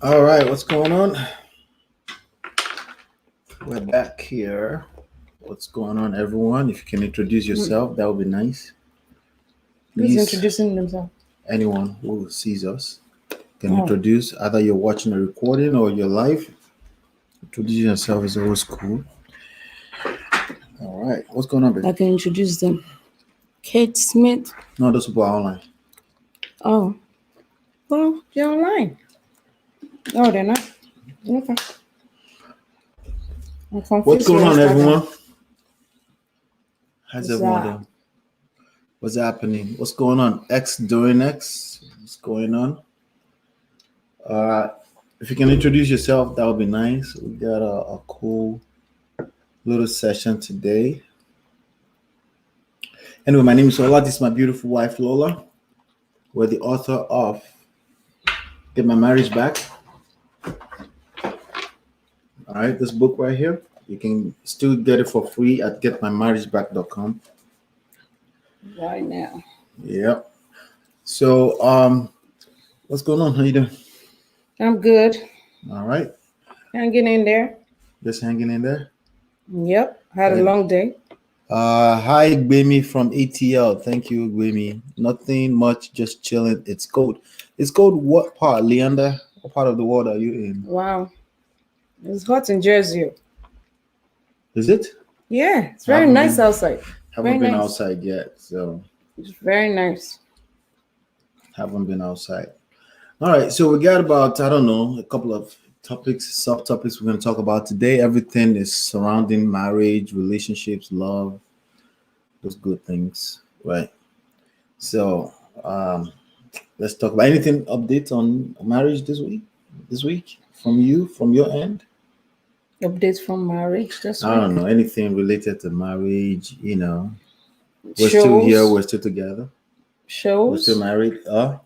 All right, what's going on? We're back here. What's going on, everyone? If you can introduce Mm, yourself, that would be nice. Who's Please, introducing themselves? anyone who sees us can Oh, introduce. Either you're watching a recording or you're live. Introducing yourself is always cool. All right, what's going on, babe? I can introduce them. Kate Smith. No, those people are online. Oh, well, you're online. No, they're not. Okay. I'm What's confused going with on, Instagram. everyone? How's everyone Zah. doing? What's happening? What's going on? X doing X? What's going on? Uh, if you can introduce yourself, that would be nice. We got a cool little session today. Anyway, my name is Ola. This is my beautiful wife, Lola. We're the author of Get My Marriage Back. All right, this book right here. You can still get it for free at getmymarriageback.com. Right now. Yep. So, what's going on? How you doing? I'm good. All right. Hanging in there. Just hanging in there. Yep. Had a And long day. hi, Gbemi from ATL. Thank you, Gbemi. Nothing much, just chilling. It's cold. It's cold. What part, Leander? What part of the world are you in? Wow. It's hot in Jersey. Is it? Yeah, it's I very haven't nice been. outside. Very Haven't been nice. outside yet, so It's very nice. haven't been outside. All right, so we got about, I don't know, a couple of topics, subtopics we're going to talk about today. Everything is surrounding marriage, relationships, love, those good things, right? So um, let's talk about anything updates on marriage this week. This week from you, from your end. Updates from marriage this I don't week. know anything related to marriage. We're still here. Shows. We're still together. We're still Shows. married. Oh,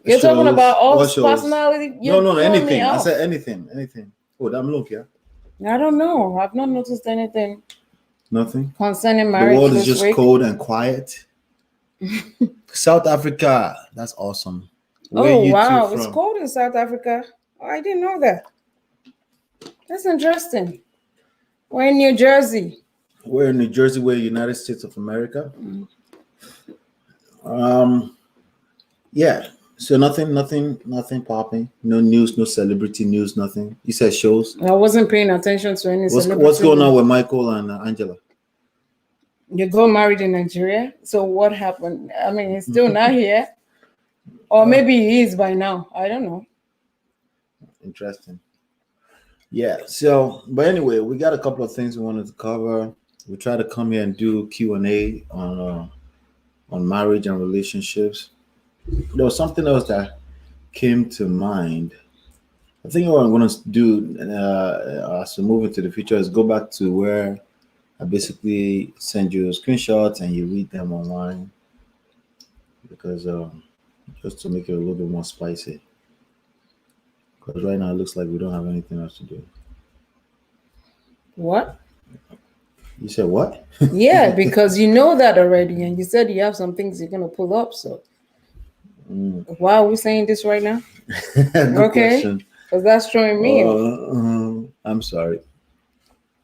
you're talking Shows. about all What this shows? personality. No, You're no, no, throwing me anything. I off. said anything, anything. Oh, I'm looking. I don't know. I've not noticed anything Nothing. concerning The marriage world is this just week. cold and quiet. South Africa. That's awesome. Where Oh, you two wow. It's from? cold in South Africa. Oh, I didn't know that. That's interesting. We're in New Jersey. We're in New Jersey. We're United States of America. Mm. Um, yeah. So nothing popping. No news, no celebrity news, nothing. You said shows. I wasn't paying attention to any What's celebrity going on news. with Michael and Angela? You got married in Nigeria. So what happened? I mean, he's still not here. Or Oh, maybe he is by now. I don't know. interesting. Yeah. So, but anyway, we got a couple of things we wanted to cover. We try to come here and do Q&A on marriage and relationships. There was something else that came to mind. I think what I'm going to do as we move into the future is go back to where I basically send you screenshots and you read them online because just to make it a little bit more spicy. Because right now it looks like we don't have anything else to do. What? You said what? Yeah, because you know that already. And you said you have some things you're going to pull up. So Mm. why are we saying this right now? Good Okay. question. Because that's throwing me off. I'm sorry.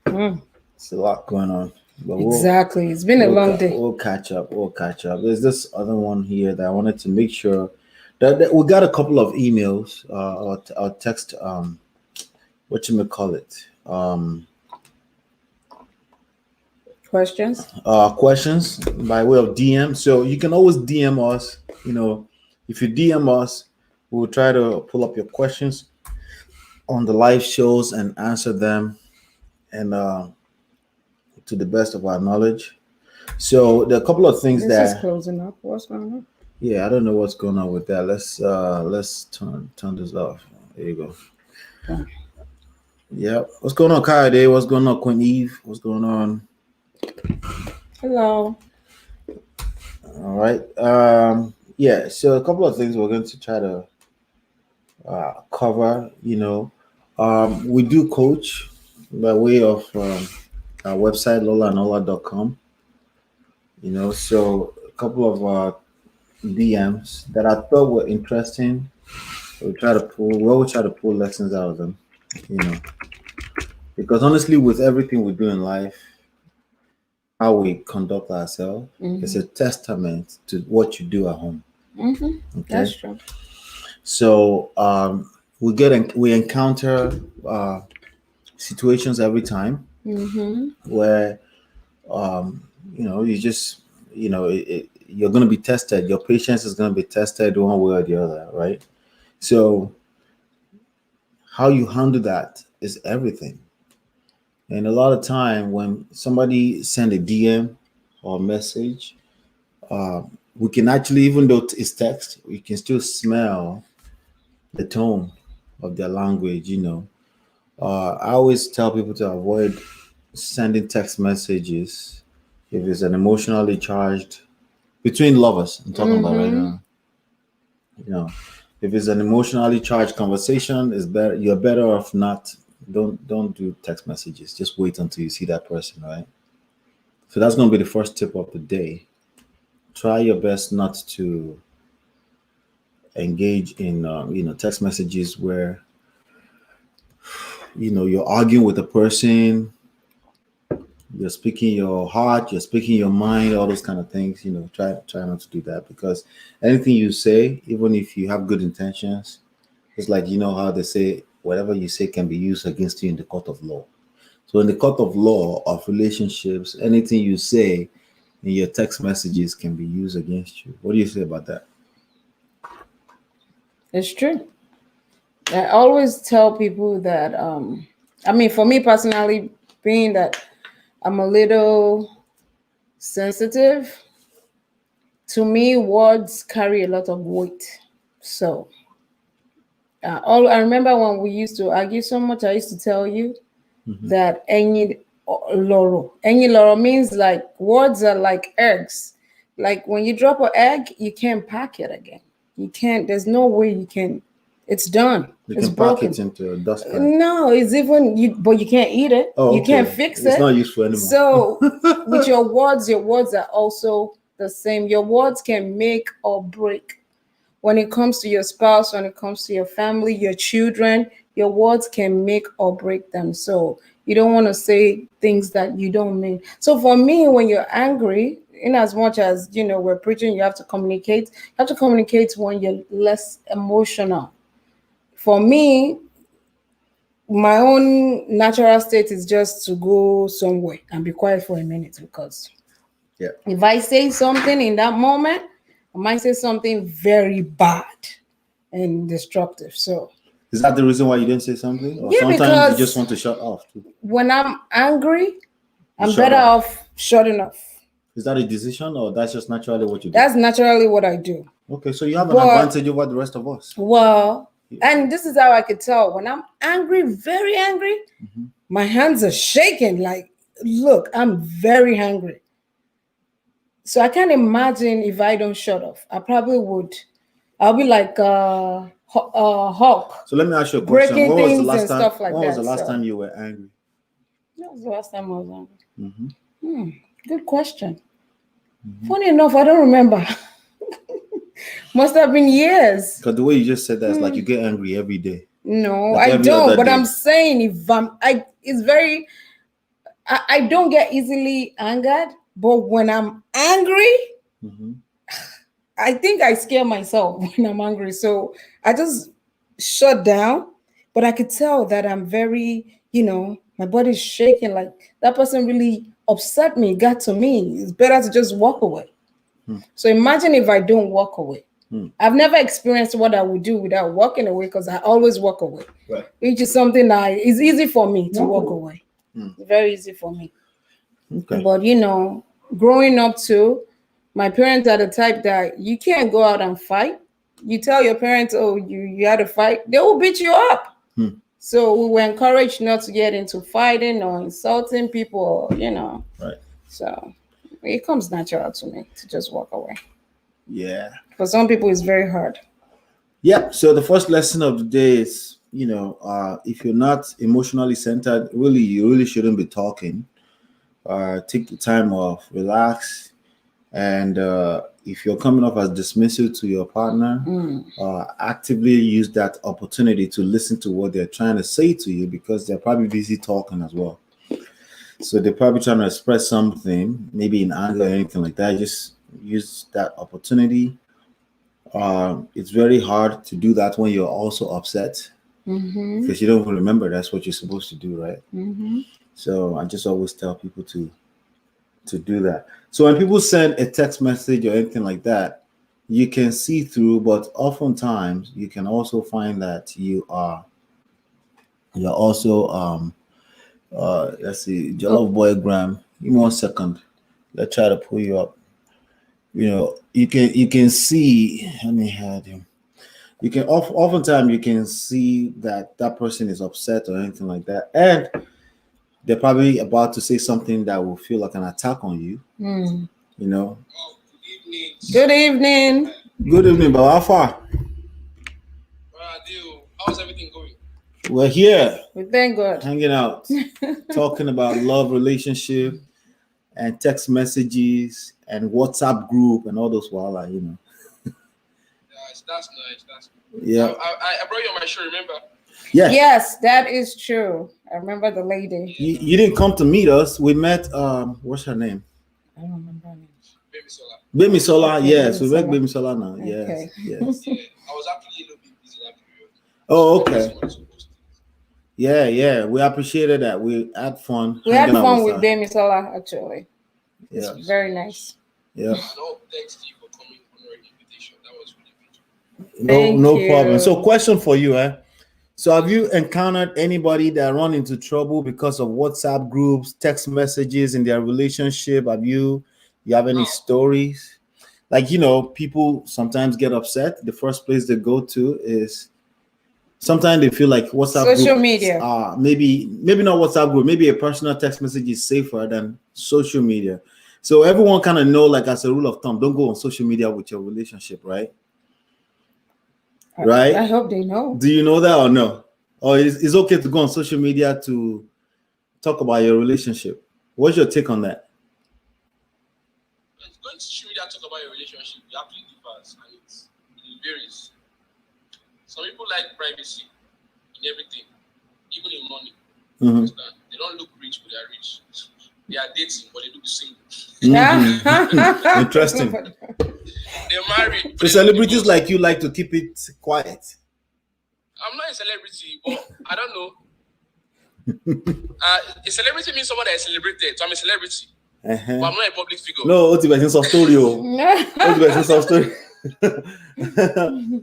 Mm, It's a lot going on, but exactly. It's been a long day. we'll catch up. We'll catch up. There's this other one here that I wanted to make sure that we got a couple of emails or text. What you may call it? Questions? Questions by way of DM. So you can always DM us. If you DM us, we'll try to pull up your questions on the live shows and answer them, and to the best of our knowledge. So there are a couple of things This is that, closing up. What's going on? yeah, I don't know what's going on with that. Let's turn this off. There you go. Okay. Yeah. What's going on, Kyle? What's going on, Queen Eve? What's going on? Hello. All right. Yeah. So a couple of things we're going to try to cover. We do coach by way of our website lolaandola.com. So a couple of DMs that I thought were interesting We always try to pull lessons out of them, you know, because honestly, with everything we do in life, how we conduct ourselves is a testament to what you do at home. Okay, That's true. so we encounter situations every time where you know you just you're going to be tested. Your patience is going to be tested one way or the other, right? So how you handle that is everything. And a lot of time when somebody send a DM or message, we can actually, even though it's text, we can still smell the tone of their language. I always tell people to avoid sending text messages if it's an emotionally charged between lovers. I'm talking about right now. You know, if it's an emotionally charged conversation, it's better. You're better off not. Don't do text messages. Just wait until you see that person, right? So that's going to be the first tip of the day. Try your best not to engage in text messages where you're arguing with a person, you're speaking your heart, you're speaking your mind, all those kind of things. Try not to do that, because anything you say, even if you have good intentions, it's like, how they say whatever you say can be used against you in the court of law. So in the court of law of relationships, anything you say in your text messages can be used against you. What do you say about that? It's true. I always tell people that I mean, for me personally, being that I'm a little sensitive, to me words carry a lot of weight. So all I remember when we used to argue so much, I used to tell you that any loro means like words are like eggs. Like when you drop an egg, you can't pack it again. You can't. There's no way you can. It's done. You It's can pack broken. it into a dustpan. No, it's even you, but you can't eat it. Oh, You can't okay. fix It's it. not useful anymore. So, with your words are also the same. Your words can make or break. When it comes to your spouse, when it comes to your family, your children, your words can make or break them. So, you don't want to say things that you don't mean. So, for me, when you're angry, in as much as we're preaching, you have to communicate. You have to communicate when you're less emotional. For me, my own natural state is just to go somewhere and be quiet for a minute, because Yeah. if I say something in that moment, I might say something very bad and destructive. So Is that the reason why you didn't say something? Or yeah, sometimes you just because want to shut off too? when I'm angry, You I'm shut better off. off shutting off. Is that a decision, or that's just naturally what you do? That's naturally what I do. Okay, so you have an But advantage over the rest of us. well, and this is how I could tell when I'm angry, very angry, my hands are shaking. Like, look, I'm very angry. So I can't imagine if I don't shut off. I probably would. I'll be like Hulk, So let me ask you a question. breaking When was the things last and time? stuff like When was the that. last So time you were angry? that was the last time I was angry. Mm-hmm. Good question. Funny enough, I don't remember. Must have been years. Because the way you just said that is like you get angry every day, No, like I every don't. other But I'm day. saying if it's very. I don't get easily angered, but when I'm angry, Mm-hmm. I think I scare myself when I'm angry. So I just shut down. But I could tell that I'm very, my body's shaking. Like that person really upset me, got to me. It's better to just walk away. So imagine if I don't walk away. I've never experienced what I would do without walking away, because I always walk away. Right. Which is something that is easy for me to walk away. Very easy for me. Okay. But growing up too, my parents are the type that you can't go out and fight. You tell your parents, oh, you had a fight, they will beat you up. So we were encouraged not to get into fighting or insulting people, Right. So it comes natural to me to just walk away. Yeah. For some people, it's very hard. Yeah. So the first lesson of the day is, if you're not emotionally centered, really, you really shouldn't be talking. Take the time off, relax, and if you're coming off as dismissive to your partner, actively use that opportunity to listen to what they're trying to say to you, because they're probably busy talking as well. So they're probably trying to express something, maybe in anger or anything like that. Just use that opportunity. It's very hard to do that when you're also upset, because you don't even remember that's what you're supposed to do, right? So I just always tell people to do that. So when people send a text message or anything like that, you can see through, but oftentimes you can also find that you're also let's see, Oh, Jollof Boy Graham. Give me 1 second. Let's try to pull you up. You can see. Let me have him. You can oftentimes you can see that that person is upset or anything like that, and they're probably about to say something that will feel like an attack on you. You know. good evening. Good evening, but how far? How's everything going? We're here, We thank God. hanging out, talking about love, relationship, and text messages, and WhatsApp group, and all those wala. That's nice. That's Yeah. I brought you on my show, remember? Yeah. Yes, that is true. I remember the lady. You didn't come to meet us. We met. What's her name? I don't remember her name. Baby Sola. Baby Sola. Okay, Yes, Baby we met Sola. Baby Sola now. Okay. Yes. Yes. Yeah. I was actually a little bit busy that period. Oh, So I just okay. wanted to post it. Yeah. We appreciated that. We had fun. We had hanging out fun with her. Demi Sola, actually. It's Yeah. very nice. Yeah. And all thanks to you for coming on our invitation. That was really beautiful. No, Thank no you. problem. So, question for you, eh? So, have you encountered anybody that run into trouble because of WhatsApp groups, text messages in their relationship? You have any stories? Like, people sometimes get upset. The first place they go to is, sometimes they feel like WhatsApp Social group, media. maybe not WhatsApp group, maybe a personal text message is safer than social media. So everyone kind of know, like, as a rule of thumb, don't go on social media with your relationship, right? Right? I hope they know. Do you know that or no? Or it's okay to go on social media to talk about your relationship? What's your take on that? Going to social media talk about your relationship, it actually differs and it varies. Some people like privacy in everything, even in money. Understand? They don't look rich, but they are rich. They are dating, but they look single. Interesting. They're married. So celebrities like you like to keep it quiet. I'm not a celebrity, but I don't know. A celebrity means someone that is celebrated. So I'm a celebrity, but I'm not a public figure. No, what's the soft story? What's the soft story?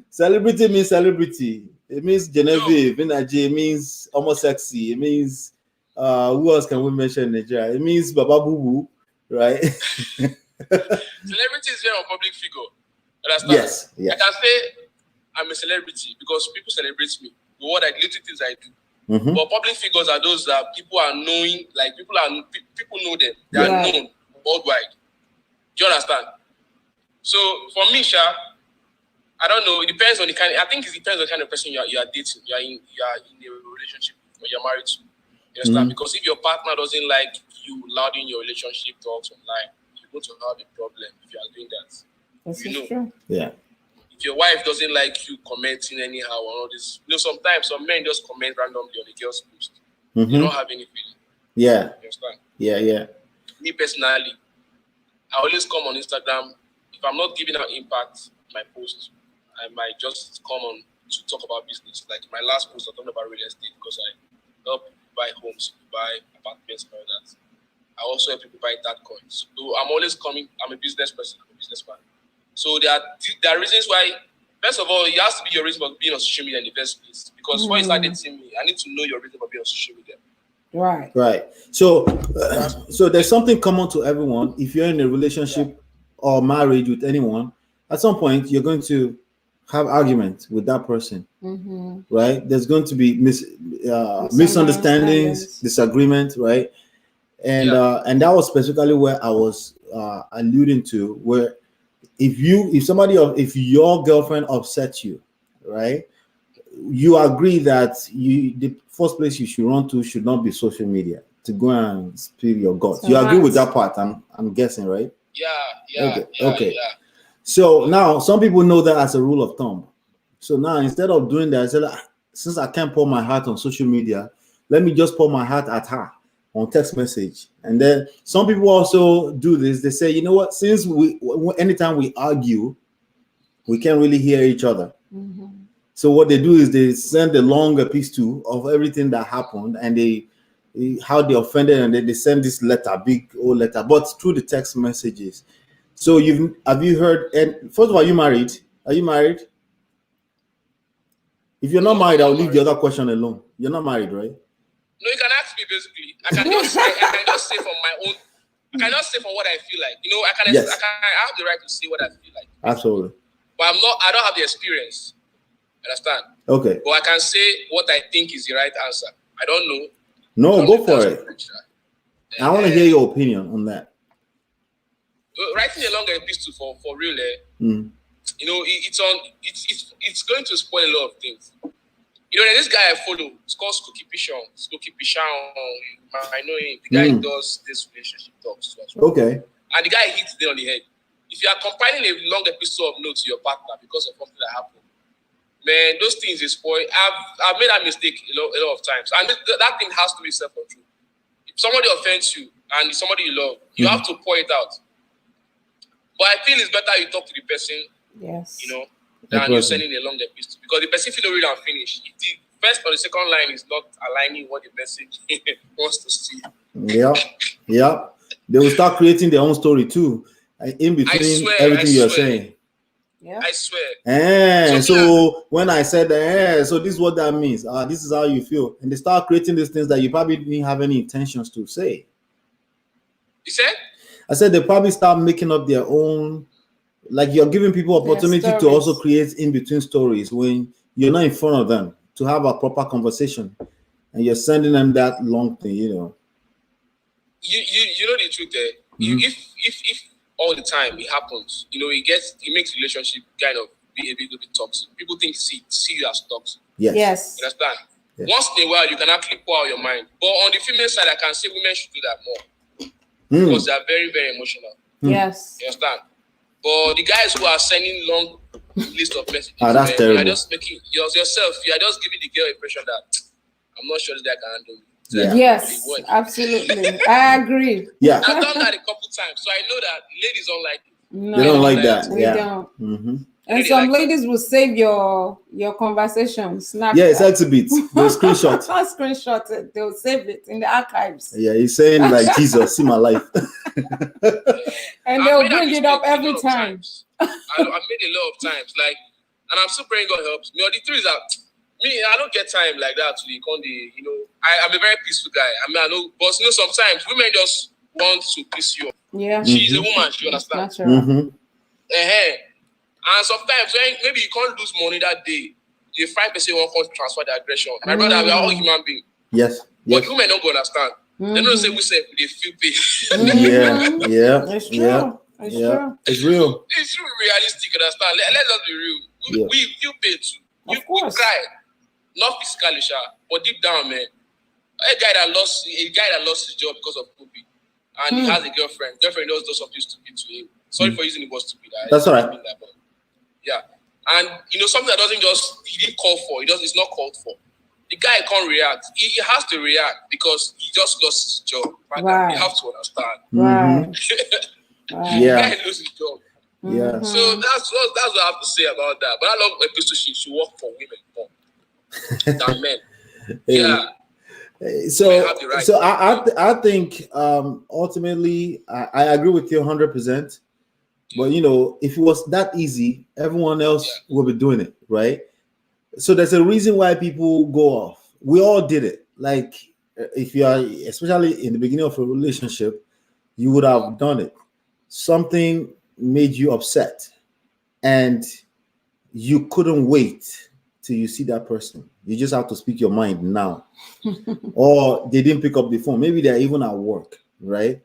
Celebrity means celebrity. It means Genevieve. It means almost sexy. It means who else can we mention in Nigeria? It means Baba Boo Boo, right? Celebrity is very a public figure. Understand? Yes. I can say I'm a celebrity because people celebrate me for what little things I do. But public figures are those that people are knowing, like people know them. They are known worldwide. Do you understand? So for me, Sha, I don't know. It depends on the kind. I think it depends on the kind of person you are dating. You are in a relationship or you're married to. You understand? Because if your partner doesn't like you louding your relationship talks online, you're going to have a problem if you are doing that. This you is know. true. Yeah. If your wife doesn't like you commenting anyhow on all this, sometimes some men just comment randomly on a girl's post. They don't have any feeling. Yeah. You understand? Yeah. Me personally, I always come on Instagram. If I'm not giving out impact, my posts, I might just come on to talk about business. Like my last post, I talked about real estate because I help buy homes, buy apartments, and all that. I also help people buy that coins. So I'm always coming. I'm a business person. I'm a businessman. So there are reasons why. First of all, it has to be your reason for being on social media in the first place. Because when you start dating me, I need to know your reason for being on social media. Right. So there's something common to everyone. If you're in a relationship or marriage with anyone, at some point you're going to have arguments with that person, right? There's going to be misunderstandings, disagreement, right? And that was specifically where I was alluding to, where if your girlfriend upsets you, right? You agree that the first place you should run to should not be social media to go and spill your guts. You agree with that part? I'm guessing, right? Yeah. Okay. So now some people know that as a rule of thumb. So now instead of doing that, I said, since I can't pour my heart on social media, let me just pour my heart at her on text message. And then some people also do this. They say, you know what? Since anytime we argue, we can't really hear each other. Mm-hmm. So what they do is they send a long epistle of everything that happened, and they how they offended, and then they send this letter, big old letter, but through the text messages. So have you heard? And first of all, are you married? Are you married? If you're not married, I'll leave the other question alone. You're not married, right? No, you can ask me basically. I can just say from my own. I can just say from what I feel like. You know, I have the right to say what I feel like. Absolutely. But I don't have the experience. Understand? Okay. But I can say what I think is the right answer. I don't know. No, go for it. I want to hear your opinion on that. Writing a long epistle for real, you know, it's going to spoil a lot of things. You know, there's this guy I follow. It's called Skokie Pichon. I know him. The guy does this relationship talks to us. Okay. And the guy hits it on the head. If you are compiling a long episode of notes to your partner because of something that happened, man, those things is spoil. I've made that mistake a lot of times, and that thing has to be self-control. If somebody offends you and it's somebody you love, you have to pour it out. But I feel it's better you talk to the person, yes, you know, than you sending a long epistle, because the person feel read and finish. If the first or the second line is not aligning what the person wants to see. Yeah. They will start creating their own story too, in between everything you're saying. Yeah, I swear. So when I said so this is what that means. This is how you feel, and they start creating these things that you probably didn't have any intentions to say. You said? I said they probably start making up their own. Like, you're giving people opportunity to also create in between stories when you're not in front of them to have a proper conversation, and you're sending them that long thing. You know. You know the truth there. If all the time it happens, you know, it makes relationship kind of be a little bit toxic. People think see you as toxic. Yes. You understand? Yes. Once in a while, you can actually pour out your mind. But on the female side, I can say women should do that more because they are very, very emotional. Yes. You understand? But the guys who are sending long list of messages, that's terrible. you are just making yourself. You are just giving the girl impression that I'm not sure that can handle it. Yes, absolutely. I agree. Yeah. I've done that a couple times, so I know that ladies don't like it. No, they don't like that. We don't. Mm-hmm. And some ladies will save your conversation, snap. Yeah, it's exhibits. They'll screenshot. Screenshot it. They'll save it in the archives. Yeah, he's saying like, Jesus, see my life. And they'll bring it up every time. I've made a lot of times, like, and I'm still praying God helps me. The truth is that I don't get time like that to the Conde. You know, I'm a very peaceful guy. I know, but you know, sometimes women just want to piss you off. Yeah, she's a woman. She understands. And sometimes when maybe you can't lose money that day, the 5% won't transfer the aggression. My brother, we are all human beings. Yes. But women don't understand. They don't say we say they feel pain. Yeah. It's true. It's true. It's real. It's true, realistic. Understand? Let's just be real. We feel pain too. You cry, not physically, but deep down, man. A guy that lost his job because of COVID, and he has a girlfriend. Girlfriend does something stupid to him. Sorry for using the word stupid. That's all right. Yeah, and you know something that he didn't call for. It's not called for. The guy can't react. He has to react because he just lost his job. Right? You have to understand. Right. The guy lost his job. Yeah. So that's what I have to say about that. But I love episode she work for women more than men. Yeah. So I think ultimately I agree with you 100%. But you know, if it was that easy, everyone else would be doing it, right? So there's a reason why people go off. We all did it. Like, if you are, especially in the beginning of a relationship, you would have done it. Something made you upset, and you couldn't wait till you see that person. You just have to speak your mind now. Or they didn't pick up the phone. Maybe they're even at work, right?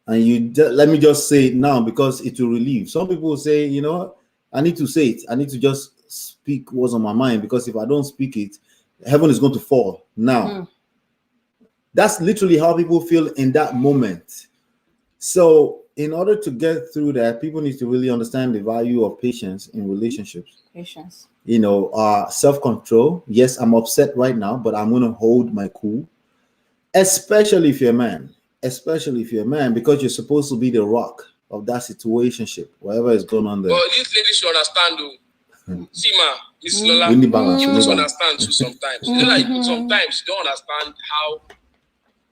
And let me just say it now because it will relieve. Some people say, you know, I need to say it. I need to just speak what's on my mind, because if I don't speak it, heaven is going to fall now. That's literally how people feel in that moment. So in order to get through that, people need to really understand the value of patience in relationships. Patience. Self-control. Yes, I'm upset right now, but I'm going to hold my cool. Especially if you're a man. Especially if you're a man, because you're supposed to be the rock of that situationship, whatever is going on there. But this lady should understand, though. See, ma, Miss Lola, We need balance. she We need must balance. understand too sometimes. You know, like sometimes you don't understand how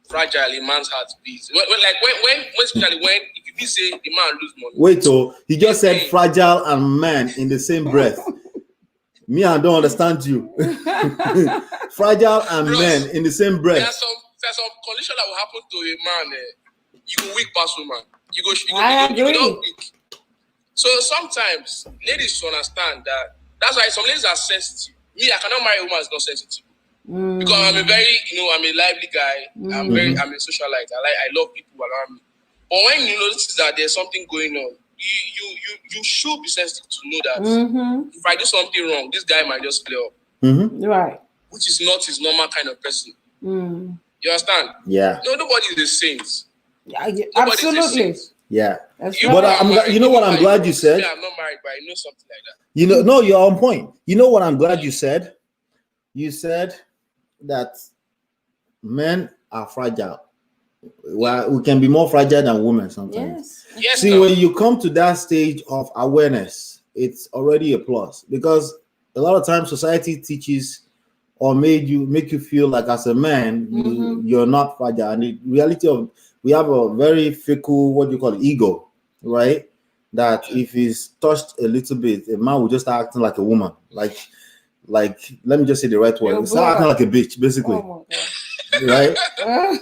fragile a man's heart is. When especially when if you say the man lose money. Wait, he just said fragile and man in the same breath. Me, I don't understand you. Fragile and men in the same breath. There's some condition that will happen to a man. You go weak past woman. You go not weak. So sometimes ladies should understand that. That's why some ladies are sensitive. Me, I cannot marry a woman who's not sensitive. Because I'm a very, I'm a lively guy. I'm a socialite. I love people around me. But when you notice that there's something going on, you should be sensitive to know that if I do something wrong, this guy might just play up. Right. Which is not his normal kind of person. You understand? Yeah. No, nobody is a saint. Absolutely. Yeah. That's But what I'm glad you said. I'm not married, but I know something like that. No, you're on point. You know what I'm glad you said? You said that men are fragile. Well, we can be more fragile than women sometimes. Yes. See, when you come to that stage of awareness, it's already a plus, because a lot of times society teaches or make you feel like as a man you're not fragile. And the reality of we have a very fickle, what do you call it, ego, right? That if he's touched a little bit, a man will just start acting like a woman. Like let me just say the right word. Start acting like a bitch, basically. Right? Yeah.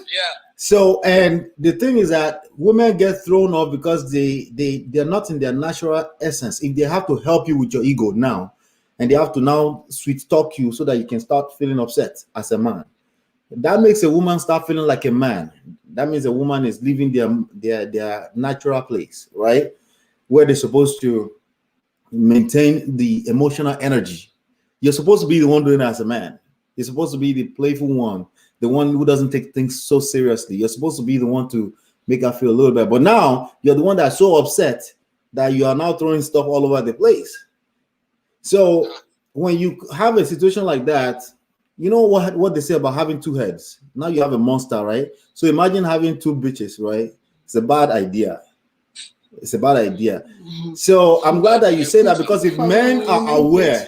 So, and the thing is that women get thrown off because they're not in their natural essence. If they have to help you with your ego now, and they have to now sweet talk you so that you can start feeling upset as a man, that makes a woman start feeling like a man. That means a woman is leaving their natural place, right? Where they're supposed to maintain the emotional energy. You're supposed to be the one doing it as a man. You're supposed to be the playful one, the one who doesn't take things so seriously. You're supposed to be the one to make her feel a little better. But now you're the one that's so upset that you are now throwing stuff all over the place. So when you have a situation like that, you know what they say about having two heads. Now you have a monster, right? So imagine having two bitches, right? It's a bad idea. It's a bad idea. So I'm glad that you say that, because if men are aware,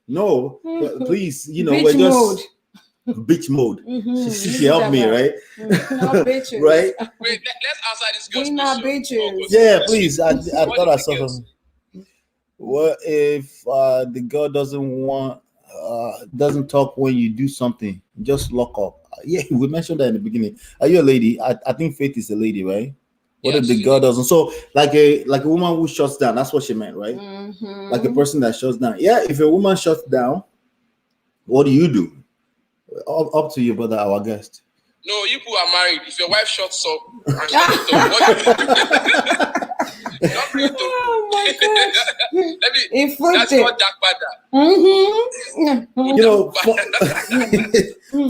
no, please, we're just bitch mode. She helped me, right? Right? Wait, let's answer this girl's We're not question. bitches. Yeah, please. I thought I saw something. What if the girl doesn't talk when you do something? Just lock up. Yeah, we mentioned that in the beginning. Are you a lady? I think Faith is a lady, right? What if the girl doesn't? So like a woman who shuts down. That's what she meant, right? Like a person that shuts down. Yeah, if a woman shuts down, what do you do? Up to you, brother, our guest. No, you people are married. If your wife shuts up and shuts up, what do you do? Oh my gosh. That's not Jack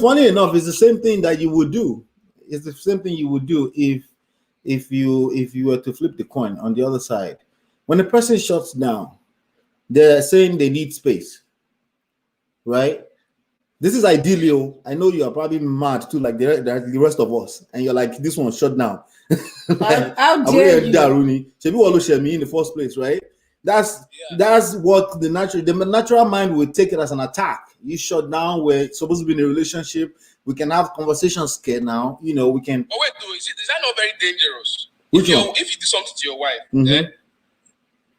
Funny enough, it's the same thing that you would do. It's the same thing you would do if you were to flip the coin on the other side. When a person shuts down, they're saying they need space, right? This is ideal. I know you are probably mad too, like the rest of us, and you're like, this one shut down. How dare you? In the first place, right? That's what the natural mind would take it as an attack. You shut down. We're supposed to be in a relationship. We can have conversations scared now. We can. But wait, though, is that not very dangerous? Which one? If you do something to your wife, do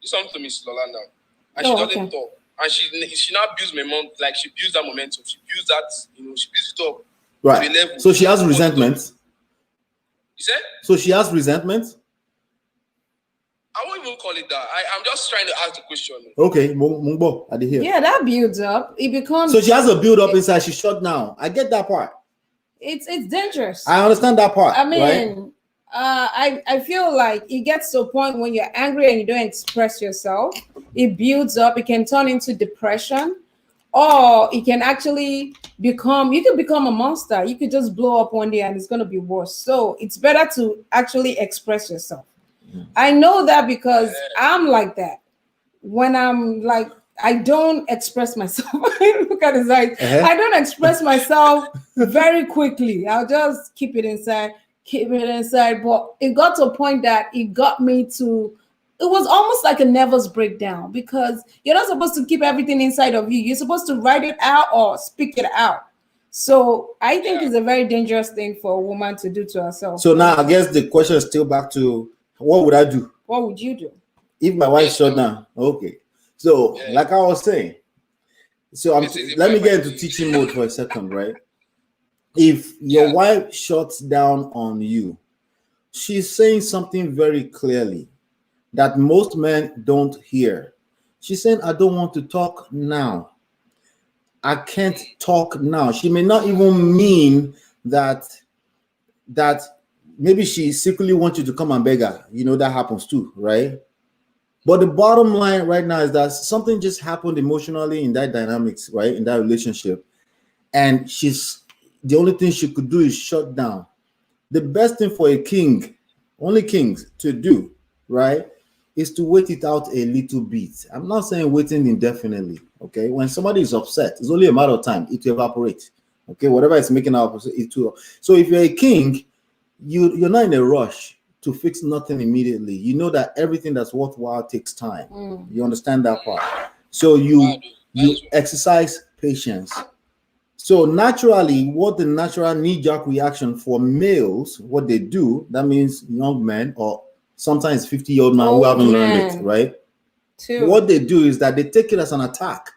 something to Miss Lola now, and she doesn't talk, and she now builds like she builds that momentum, she builds that, she builds it up right to a level. So she has resentment. You said? So she has resentment. I won't even call it that. I'm just trying to ask the question. Okay, Mungbo, I did hear. Yeah, that builds up. It becomes. So she has a build up inside. She shut down. I get that part. It's dangerous. I understand that part. I mean, right? I feel like it gets to a point when you're angry and you don't express yourself. It builds up. It can turn into depression, or it can actually become. You can become a monster. You could just blow up one day and it's going to be worse. So it's better to actually express yourself. I know that because I'm like that. When I'm like, I don't express myself. Look at his eyes. I don't express myself very quickly. I'll just keep it inside. But it got to a point that it got me to, it was almost like a nervous breakdown because you're not supposed to keep everything inside of you. You're supposed to write it out or speak it out. So I think it's a very dangerous thing for a woman to do to herself. So now I guess the question is still back to what would I do? What would you do? If my wife shut down. Okay. So like I was saying, so let me get into teaching mode for a second, right? If your wife shuts down on you, she's saying something very clearly that most men don't hear. She's saying, I don't want to talk now. I can't talk now. She may not even mean that maybe she secretly wants you to come and beg her. You know, that happens too, right? But the bottom line right now is that something just happened emotionally in that dynamics, right? In that relationship. And the only thing she could do is shut down. The best thing for a king, only kings to do, right, is to wait it out a little bit. I'm not saying waiting indefinitely, okay? When somebody is upset, it's only a matter of time. It will evaporate, okay? Whatever is making out, it will. So if you're a king, you're not in a rush to fix nothing immediately. You know that everything that's worthwhile takes time. You understand that part. So you exercise patience. So naturally, what the natural knee-jerk reaction for males, what they do, that means young men or sometimes 50-year-old men who haven't learned it, right? What they do is that they take it as an attack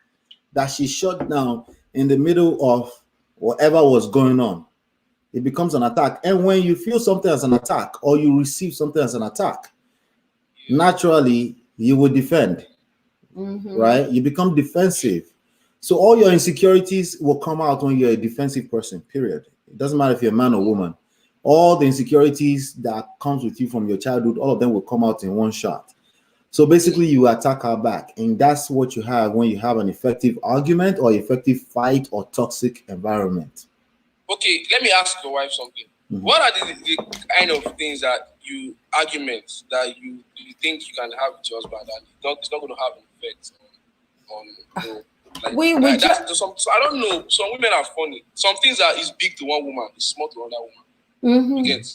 that she shut down in the middle of whatever was going on. It becomes an attack. And when you feel something as an attack or you receive something as an attack, naturally, you will defend, right? You become defensive. So all your insecurities will come out when you're a defensive person, period. It doesn't matter if you're a man or woman. All the insecurities that comes with you from your childhood, all of them will come out in one shot. So basically, you attack her back. And that's what you have when you have an effective argument or effective fight or toxic environment. Okay, let me ask your wife something. What are the kind of things that arguments that you think you can have with your husband that it's not going to have an effect on so I don't know. Some women are funny. Some things that is big to one woman is small to another woman. You get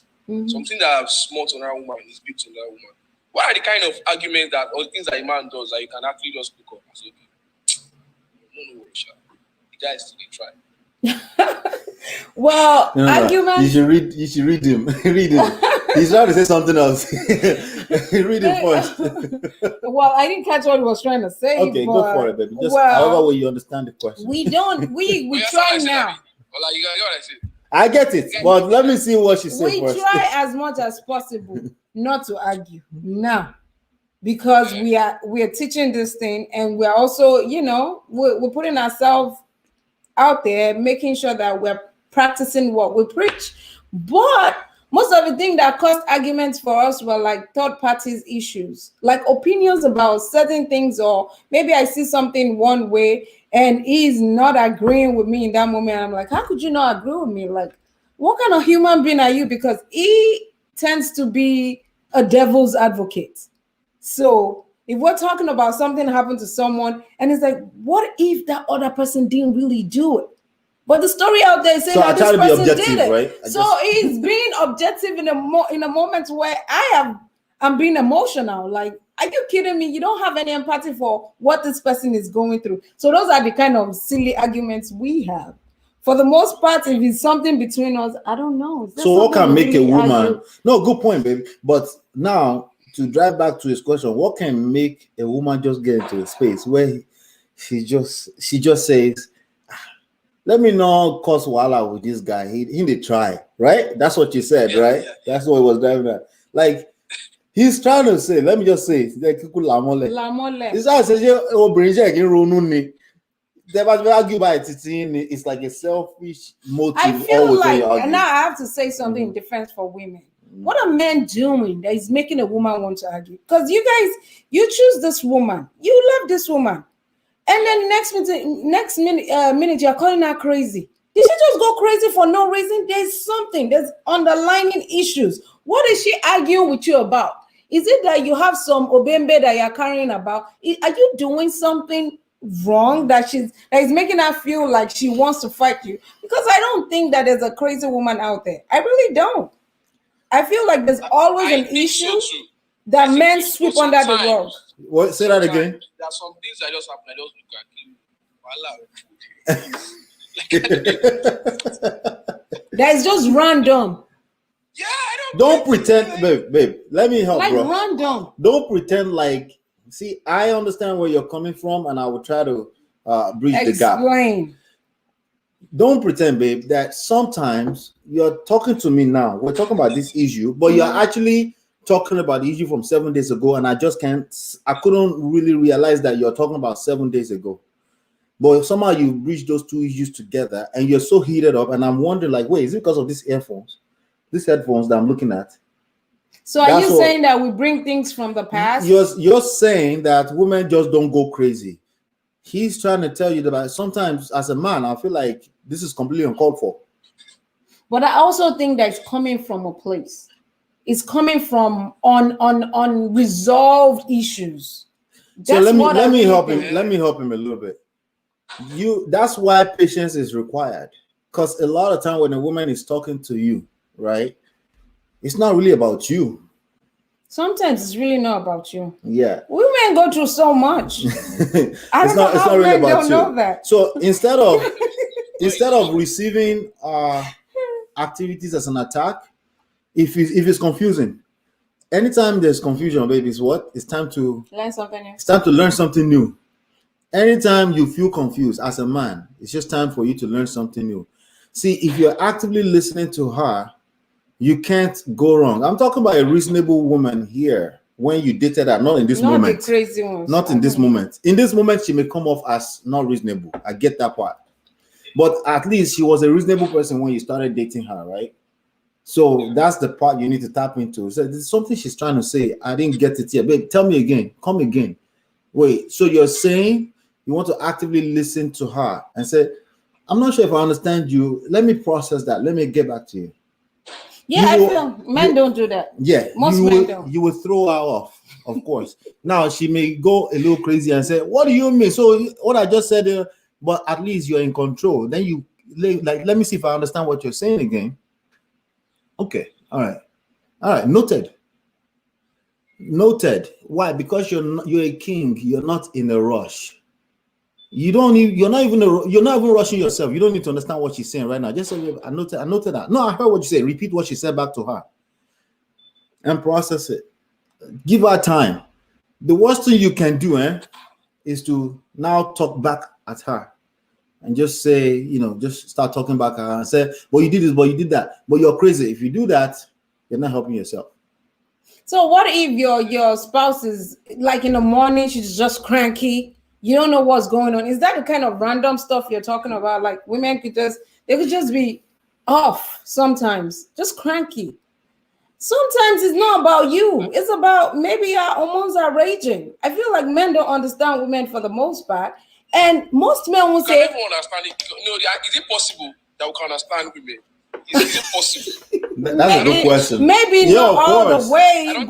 something that is small to another woman is big to another woman. What are the kind of arguments that or things that a man does that you can actually just pick up and say, okay, no, the guy is still try. Well, argument. You should read him. Read him. He's trying to say something else. Read him first. Well, I didn't catch what he was trying to say. Okay, go for it, baby. Just however way you understand the question. We try now. Well, you got what I said. I get it, but let me see what she said first. We try as much as possible not to argue now, because we are teaching this thing, and we're also, we're putting ourselves out there, making sure that we're practicing what we preach. But most of the things that caused arguments for us were like third parties issues, like opinions about certain things, or maybe I see something one way and he's not agreeing with me in that moment. I'm like, how could you not agree with me? Like, what kind of human being are you? Because he tends to be a devil's advocate. So if we're talking about something happened to someone and it's like, what if that other person didn't really do it? But the story out there is saying that this person did it. Right? So he's being objective in a moment where I'm being emotional. Like, are you kidding me? You don't have any empathy for what this person is going through. So those are the kind of silly arguments we have. For the most part, if it's something between us, I don't know. So what can make a woman? No, good point, baby. But now, to drive back to his question, what can make a woman just get into a space where she just says, let me not cause wahala with this guy. He didn't try, right? That's what you said, right? Yeah. That's what he was driving at. Like, he's trying to say, let me just say, Lamole. This guy says, argue by it. It's like a selfish motive. I feel like, and now I have to say something in defense for women. What are men doing that is making a woman want to argue? Because you guys, you choose this woman, you love this woman, and then next minute you're calling her crazy. Did she just go crazy for no reason? There's underlying issues. What is she arguing with you about? Is it that you have some obembe that you're carrying about? Are you doing something wrong that is making her feel like she wants to fight you? Because I don't think that there's a crazy woman out there. I really don't. I feel like there's always an issue that men sweep under the rug. What? Say that again. There are some things that just happen. I just look at That is just random. Yeah, I don't pretend, babe. Let me help, like bro. Random. Don't pretend like. See, I understand where you're coming from, and I will try to bridge the gap. Explain. Don't pretend, babe, that sometimes you're talking to me now. We're talking about this issue, but you're actually talking about the issue from 7 days ago, and I couldn't really realize that you're talking about 7 days ago. But somehow you bridge those two issues together, and you're so heated up, and I'm wondering, like, wait, is it because of these headphones that I'm looking at? So are you saying that we bring things from the past? You're saying that women just don't go crazy. He's trying to tell you that sometimes as a man, I feel like this is completely uncalled for. But I also think that it's coming from a place. It's coming from unresolved issues. So let me help him. Let me help him a little bit. That's why patience is required. Because a lot of time when a woman is talking to you, right, it's not really about you. Sometimes it's really not about you. Yeah. Women go through so much. It's not really about you. Know that. So instead of receiving activities as an attack, if it's confusing, anytime there's confusion, baby, it's time to learn something new. It's time to learn something new. Anytime you feel confused as a man, it's just time for you to learn something new. See, if you're actively listening to her, you can't go wrong. I'm talking about a reasonable woman here. When you dated her, not in this moment. Not the crazy ones. Not in this moment. In this moment, she may come off as not reasonable. I get that part. But at least she was a reasonable person when you started dating her, right? So that's the part you need to tap into. So there's something she's trying to say. I didn't get it yet. Babe, tell me again. Come again. Wait, so you're saying you want to actively listen to her and say, I'm not sure if I understand you. Let me process that. Let me get back to you. Yeah, I feel men don't do that. Yeah, most men don't. You will throw her off, of course. Now she may go a little crazy and say, "What do you mean?" So what I just said, but at least you're in control. Then you let me see if I understand what you're saying again. Okay, all right. Noted. Why? Because you're a king. You're not in a rush. You're not even rushing yourself. You don't need to understand what she's saying right now. Just say, I noted that. No, I heard what you said. Repeat what she said back to her and process it. Give her time. The worst thing you can do is to now talk back at her and just say, just start talking back at her and say, well, you did this, but you did that, but you're crazy. If you do that, you're not helping yourself. So what if your spouse is like in the morning, she's just cranky? You don't know what's going on. Is that the kind of random stuff you're talking about? Like women could just be off sometimes, just cranky. Sometimes it's not about you. It's about maybe our hormones are raging. I feel like men don't understand women for the most part. And most men will say, understand it. Is it possible that we can understand women? Is it possible? That's a good question. Maybe not all the way,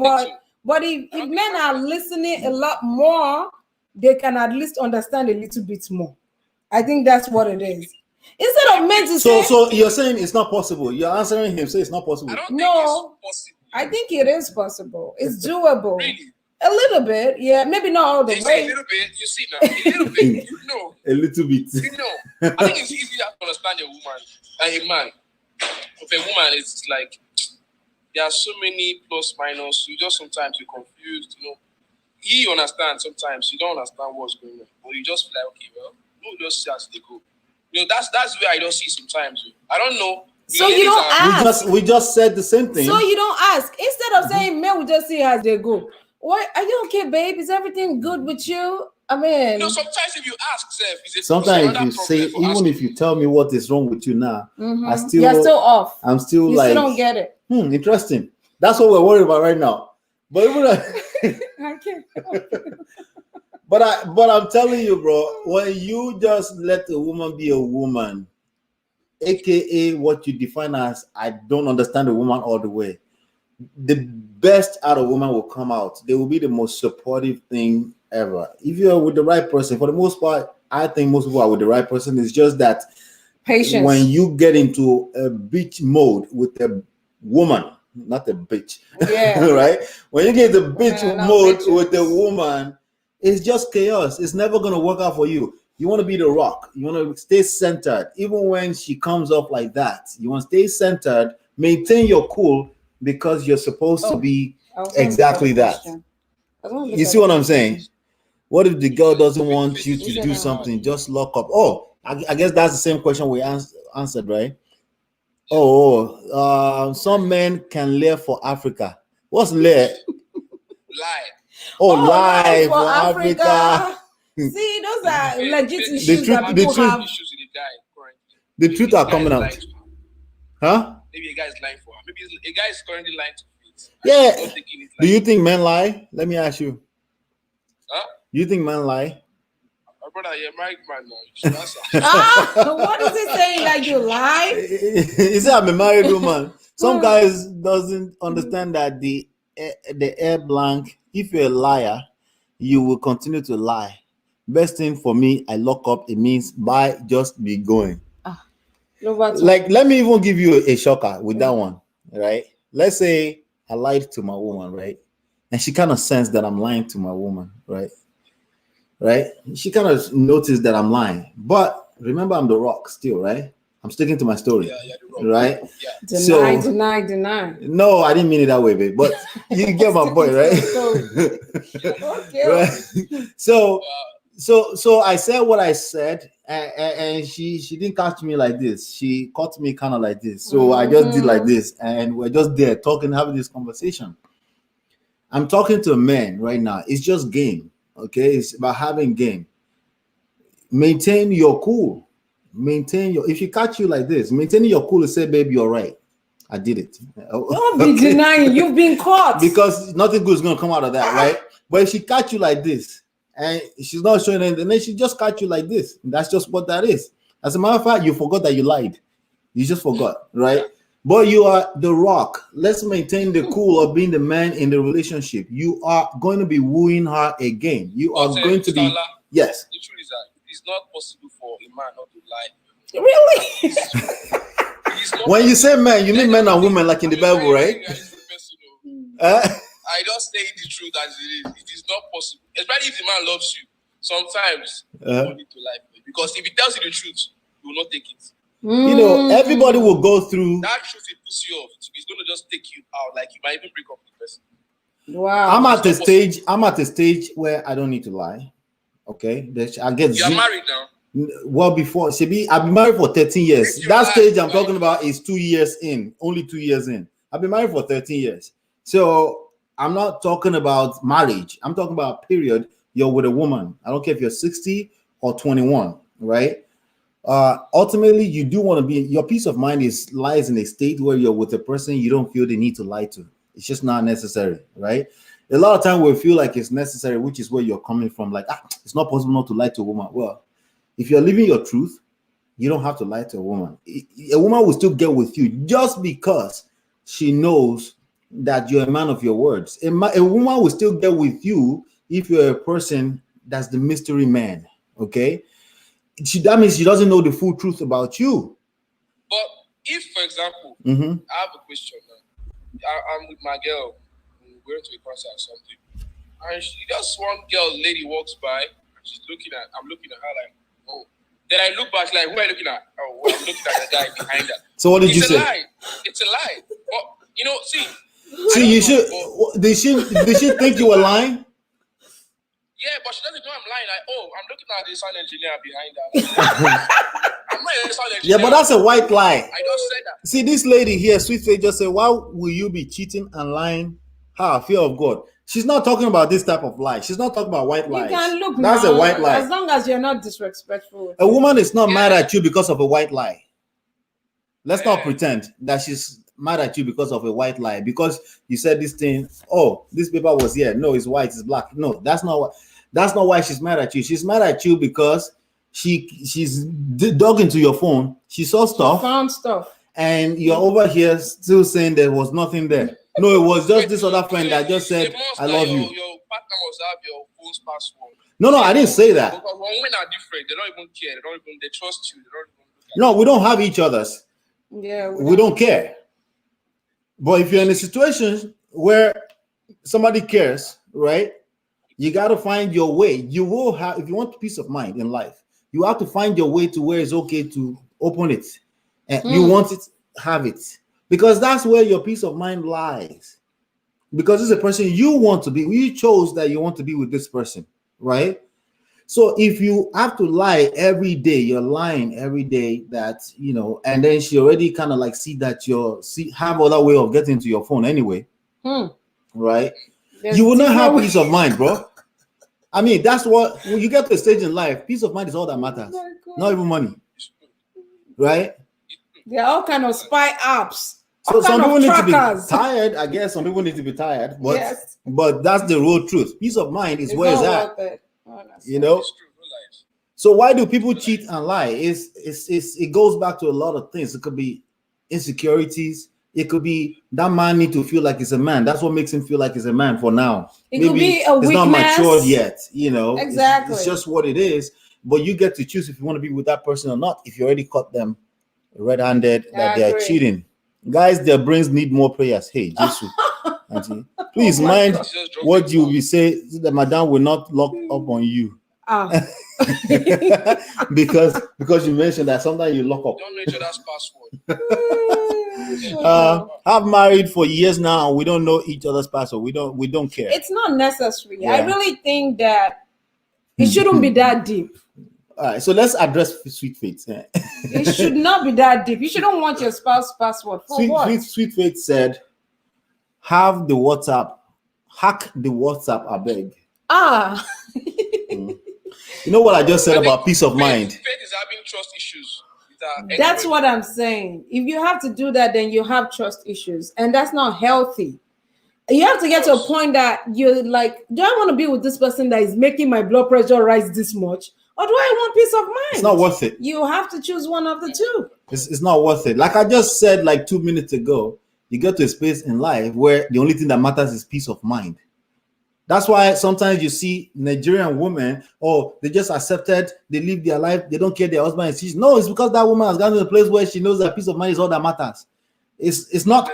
but if men are listening a lot more, they can at least understand a little bit more. I think that's what it is. Instead of men to say... So you're saying it's not possible. You're answering him, say it's not possible. I don't think it's possible. I think it is possible. It's doable. Really? A little bit, yeah. Maybe not all the way. A little bit, you see now. A little bit, you know. A little bit. You know. I think it's easier to understand a woman than a man. With a woman, it's like there are so many plus minus. You just sometimes you're confused, You understand sometimes, you don't understand what's going on. But you just feel like, okay, well, we'll just see as they go. That's where I don't see sometimes. I don't know. So you don't ask. We just said the same thing. So you don't ask. Instead of saying, men will just see as they go. What? Are you okay, babe? Is everything good with you? I mean... sometimes if you ask, sometimes if you say, even if you tell me what is wrong with you now, you're still off. I'm still you still don't get it. Interesting. That's what we're worried about right now. But even I can't. But I'm telling you, bro, when you just let a woman be a woman, aka what you define as I don't understand a woman all the way, the best out of woman will come out. They will be the most supportive thing ever. If you're with the right person, for the most part, I think most people are with the right person. It's just that Patience. when you get into a bitch mode with a woman, not a bitch, Yeah. right? When you get the bitch Women are not mode bitches. with a woman, it's just chaos. It's never gonna work out for you. You want to be the rock. You want to stay centered. Even when she comes up like that, you want to stay centered, maintain your cool because you're supposed to be I was gonna exactly look at the that. question. I was gonna look You at see the what I'm question. saying? What if the girl doesn't want you to Is it do not? something? Just lock up. Oh, I guess that's the same question we answered, right? Some men can lay for Africa. What's lay? Lie. Oh, Life lie for for Africa. See, those are legit The issues that truth- people the truth- have. issues with the guy currently. The Maybe truth the are guy coming is out. lying to her. Huh? Maybe a guy is lying for her. Maybe a guy is currently lying to me. Yeah. Not taking it Do like, you think men lie? Let me ask you. huh? You think men lie? My brother, you're a married man now. You should answer. What is it saying that you lie? He said I'm a married woman. Some guys doesn't understand that the air blank. If you're a liar, you will continue to lie. Best thing for me, I lock up. It means bye, just be going. Like, let me even give you a shocker with that one, right? Let's say I lied to my woman, right? And she kind of sensed that I'm lying to my woman, right? Right? She kind of noticed that I'm lying. But remember, I'm the rock still, right? I'm sticking to my story, Yeah, the rock. right? Yeah. Deny. No, I didn't mean it that way, babe. But you get my point, right? Okay. Right? So I said what I said, and she didn't catch me like this. She caught me kind of like this. So I just did like this, and we're just there talking, having this conversation. I'm talking to a man right now. It's just game, okay? It's about having game. Maintain your cool. If she catch you like this, maintaining your cool and say, babe, you're right. I did it. Don't be denying you've been caught. Because nothing good is gonna come out of that, right? But if she catch you like this and she's not showing anything, then she just catch you like this. That's just what that is. As a matter of fact, you forgot that you lied. You just forgot, right? But you are the rock. Let's maintain the cool of being the man in the relationship. You are going to be wooing her again. You are going to be. Yes. The truth is that it's not possible for a man not to lie. Really? When you say man, you mean men and women, like in the Bible, right? I just say the truth as it is. It is not possible, especially if the man loves you. Sometimes you don't need to lie, because if he tells you the truth, you will not take it. You know, everybody will go through. That truth will push you off. It's going to just take you out. Like you might even break up with the person. Wow. I'm at a stage where I don't need to lie. Okay, I get. You're married now. Well, before I've been married for 13 years. That stage I'm talking about is 2 years in, only 2 years in. I've been married for 13 years. So I'm not talking about marriage. I'm talking about a period you're with a woman. I don't care if you're 60 or 21, right? Ultimately, you do want to be, your peace of mind lies in a state where you're with a person you don't feel the need to lie to. It's just not necessary, right? A lot of time we feel like it's necessary, which is where you're coming from. Like, it's not possible not to lie to a woman. Well, if you're living your truth, you don't have to lie to a woman. A woman will still get with you just because she knows that you're a man of your words. A woman will still get with you if you're a person that's the mystery man, okay? That means she doesn't know the full truth about you. But if, for example, I have a question now. I'm with my girl. We're going to a concert or something. And just one lady walks by, and I'm looking at her like, oh. Then I look back like, who am I looking at? Oh, well, I'm looking at the guy behind her. So what did you say? It's a lie. But, see, you should. Did she think you were lying? Yeah, but she doesn't know I'm lying. I'm looking at the sound engineer behind her. I'm not a sound engineer. Yeah, but that's a white lie. I just said that. See, this lady here, Sweet Faith, just said, why will you be cheating and lying? Fear of God. She's not talking about this type of lie. She's not talking about white lies. You can look. That's a white lie. As long as you're not disrespectful. A woman is not mad at you because of a white lie. Let's not pretend that she's mad at you because of a white lie. Because you said this thing, this paper was here. No, it's white, it's black. No, that's not why she's mad at you. She's mad at you because she's dug into your phone. She saw stuff. She found stuff. And you're over here still saying there was nothing there. No, it was just Wait, this other friend that just said, "I love you." Your partner must have your phone's password. No, I didn't say that. Because women are different. They don't even care. They trust you. They don't even look at No, we don't have each other's. Yeah, We don't care. But if you're in a situation where somebody cares, right? You got to find your way. You will have, if you want peace of mind in life, you have to find your way to where it's okay to open it. And you want it, have it. Because that's where your peace of mind lies. Because it's a person you want to be. You chose that you want to be with this person, right? So if you have to lie every day, you're lying every day that, you know, and then she already kind of like see that have other way of getting to your phone anyway, right? There's You will not have different peace of mind, bro. I mean, that's what, when you get to a stage in life, peace of mind is all that matters, not even money, right? There are all kind of spy apps. So All some kind people of need to be trackers. tired. I guess some people need to be tired, but Yes. but that's the real truth. Peace of mind is where it's not at. worth it. Honestly. You know. It's true. No lies. So why do people cheat and lie? It goes back to a lot of things. It could be insecurities. It could be that man need to feel like he's a man. That's what makes him feel like he's a man for now. It Maybe could be a it's not weakness. matured yet. You know, Exactly. It's just what it is. But you get to choose if you want to be with that person or not. If you already caught them red-handed that they are cheating, guys, their brains need more prayers. Hey, Jesus, auntie, please mind God. what you will say so that Madame will not lock up on you. because you mentioned that sometimes you lock up. Don't know each other's password. I've married for years now and we don't know each other's password. We don't care. It's not necessary. Yeah. I really think that it shouldn't be that deep. All right, so let's address Sweet Faith. It should not be that deep. You shouldn't want your spouse's password for what? Sweet Faith said, hack the WhatsApp, I beg. You know what I just said about peace of mind? Faith is having trust issues. That's what I'm saying. If you have to do that, then you have trust issues, and that's not healthy. You have to get to a point that you're like, do I want to be with this person that is making my blood pressure rise this much? Or do I want peace of mind? It's not worth it. You have to choose one of the two. It's not worth it. Like I just said like 2 minutes ago, you get to a space in life where the only thing that matters is peace of mind. That's why sometimes you see Nigerian women, they just accepted, they live their life, they don't care their husband is cheating. No, it's because that woman has gotten to a place where she knows that peace of mind is all that matters. It's not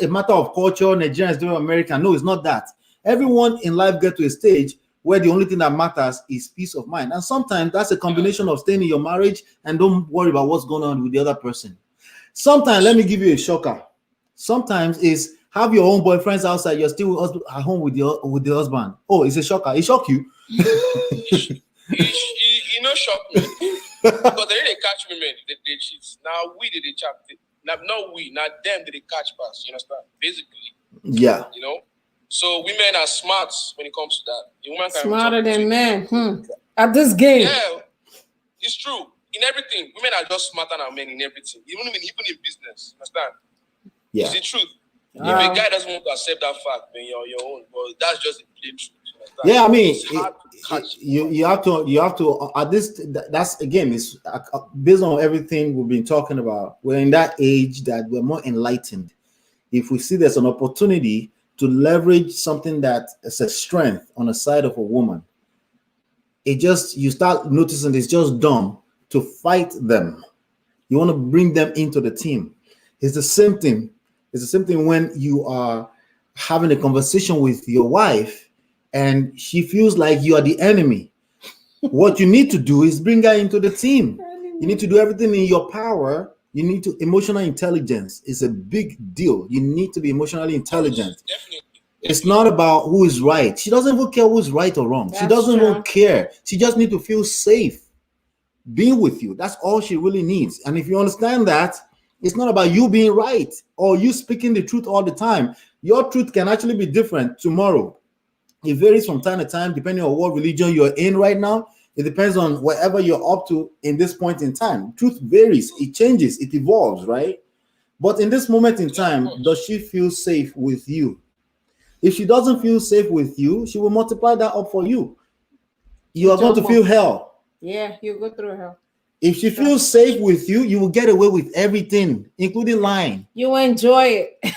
a matter of culture, Nigerians doing American. No, it's not that. Everyone in life get to a stage where the only thing that matters is peace of mind. And sometimes that's a combination of staying in your marriage and don't worry about what's going on with the other person. Sometimes, let me give you a shocker. Sometimes is have your own boyfriends outside, you're still at home with the husband. Oh, it's a shocker. It shock you. You know, shock me. Because they didn't catch women, they cheat. Now we did the chat. Now not we, not them did they catch pass. You understand? Basically. Yeah. You know? So women are smart when it comes to that. The woman can smarter than men at this game. Yeah, it's true. In everything, women are just smarter than men in everything. Even in business. Understand? Yeah. It's the truth. If a guy doesn't want to accept that fact, then you're your own. But that's just the plain truth. Yeah, I mean, you have to at this. That's again, it's based on everything we've been talking about. We're in that age that we're more enlightened. If we see there's an opportunity to leverage something that is a strength on the side of a woman, you start noticing it's just dumb to fight them. You want to bring them into the team. It's the same thing. It's the same thing when you are having a conversation with your wife and she feels like you are the enemy. What you need to do is bring her into the team. You need to do everything in your power. You need to, emotional intelligence is a big deal. You need to be emotionally intelligent. Definitely. It's not about who is right. She doesn't even care who's right or wrong. She doesn't even care. She just needs to feel safe being with you. That's all she really needs. And if you understand that, it's not about you being right or you speaking the truth all the time. Your truth can actually be different tomorrow. It varies from time to time, depending on what religion you're in right now. It depends on whatever you're up to in this point in time. Truth varies, it changes, it evolves, right? But in this moment in time, does she feel safe with you? If she doesn't feel safe with you, she will multiply that up for you. You are going to feel hell. Yeah, you go through hell. If she feels safe with you, you will get away with everything, including lying. You enjoy it.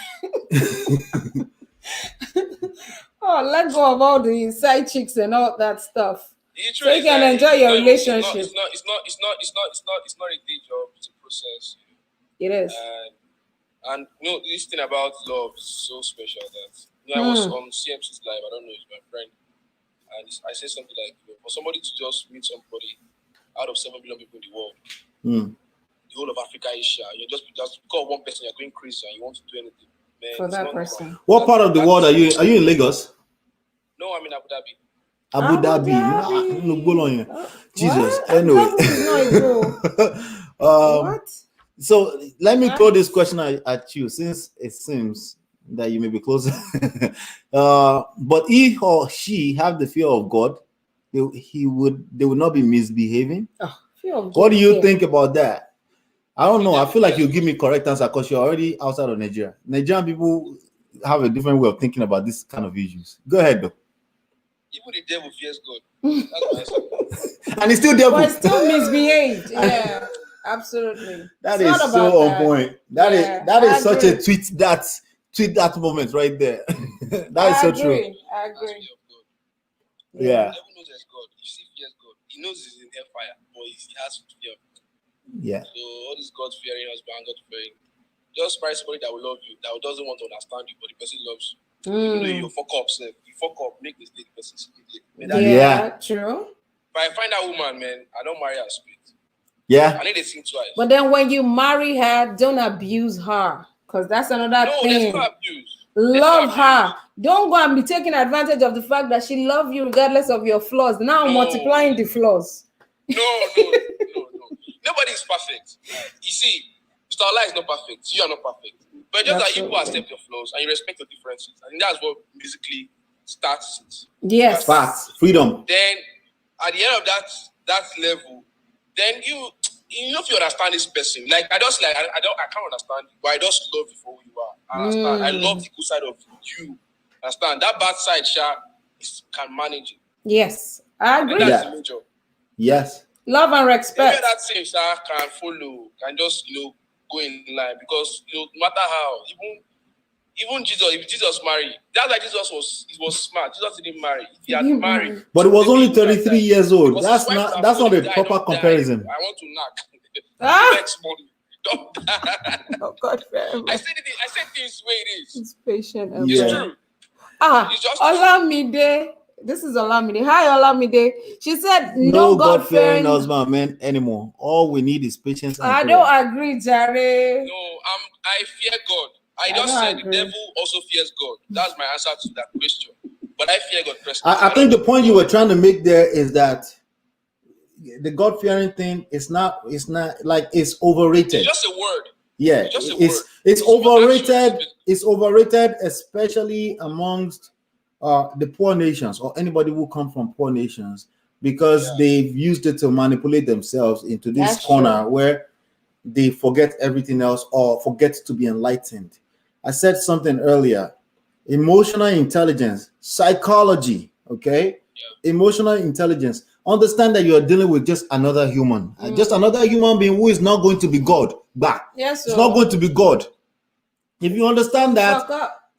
Oh, let go of all the side chicks and all that stuff. The So you truth is can that enjoy your it's relationship. it's not a day job. It's a process. It is. And this thing about love is so special that I was on CMC's live. I don't know, it's my friend, and I said something like, for somebody to just meet somebody out of 7 billion people in the world, the whole of Africa, Asia, you just because one person you're going crazy and you want to do anything, man. For that person. What part of the world are you? Are you in Lagos? No, I'm in Abu Dhabi. Abu Dhabi. No, Jesus. Anyway. What? So let me throw this question at you, since it seems that you may be closer. But he or she have the fear of God, they would not be misbehaving. What do you think about that? I don't know. I feel like you give me correct answer because you're already outside of Nigeria. Nigerian people have a different way of thinking about this kind of issues. Go ahead, though. Even the devil fears God. That's my answer. And he's still devil. But still misbehaved. Yeah, absolutely. That is so on point. That is such a tweet that moment right there. That is so true. I agree. Yeah. The devil knows there's God. He still fears God. He knows he's in hellfire, but he has fear. Yeah. So all this God fearing husband, God fearing. Just marry somebody that will love you, that doesn't want to understand you, but the person loves you. Even though you fuck up, make mistake, the person yeah, true. If I find that woman, man, I don't marry her straight. Yeah. I need to think twice. But then when you marry her, don't abuse her, because that's another thing. No, there's no abuse. Love her. Don't go and be taking advantage of the fact that she loves you regardless of your flaws. Now multiplying the flaws. No. Nobody is perfect. You see, Mr. Ola is not perfect. You are not perfect. But just that you accept your flaws and you respect your differences. I think that's what basically starts it. Yes. Facts. Freedom. Then at the end of that level, then you know if you understand this person. Like I can't understand you, but I just love you for who you are. I understand. I love the good side of you. Understand? That bad side, can manage it. Yes. I agree. And that's the major. Yes. Love and respect. That thing, can follow, can just go in line, because no matter how, even Jesus, if Jesus married, that's like Jesus was smart. Jesus didn't marry. If he had married, but he was only 33 years old. That's not a proper comparison. I want to knock. Next morning. Oh God, I said things the way it is. It's patient. It's true. Olamide. This is Olamide. Hi, Olamide. She said, no God-fearing husband, man, anymore. All we need is patience. And I don't agree, Jare. No, I fear God. I just said the devil also fears God. That's my answer to that question. But I fear God personally. I think the point you were trying to make there is that the God-fearing thing is not like it's overrated. It's just a word. Yeah, it's overrated. It's overrated, especially amongst the poor nations or anybody who come from poor nations, because they've used it to manipulate themselves into this corner where they forget everything else or forget to be enlightened. I said something earlier: emotional intelligence, psychology. Okay, emotional intelligence. Understand that you are dealing with just another human, just another human being who is not going to be God. It's not going to be God. If you understand that,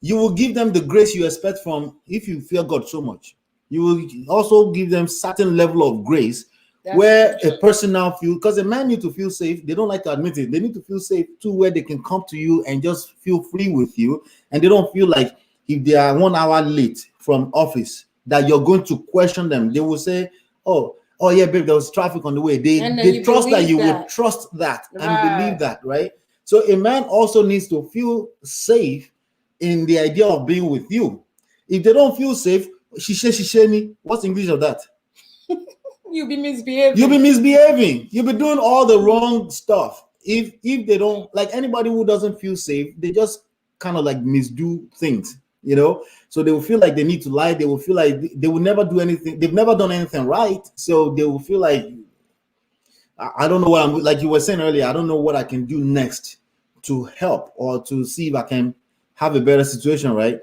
you will give them the grace you expect from, if you fear God so much. You will also give them certain level of grace where a person now feels, because a man need to feel safe. They don't like to admit it. They need to feel safe too, where they can come to you and just feel free with you, and they don't feel like if they are 1 hour late from office that you're going to question them. They will say, oh yeah, babe, there was traffic on the way. They trust that you would trust that and believe that, right? So a man also needs to feel safe in the idea of being with you. If they don't feel safe, she me. What's the English of that? You'll be misbehaving. You'll be doing all the wrong stuff. If they don't, like, anybody who doesn't feel safe, they just kind of like misdo things, so they will feel like they need to lie. They will feel like they will never do anything. They've never done anything right, so they will feel like, I don't know what I'm, like you were saying earlier, I don't know what I can do next to help or to see if I can have a better situation, right?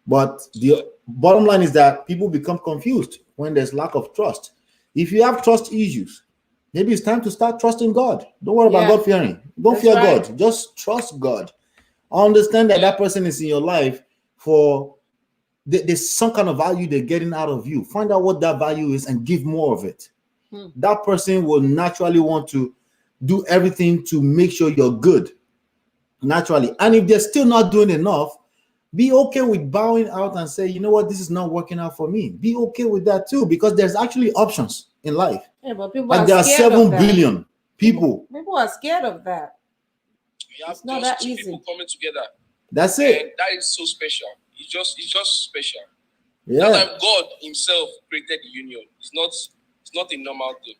But the bottom line is that people become confused when there's lack of trust. If you have trust issues, maybe it's time to start trusting God. Don't worry about God fearing. Don't fear God. Just trust God. Understand that that person is in your life for there's some kind of value they're getting out of you. Find out what that value is and give more of it. That person will naturally want to do everything to make sure you're good. Naturally. And if they're still not doing enough, be okay with bowing out and say, you know what, this is not working out for me. Be okay with that too, because there's actually options in life. Yeah, but people Like are there are scared 7 of that. billion people. People are scared of that. You have It's not just that two easy. people coming together. That's And it. that is so special. It's just special. Yeah. That's why God Himself created the union. It's not a normal thing.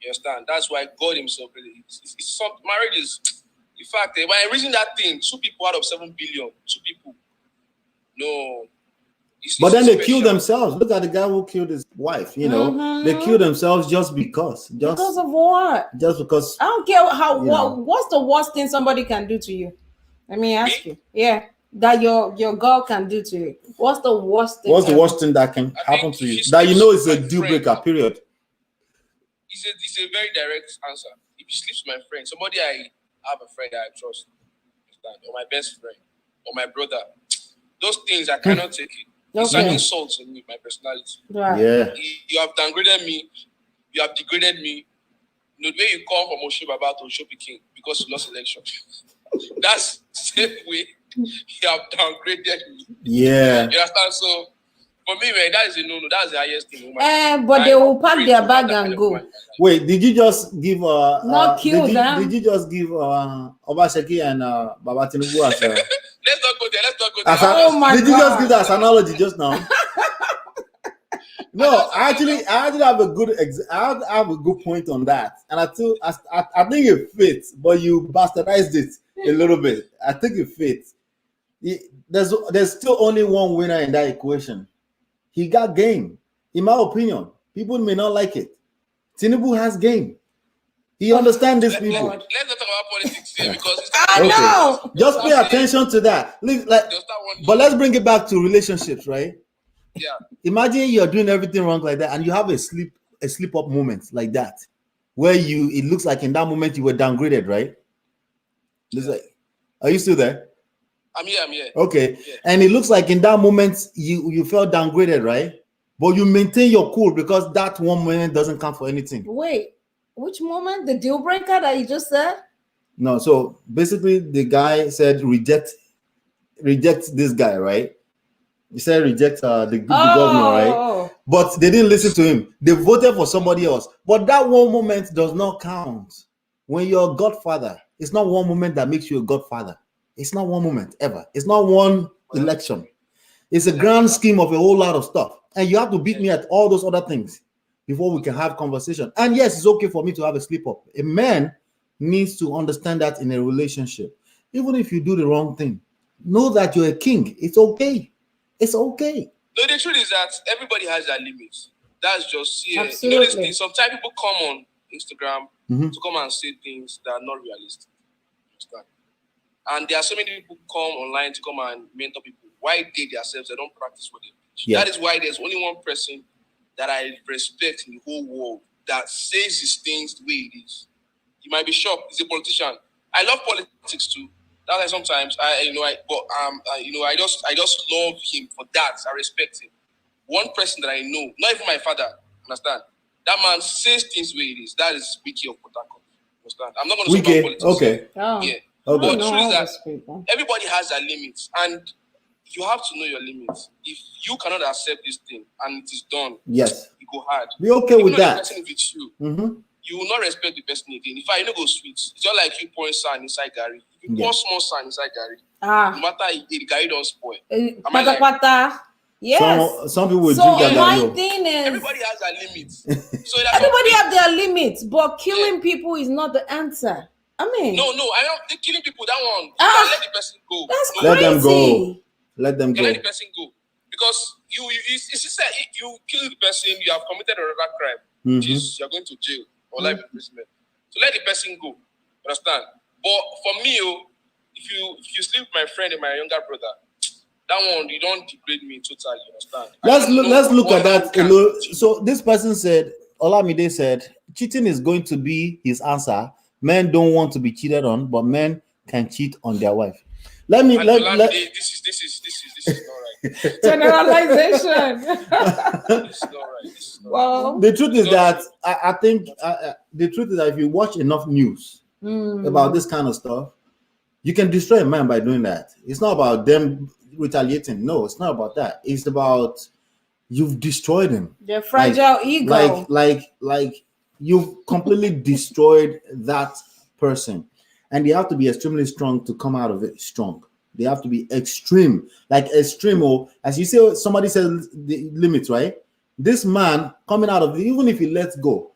You understand? That's why God Himself created it. It's some marriage is, in fact, when I reason that thing, 2 people out of 7 billion, 2 people. No. But then they special. kill themselves. Look at the guy who killed his wife. You know, they kill themselves just because. Because of what? Just because. I don't care what's the worst thing somebody can do to you? Let me ask you. Yeah, that your girl can do to you. What's the worst thing? What's the worst thing that can happen to you? That you know is a deal breaker, period. It's a very direct answer. If you sleep with my friend, somebody I have a friend that I trust, or my best friend, or my brother, those things I cannot take it. It's an insult to me, my personality. Right. Yeah. You have downgraded me. You have degraded me. The way you come from Oshibaba to Oshopi King because you lost election. That's the same way you have downgraded me. Yeah. You understand? So for me, man, that is a no-no. That's the highest thing. But they will pack their bag and go. Wait, did you just give not kill them? Did you just give Obaseki and Baba Tinubu as Let's not go there. Oh my Did you just give that as analogy just now? No, I actually have a good I have a good point on that, and I think it fits, but you bastardized it a little bit. I think it fits. There's still only one winner in that equation. He got game. In my opinion, people may not like it. Tinubu has game. He understands these people. Let's not talk about politics here because I know. Just pay attention to that. But let's bring it back to relationships, right? Yeah. Imagine you're doing everything wrong like that, and you have a slip up moment like that, where it looks like in that moment you were downgraded, right? Looks like, are you still there? I'm here. Okay. Yeah. And it looks like in that moment you felt downgraded, right? But you maintain your cool because that one moment doesn't count for anything. Wait, which moment? The deal breaker that you just said? No, so basically the guy said reject this guy, right? He said reject the governor, right? But they didn't listen to him. They voted for somebody else. But that one moment does not count. When you're a godfather, it's not one moment that makes you a godfather. It's not one moment ever. It's not one election. It's a grand scheme of a whole lot of stuff. And you have to beat me at all those other things before we can have conversation. And yes, it's okay for me to have a slip up. A man needs to understand that in a relationship. Even if you do the wrong thing, know that you're a king. It's okay. It's okay. No, the truth is that everybody has their limits. That's just absolutely. Sometimes people come on Instagram to come and say things that are not realistic. And there are so many people come online to come and mentor people. Why they themselves, they don't practice what they preach. Yeah. That is why there's only one person that I respect in the whole world that says his things the way it is. You might be shocked. He's a politician. I love politics too. That's why sometimes I just love him for that. I respect him. One person that I know, not even my father, understand? That man says things the way it is. That is Wiki of Port Harcourt. Understand? I'm not going to talk about politics. Okay. Oh. Yeah. Okay. But the truth is that everybody has their limits, and you have to know your limits. If you cannot accept this thing and it is done, yes, you go hard. Be okay even with that. The person with you, you will not respect the person again. If I go sweet, it's just like you pouring sand inside Gary. If you pour small sand inside Gary, no matter the Gary don't spoil. Yes. Some people will drink that. My thing is, everybody has their limits. So everybody have their limits, but killing people is not the answer. I mean, no, I don't killing people. That one, let the person go. That's crazy. Let them go. Let the person go because you kill the person, you have committed another crime, which is you're going to jail or life imprisonment. So let the person go. Understand? But for me, if you sleep with my friend and my younger brother, that one you don't degrade me totally. Understand? Let's look at that. So this person said, Olamide said, cheating is going to be his answer. Men don't want to be cheated on, but men can cheat on their wife. This is not right. Generalization. It's not right. It's not right. Well, The truth is that I think the truth is that if you watch enough news about this kind of stuff, you can destroy a man by doing that. It's not about them retaliating. No, it's not about that. It's about you've destroyed him. their fragile ego. Like you've completely destroyed that person, and they have to be extremely strong to come out of it strong. They have to be extreme, like extreme. Or as you say, somebody says the limits, right? This man coming out of it, even if he lets go,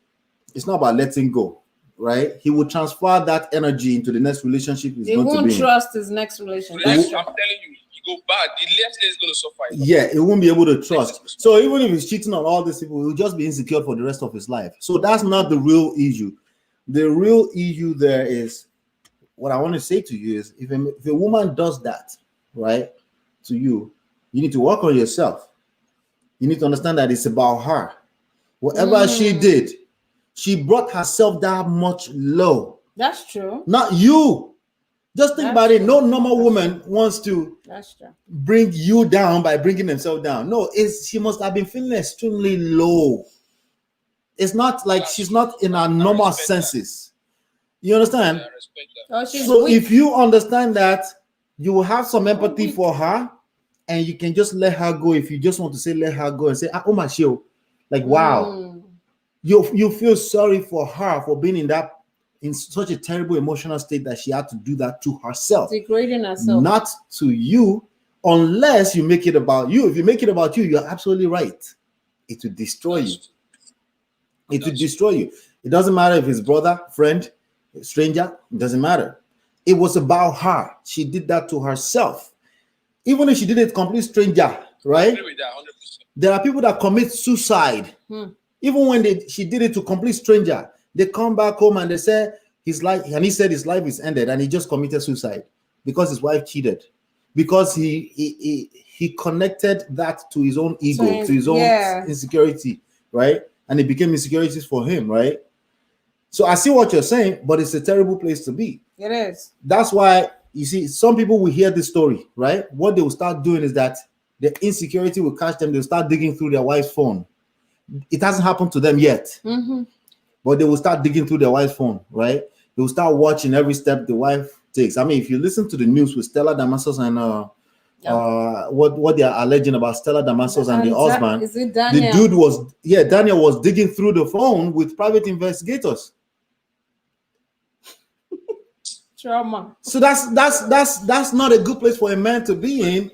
it's not about letting go, right? He will transfer that energy into the next relationship he's They going to won't be in. trust his next relationship. I'm That's true. telling you, you go bad. The left leg is going to suffer. Yeah, he won't be able to trust. So even if he's cheating on all these people, he'll just be insecure for the rest of his life. So that's not the real issue. The real issue there is what I want to say to you is if a woman does that, right, to you, you need to work on yourself. You need to understand that it's about her. Whatever she did, she brought herself that much low. That's true. Not you. Just think about it. No normal woman wants to bring you down by bringing themselves down. No, she must have been feeling extremely low. It's not like she's not in her normal senses. You understand? I respect that. So if you understand that, you will have some empathy for her, and you can just let her go. If you just want to say let her go and say, oh my show, like wow, you feel sorry for her for being in such a terrible emotional state that she had to do that to herself, degrading herself, not to you, unless you make it about you. If you make it about you, you're absolutely right. It will destroy you. It will destroy you. It doesn't matter if it's brother, friend, stranger, it doesn't matter. It was about her. She did that to herself. Even if she did it complete stranger, right? I agree with that 100%. There are people that commit suicide. Even when she did it to complete stranger, they come back home and they say his life, and he said his life is ended, and he just committed suicide because his wife cheated, because he connected that to his own ego, to his own insecurity, right? And it became insecurities for him, right? So I see what you're saying, but it's a terrible place to be. It is. That's why you see some people will hear this story, right? What they will start doing is that the insecurity will catch them. They'll start digging through their wife's phone. It hasn't happened to them yet, but they will start digging through their wife's phone, right? They will start watching every step the wife takes. I mean, if you listen to the news with Stella Damasos and what they are alleging about Stella Damasos and the husband, is it Daniel? The dude Daniel was digging through the phone with private investigators. Trauma. So that's not a good place for a man to be in.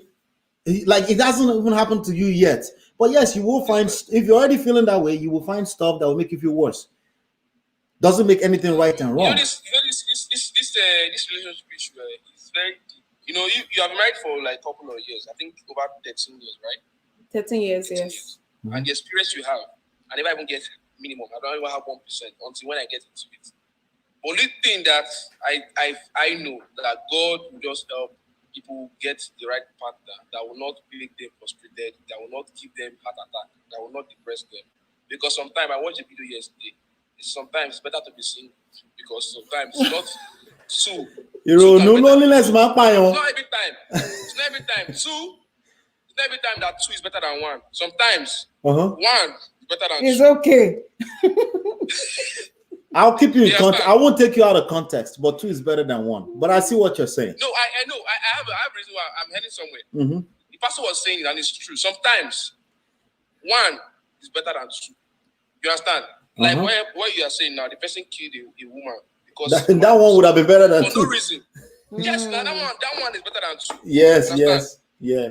Like, it hasn't even happened to you yet. But yes, you will find, if you're already feeling that way, you will find stuff that will make you feel worse. Doesn't make anything right and wrong. This relationship issue is very deep. You have been married for like a couple of years. I think over 13 years, right? 13 years, 13 yes. Years. And the experience you have, I never even get minimum. I don't even have 1% until when I get into it. Only thing that I know that God will just help people get the right partner that will not make them frustrated, that will not give them heart attack, that will not depress them. Because sometimes I watched a video yesterday. Sometimes it's better to be single because sometimes it's not two. Loneliness, man. It's not every time. It's not every time. Two. It's not every time that two is better than one. Sometimes one is better than it's two. It's okay. I'll keep you in context. I won't take you out of context, but two is better than one. But I see what you're saying. No, I know. I have a reason why I'm heading somewhere. The pastor was saying, and it's true. Sometimes one is better than two. You understand? Like what you are saying now, the person killed a woman because that one would have been better than two. For no reason. Yes, now that one is better than two. Yes. You're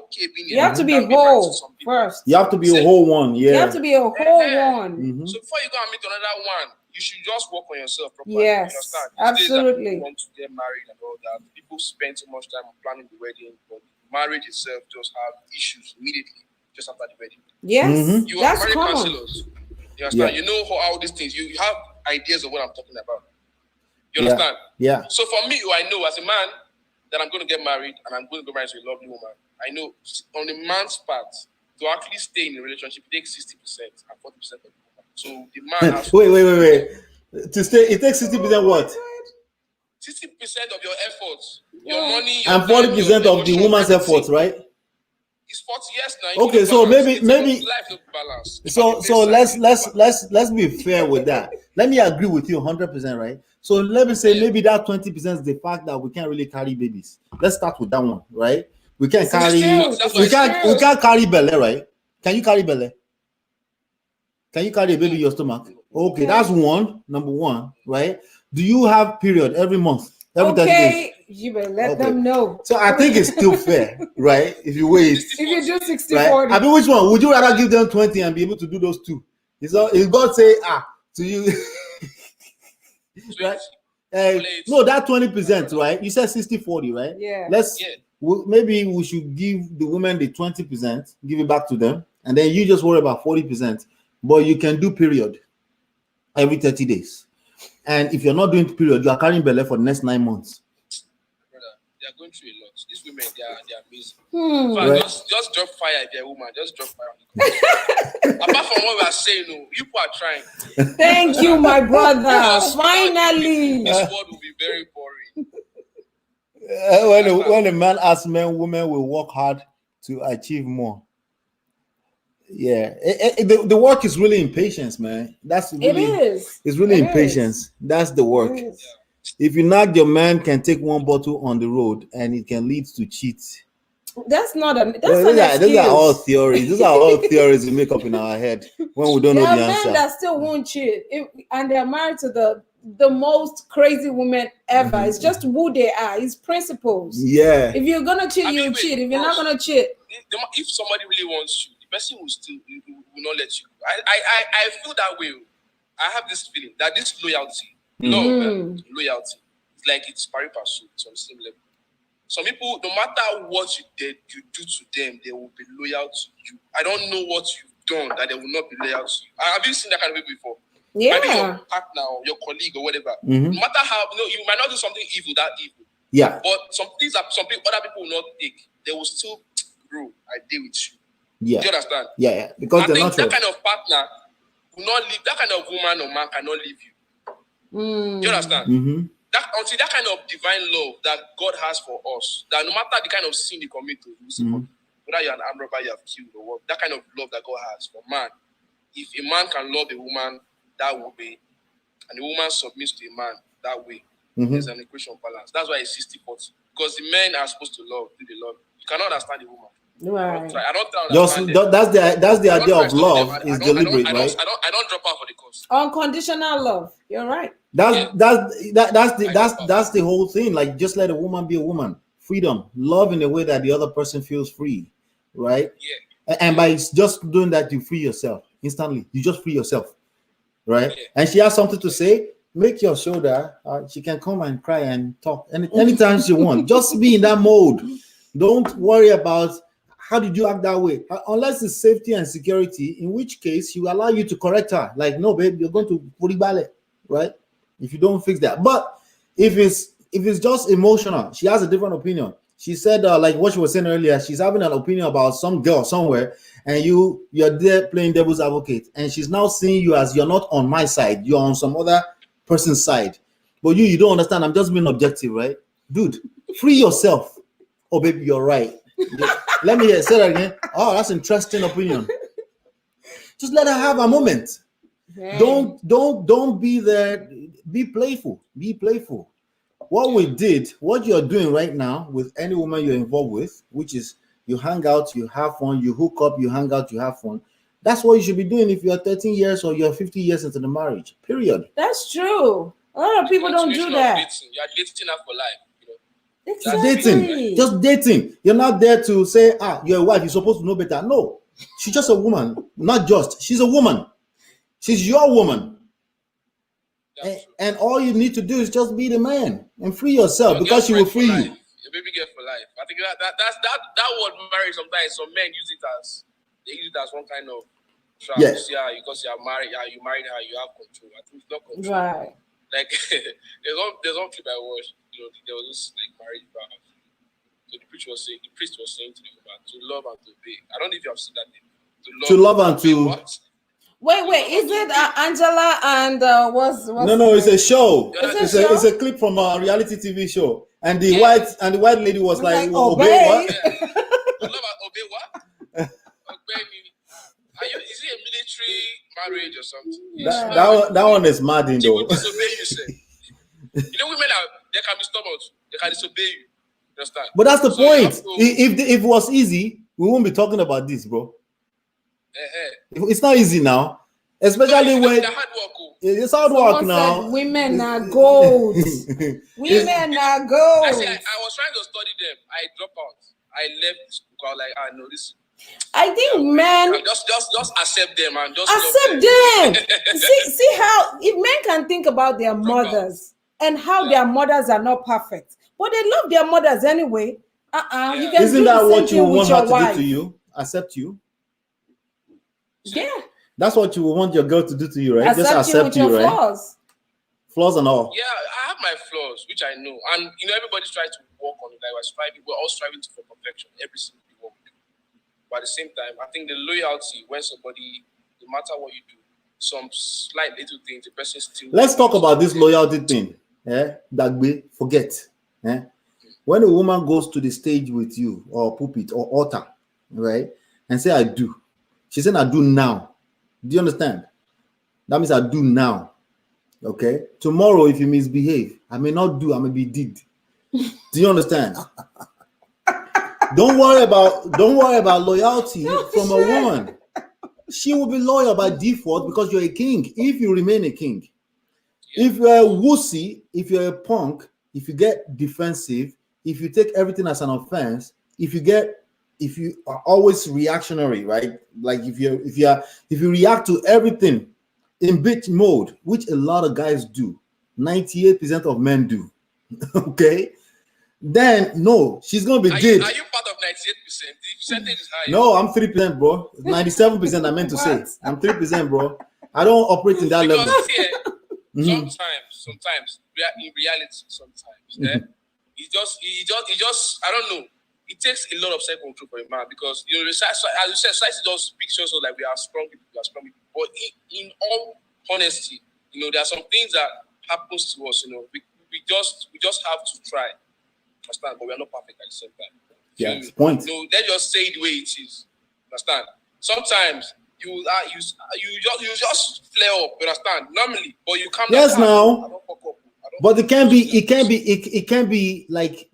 okay being. You have to be whole first. You have to be a whole one. Yeah. You have to be a whole one. So before you go and meet another one, you should just work on yourself properly. Yes, absolutely. People want to get married and all that. People spend so much time planning the wedding, but marriage itself just have issues immediately just after the wedding. Yes, you are marriage counselors. You understand? You know how all these things. You have ideas of what I'm talking about. You understand? Yeah. So for me, I know as a man that I'm going to get married and I'm going to go married to a lovely woman. I know on the man's part to actually stay in a relationship, it takes 60% and 40% of the woman. So the man has wait. To stay, it takes 60% what? 60% of your efforts, your money, your and 40% of the woman's efforts, right? It's 40 years now. Okay, so maybe life no balance. So let's be fair with that. Let me agree with you 100%, right? So let me say maybe that 20% is the fact that we can't really carry babies. Let's start with that one, right? We can't carry we can't carry belly, right? Can you carry belly? Can you carry a baby in your stomach? Okay, that's one, number one, right? Do you have period every month? Every 30 days? You better let them know. So I think it's still fair, right? If you wait. If you do 60, right? 40. I mean, which one? Would you rather give them 20 and be able to do those two? If God say, to you, right? No, that 20%, right? You said 60-40, right? Yeah. Maybe we should give the women the 20%, give it back to them, and then you just worry about 40%. But you can do period every 30 days. And if you're not doing period, you are carrying belly for the next 9 months. Brother, they are going through a lot. These women, they are amazing. Right. Just drop fire if you're a woman. Just drop fire. Apart from what we are saying, you people are trying. Thank you, my brother. Finally. This world will be very boring. When a man asks men, women will work hard to achieve more. Yeah, the work is really impatience, man. That's really, it is. It's really impatience. That's the work. If you knock your man can take one bottle on the road and it can lead to cheat. That's not a. Those are all theories. Those are all theories we make up in our head when we don't know the answer. There are men that still won't cheat, and they're married to the most crazy woman ever. It's just who they are. It's principles. Yeah. If you're gonna cheat, you cheat. If you're not gonna cheat, if somebody really wants you, the person will not let you. I feel that way. I have this feeling that this loyalty, loyalty, it's like it's pari passu. It's on the same level. Some people, no matter what you do to them, they will be loyal to you. I don't know what you've done that they will not be loyal to you. Have you seen that kind of people before? Yeah. Maybe your partner or your colleague or whatever. No matter how, you might not do something evil, that evil. Yeah. But some things that other people will not take, they will still, bro, I deal with you. Yeah. Do you understand? Yeah. Because they're not that kind of partner will not leave, that kind of woman or man cannot leave you. Do you understand? Mm-hmm. Until that kind of divine love that God has for us, that no matter the kind of sin you commit to, whether you're an armed robber, you have killed or what, that kind of love that God has for man, if a man can love a woman that way, and the woman submits to a man that way, there's an equation of balance. That's why it's 60-40. Because the men are supposed to love, do the love. You cannot understand the woman. Right. I don't understand that's the idea of love is deliberate, right? I don't drop out for the course. Unconditional love. You're right. That's the whole thing. Like, just let a woman be a woman. Freedom, love in a way that the other person feels free, right? Yeah. And by just doing that, you free yourself instantly. You just free yourself, right? Yeah. And she has something to say. Make your shoulder. She can come and cry and talk anytime she wants. Just be in that mode. Don't worry about how did you act that way, unless it's safety and security. In which case, she will allow you to correct her. Like, no, babe, you're going to put it ballet, right? If you don't fix that. But if it's just emotional, she has a different opinion. She said, like what she was saying earlier, she's having an opinion about some girl somewhere, and you're there playing devil's advocate, and she's now seeing you as you're not on my side, you're on some other person's side. But you don't understand. I'm just being objective, right? Dude, free yourself. Oh, baby, you're right. Let me say that again. Oh, that's interesting opinion. Just let her have a moment. Right. Don't be there. Be playful. Be playful. What you're doing right now with any woman you're involved with, which is you hang out, you have fun, you hook up, you hang out, you have fun. That's what you should be doing if you're 13 years or you're 50 years into the marriage. Period. That's true. A lot of people don't do that. You're dating her for life. Exactly. Just dating. You're not there to say, you're a wife, you're supposed to know better. No, she's just a woman. She's a woman. She's your woman. And all you need to do is just be the man and free yourself, because she will free you. Your baby girl for life. I think that word marriage, sometimes some men use it as one kind of trap. Yes. Yeah, because you are married, you married her, you have control. I think it's not control. Right. Like there's one clip I watched. There was this like marriage vow. So the priest was saying to the woman to love and to obey. I don't know if you have seen that name. To love and to what? Wait. Is it Angela and what's No, it's a show. It's a show? It's a clip from a reality TV show, and the white lady was like, obey what? Obey what? Is it a military marriage or something? That one is mad, She though. will disobey you, sir. Women they can be stubborn. They can disobey you. Understand? But that's the So you have point. to- If it was easy, we won't be talking about this, bro. It's not easy now, especially when they're hard work. it's hard Someone work now. said women are gold. Women are gold. I was trying to study them. I dropped out. I left the school. I was like, I know this. I think men Just accept them and just accept them. see how if men can think about their mothers and how their mothers are not perfect, but they love their mothers anyway. You can Isn't do that the what same you thing want with her your to wife. do to you? Accept you? Yeah. That's what you want your girl to do to you, right? Just Accept you accept with you, your right? flaws. Flaws and all. Yeah, I have my flaws, which I know, and everybody's trying to work on it. Like we're all striving for perfection every single day. But at the same time, I think the loyalty when somebody, no matter what you do, some slight little things, the person still. Let's talk about this loyalty thing. That we forget. When a woman goes to the stage with you, or pulpit, or altar, right, and say I do, she said I do now. Do you understand? That means I do now. Okay. Tomorrow, if you misbehave, I may not do. I may be did. Do you understand? Don't worry about loyalty from a woman. She will be loyal by default because you're a king. If you remain a king, if you're a wussy, if you're a punk, if you get defensive, if you take everything as an offense, if you are always reactionary, right? Like if you react to everything in bitch mode, which a lot of guys do, 98% of men do. Okay. Then no, she's gonna be dead. Are you part of 98%? The percentage is high. No, I'm 3%, bro. 97%. I meant to say I'm 3%, bro. I don't operate in that level. Sometimes we are in reality. Sometimes, it just I don't know. It takes a lot of self-control for a man because as you said, society just pictures us like we are strong people. But in all honesty, there are some things that happens to us. We just have to try. Understand? But we are not perfect at the same time. Yeah, point. Let's just say it the way it is. Understand? Sometimes you just flare up. Understand? Normally, but you come. Yes, down. now. I don't fuck up. But it can be like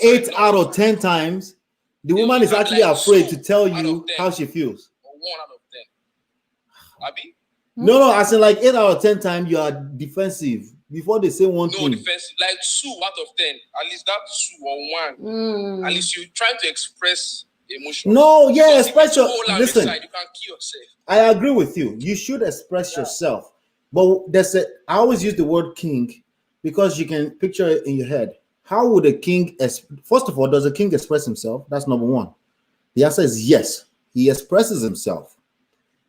8 out of 10 times. The woman is actually afraid to tell you how she feels. Or 1 out of 10. Abi? No, I said like 8 out of 10 times you are defensive before they say one thing. No defensive, like 2 out of 10. At least that 2 or 1. At least you try to express emotion. No, yeah, express your. Listen, you can kill yourself. I agree with you. You should express yourself. But I always use the word king because you can picture it in your head. How would a king, first of all, does a king express himself? That's number one. The answer is yes. He expresses himself.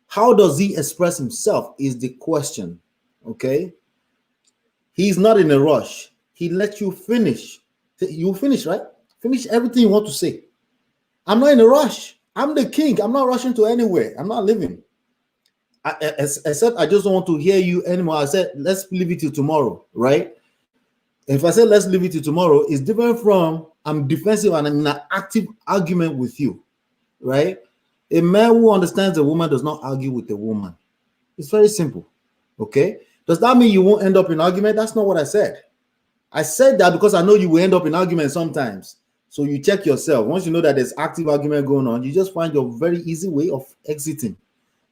How does he express himself is the question. Okay? He's not in a rush. He lets you finish. You finish, right? Finish everything you want to say. I'm not in a rush. I'm the king. I'm not rushing to anywhere. I'm not leaving. Except I just don't want to hear you anymore. I said, let's leave it till tomorrow, right? If I say let's leave it till tomorrow, it's different from I'm defensive and I'm in an active argument with you, right? A man who understands a woman does not argue with a woman. It's very simple, okay? Does that mean you won't end up in argument? That's not what I said. I said that because I know you will end up in argument sometimes. So you check yourself. Once you know that there's active argument going on, you just find your very easy way of exiting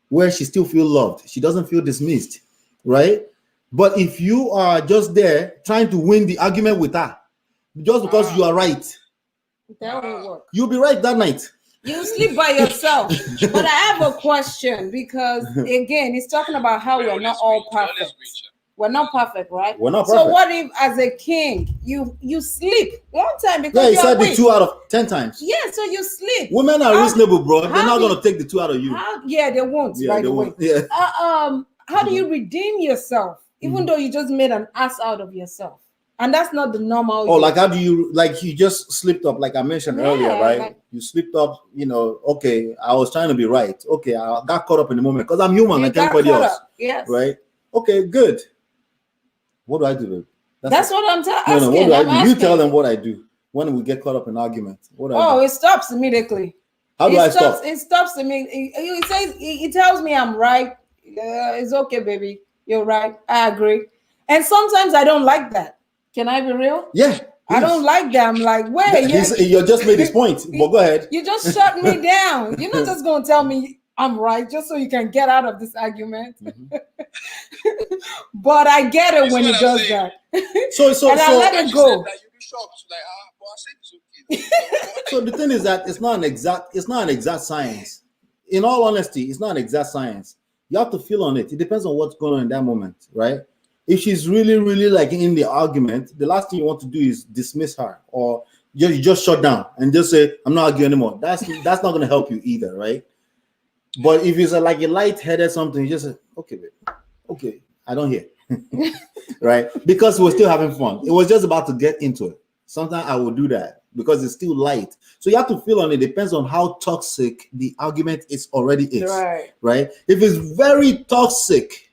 where she still feels loved. She doesn't feel dismissed, right? But if you are just there trying to win the argument with her, just because you are right, that won't work. You'll be right that night. You sleep by yourself. But I have a question because, again, it's talking about how we're not all perfect. We're not perfect, right? We're not perfect. So what if, as a king, you sleep one time because you said the 2 out of 10 times. Yeah, so you sleep. Women are reasonable, bro. They're not going to take the 2 out of you. They won't. Yeah, by the way. Yeah. How do you redeem yourself, even though you just made an ass out of yourself? And that's not the normal. Oh, like how do you, like you just slipped up, like I mentioned earlier, right? Like, you slipped up, okay, I was trying to be right. Okay, I got caught up in the moment because I'm human like everybody else. Yes. Right? Okay, good. What do I do? That's what I'm asking. No, what do I do? Asking. You tell them what I do when we get caught up in argument. What do I do? It stops immediately. How do I stop? It stops me. It says, it tells me I'm right. It's okay, baby. You're right. I agree. And sometimes I don't like that. Can I be real? Yeah. Please. I don't like that. I'm like, wait. You just made his point. But go ahead. You just shut me down. You're not just going to tell me I'm right just so you can get out of this argument. Mm-hmm. But I get it when he does that. So I let it go. You'll be shocked. Like, but I said it's okay. So the thing is that it's not an exact science. In all honesty, it's not an exact science. You have to feel on it. It depends on what's going on in that moment, right? If she's really, really like in the argument, the last thing you want to do is dismiss her, or you just shut down and just say, I'm not arguing anymore. That's not going to help you either, right? But if it's like a light-headed something, you just say, okay, babe. Okay, I don't hear. Right? Because we're still having fun. It was just about to get into it. Sometimes I will do that because it's still light. So you have to feel on it. Depends on how toxic the argument already is. Right? If it's very toxic,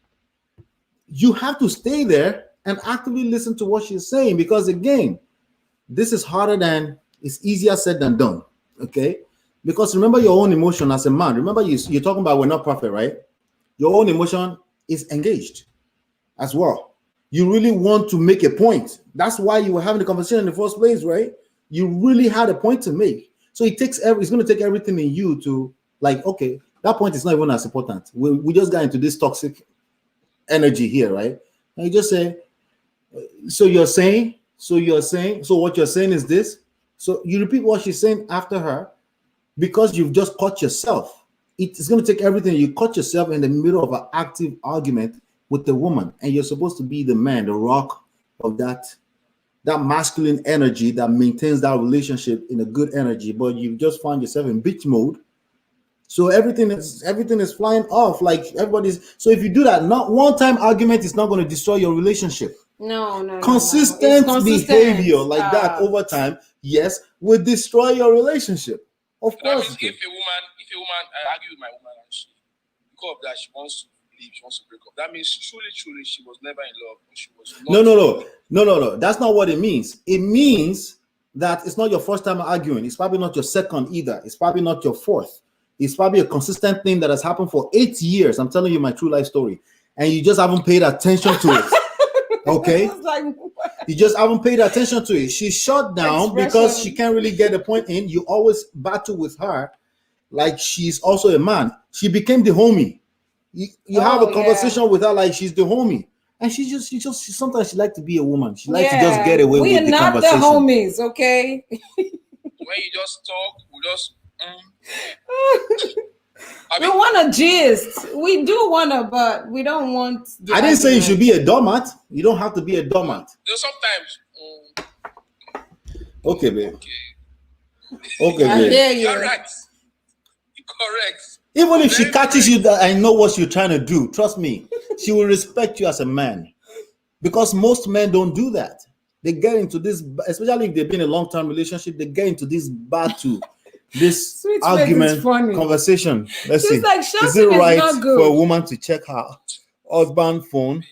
you have to stay there and actively listen to what she's saying, because again, this is harder than, it's easier said than done. Okay? Because remember your own emotion as a man. Remember you're talking about we're not perfect, right? Your own emotion is engaged as well. You really want to make a point. That's why you were having the conversation in the first place, right? You really had a point to make. So it's going to take everything in you to, like, okay, that point is not even as important. We just got into this toxic energy here, right? And you just say, so what you're saying is this. So you repeat what she's saying after her, because you've just caught yourself. It's going to take everything. You caught yourself in the middle of an active argument with the woman, and you're supposed to be the man, the rock of that masculine energy that maintains that relationship in a good energy, but you just find yourself in bitch mode. So everything is flying off, like everybody's. So if you do that, not one time argument is not going to destroy your relationship. No. Consistent behavior like that over time, yes, will destroy your relationship. Of course. That means if a woman, I argue with my woman and because of that she wants to leave, she wants to break up. That means truly, she was never in love. Or she was not. No. That's not what it means. It means that it's not your first time arguing. It's probably not your second either. It's probably not your fourth. It's probably a consistent thing that has happened for 8 years. I'm telling you my true life story. And you just haven't paid attention to it. Okay? You just haven't paid attention to it. She's shut down because she can't really get the point in. You always battle with her like she's also a man. She became the homie. You have a conversation with her like she's the homie. And she sometimes she like to be a woman. She likes to just get away with the conversation. We are not the homies, okay? When you just talk, we just... we want to gist. We do want to, but we don't want. I didn't say you should be a doormat. You don't have to be a doormat. Sometimes. Okay, babe. Okay, babe. You're right. You're correct. Even if she catches you, that I know what you're trying to do. Trust me, she will respect you as a man, because most men don't do that. They get into this, especially if they've been in a long-term relationship. They get into this battle. This Sweet argument conversation. Let's see. Like, is it right for a woman to check her husband's phone?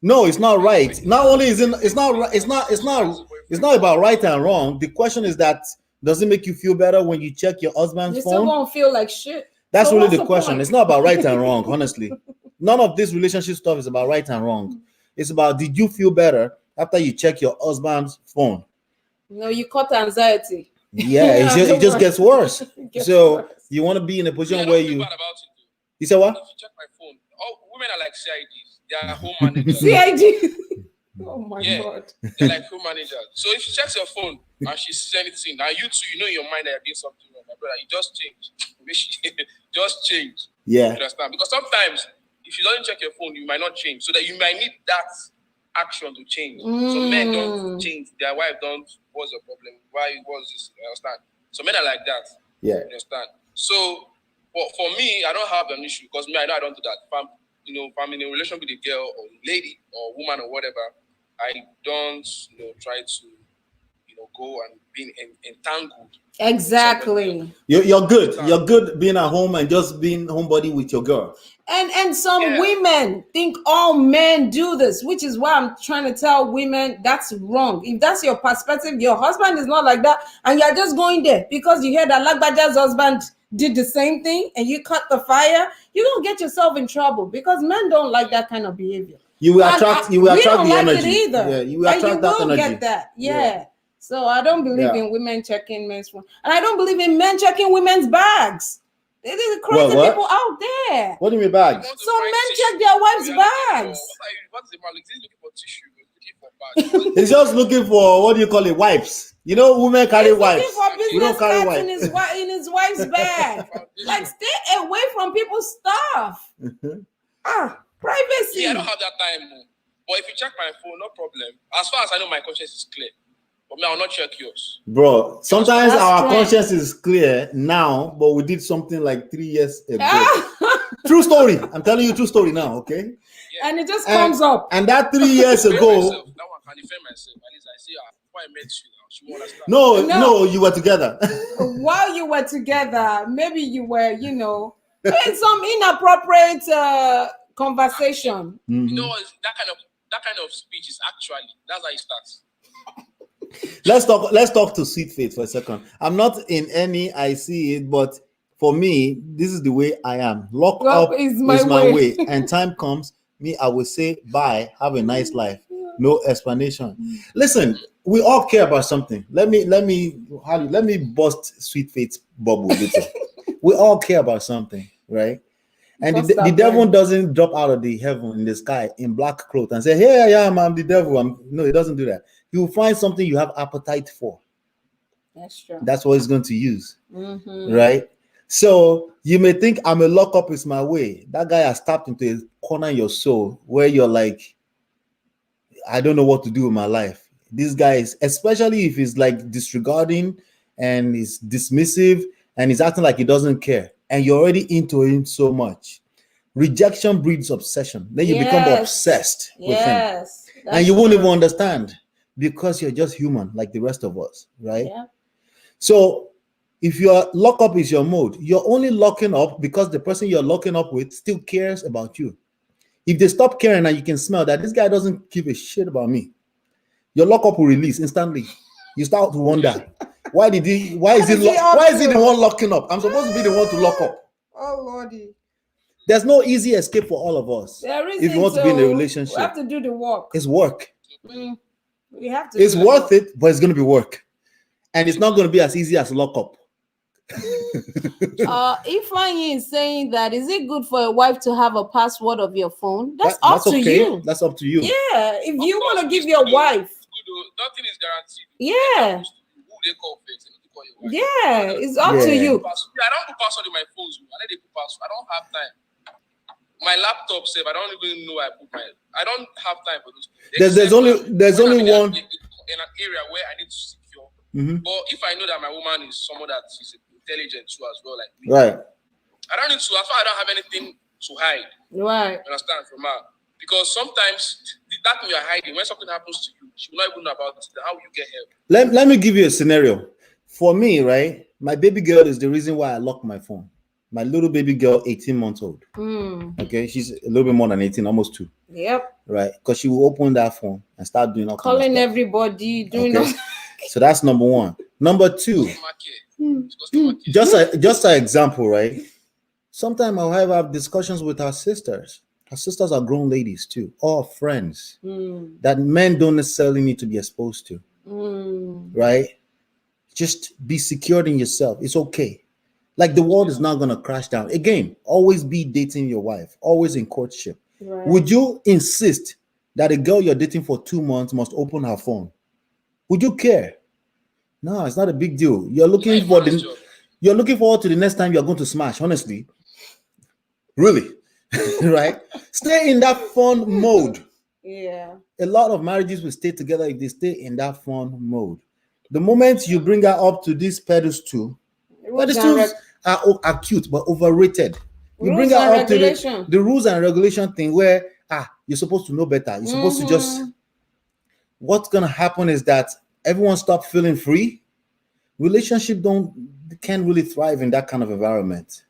No, it's not right. Not only is it's not about right and wrong. The question is that, does it make you feel better when you check your husband's phone? You still won't feel like shit. That's really the question. Point? It's not about right and wrong, honestly. None of this relationship stuff is about right and wrong. It's about, did you feel better after you check your husband's phone? No, you caught anxiety. Yeah, it just gets worse. You want to be in a position where you... You said what? If you check my phone, women are like CIDs. They are home managers. CID? Oh my God. They're like home managers. So if she checks your phone and she sees anything, now you too, you know in your mind that you're doing something wrong, my brother, you just change. Just change. Yeah. You understand? Because sometimes, if you don't check your phone, you might not change. So that you might need that action to change. So men don't change. Their wife don't. What's the problem? Why was this? You understand? So men are like that. Yeah. You understand? So for me, I don't have an issue because me, I know I don't do that. If I'm in a relationship with a girl or lady or woman or whatever, I don't, try to, go and be entangled. Exactly. You're good. You're good being at home and just being homebody with your girl. And some women think all men do this, which is why I'm trying to tell women that's wrong. If that's your perspective, your husband is not like that, and you're just going there because you hear that Lagbaja's husband did the same thing and you cut the fire, you're gonna get yourself in trouble because men don't like that kind of behavior. You will attract. You will attract the energy. It either. Yeah, you will attract that energy. Get that. Yeah. So I don't believe in women checking men's phone, and I don't believe in men checking women's bags. There's crazy people out there. What do you mean bags? So men check their wives' bags. What's the man looking for? Tissue, looking for bags. He's just looking for, what do you call it, wipes. You know, women carry wipes. We don't carry wipes in his wife's bag. Like, stay away from people's stuff. Privacy. Yeah, I don't have that time. But if you check my phone, no problem. As far as I know, my conscience is clear. But me, I will not check yours. Bro, sometimes our conscience is clear now, but we did something like 3 years ago. True story. I'm telling you, true story now, okay? Yeah. And it just comes up. And that 3 years ago. That one can defend myself. At least I see before I met you now. She won't understand. No, you were together. While you were together, maybe you were, in some inappropriate conversation. Mm-hmm. You know, that kind of speech is actually, that's how it starts. Let's talk to Sweet Faith for a second. I'm not in any I see it, but for me, this is the way I am. Lock up is my way. And time comes, I will say bye, have a nice life. No explanation. Listen, we all care about something. Let me bust Sweet Faith's bubble a little. We all care about something, right? And the devil doesn't drop out of the heaven in the sky in black clothes and say, "Hey, I am. I'm the devil." No, he doesn't do that. He will find something you have appetite for. That's true. That's what he's going to use, right? So you may think I'm a lock up is my way. That guy has tapped into a corner in your soul where you're like, I don't know what to do with my life. This guy is, especially if he's like disregarding and he's dismissive and he's acting like he doesn't care, and you're already into him so much. Rejection breeds obsession. Then you become obsessed with him, and you won't even understand because you're just human like the rest of us, right? Yeah. So if your lock up is your mode, you're only locking up because the person you're locking up with still cares about you. If they stop caring and you can smell that this guy doesn't give a shit about me, your lockup will release instantly. You start to wonder, why is he the one locking up? I'm supposed to be the one to lock up. Oh Lordy. There's no easy escape for all of us. If you want to be in a relationship. We have to do the work. It's work. We have to. It's worth it, but it's going to be work. And it's not going to be as easy as lock up. Ifeanyi is saying that is it good for a wife to have a password of your phone? That's up to you. That's up to you. Yeah, if you want to give your wife. Nothing is guaranteed. Yeah. Who they call first? Yeah, it's up to you. I don't put password in my phone. I let it put password. I don't have time. My laptop safe. I don't even know I put I don't have time for those. There's only one in an area where I need to secure. Mm-hmm. But if I know that my woman is someone that is intelligent too as well, like me, right? I don't need to. That's why I don't have anything to hide. Right. Understand from her? Because sometimes that thing you're hiding, when something happens to you, she will not even know about it. How will you get help? Let me give you a scenario. For me, right, my baby girl is the reason why I lock my phone. My little baby girl, 18 months old. Okay, she's a little bit more than 18, almost 2. Yep. Right, because she will open that phone and start doing all calling everybody, doing all. So that's number one. Number two, just an example, right? Sometimes my wife have discussions with her sisters. Her sisters are grown ladies too, or friends that men don't necessarily need to be exposed to. Right? Just be secured in yourself. It's okay. Like the world is not going to crash down. Again, always be dating your wife, always in courtship. Right. Would you insist that a girl you're dating for 2 months must open her phone? Would you care? No, it's not a big deal. You're looking forward to the next time you're going to smash, honestly. Really? Right? Stay in that fun mode. Yeah. A lot of marriages will stay together if they stay in that fun mode. The moment you bring her up to this pedestal are cute but overrated. You bring her up to the rules and regulation thing where you're supposed to know better. You're supposed to just what's gonna happen is that everyone stop feeling free. Relationship can't really thrive in that kind of environment.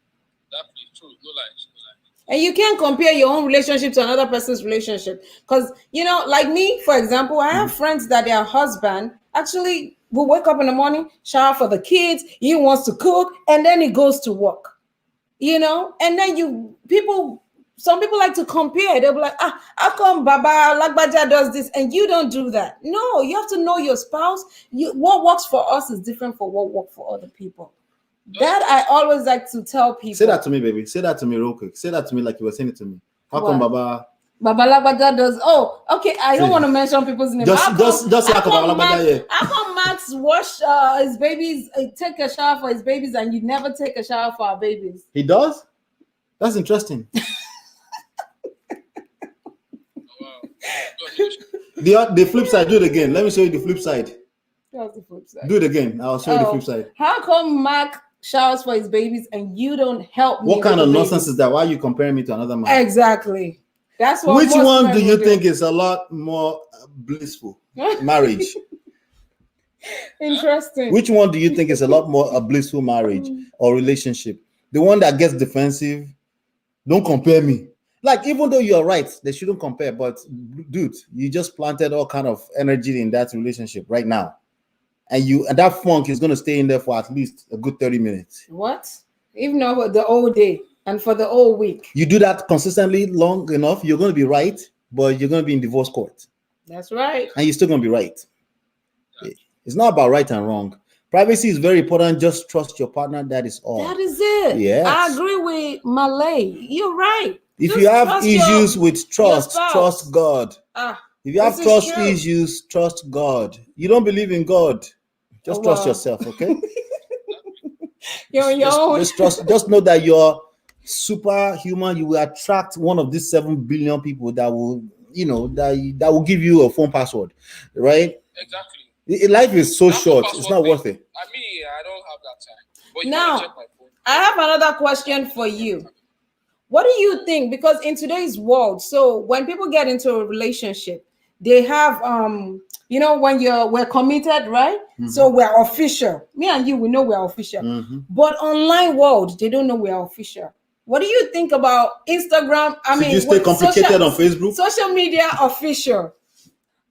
That's true. No lies. No lies. And you can't compare your own relationship to another person's relationship. Because, like me, for example, I have friends that their husband actually will wake up in the morning, shower for the kids, he wants to cook, and then he goes to work. And then some people like to compare. They'll be like, how come Baba Lagbaja does this and you don't do that? No, you have to know your spouse. What works for us is different for what works for other people. That I always like to tell people. Say that to me, baby. Say that to me real quick. Say that to me like you were saying it to me. How come Baba Lagbaja does? Oh, okay. I don't want to mention people's names. Just say how come Lagbaja. How come Max wash his babies, take a shower for his babies, and you never take a shower for our babies? He does? That's interesting. The flip side, do it again. Let me show you the flip side. That's the flip side. Do it again. I'll show you the flip side. How come Mark showers for his babies and you don't help me? What kind of nonsense is that? Why are you comparing me to another man? Exactly. That's what. Which one do you think is a lot more blissful? Marriage. Interesting. Which one do you think is a lot more a blissful marriage or relationship? The one that gets defensive. Don't compare me. Like, even though you're right, they shouldn't compare. But dude, you just planted all kind of energy in that relationship right now, and that funk is going to stay in there for at least a good 30 minutes. What? Even over the whole day and for the whole week. You do that consistently long enough, you're going to be right, but you're going to be in divorce court. That's right. And you're still going to be right. It's not about right and wrong. Privacy is very important. Just trust your partner. That is all. That is it. Yes. I agree with Malay. You're right. If you have issues with trust God. If you have trust issues, trust God. You don't believe in God, just trust yourself, okay? Just know that you're superhuman. You will attract one of these 7 billion people that will, that will give you a phone password, right? Exactly. Life is so short. It's not worth it. I don't have that time. But now, I have another question for you. What do you think? Because in today's world, so when people get into a relationship, they have, when we're committed, right? Mm-hmm. So we're official. Me and you, we know we're official. Mm-hmm. But online world, they don't know we're official. What do you think about Instagram? You stay complicated on Facebook? Social media official.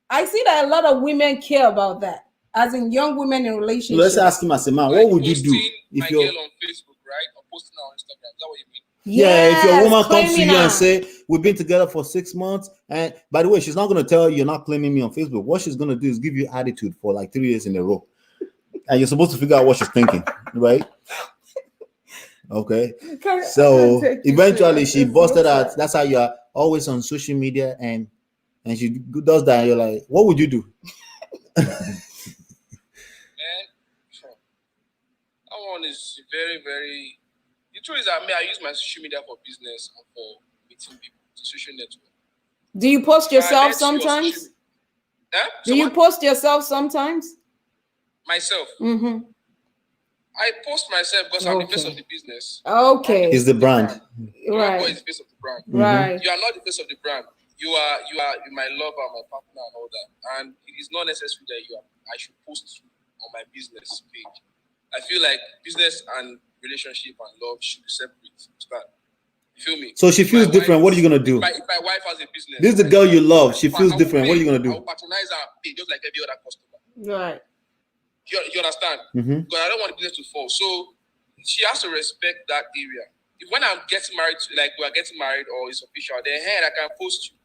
I see that a lot of women care about that, as in young women in relationships. Let's ask him as a man, what would you do if you're on Facebook, right? Or posting on Instagram? Is that what you mean? Yeah, if your woman comes to you and say, we've been together for 6 months, and by the way, she's not going to tell you you're not claiming me on Facebook. What she's going to do is give you attitude for like 3 years in a row. And you're supposed to figure out what she's thinking, right? Okay. So eventually she busted out. That's how you're always on social media and she does that, and you're like, what would you do? Man, that one is very, very. The truth is that I use my social media for business and for meeting people, the social network. Do you post yourself sometimes? Do you post yourself sometimes? Myself? Mm-hmm. I post myself because I'm the face of the business. Okay. He's the brand. Right. Is the face of the brand. Right. You are not the face of the brand. You are my lover, my partner, and all that. And it is not necessary that I should post you on my business page. I feel like business and relationship and love should be separate. You feel me? So she feels different. What are you gonna do? If my wife has a business, this is the girl you love. She feels different. What are you gonna do? I will patronize her pay just like every other customer. Right. You understand? Mm-hmm. Because I don't want the business to fall. So she has to respect that area. If when I'm getting married, like we are getting married or it's official, then hey, I can post you.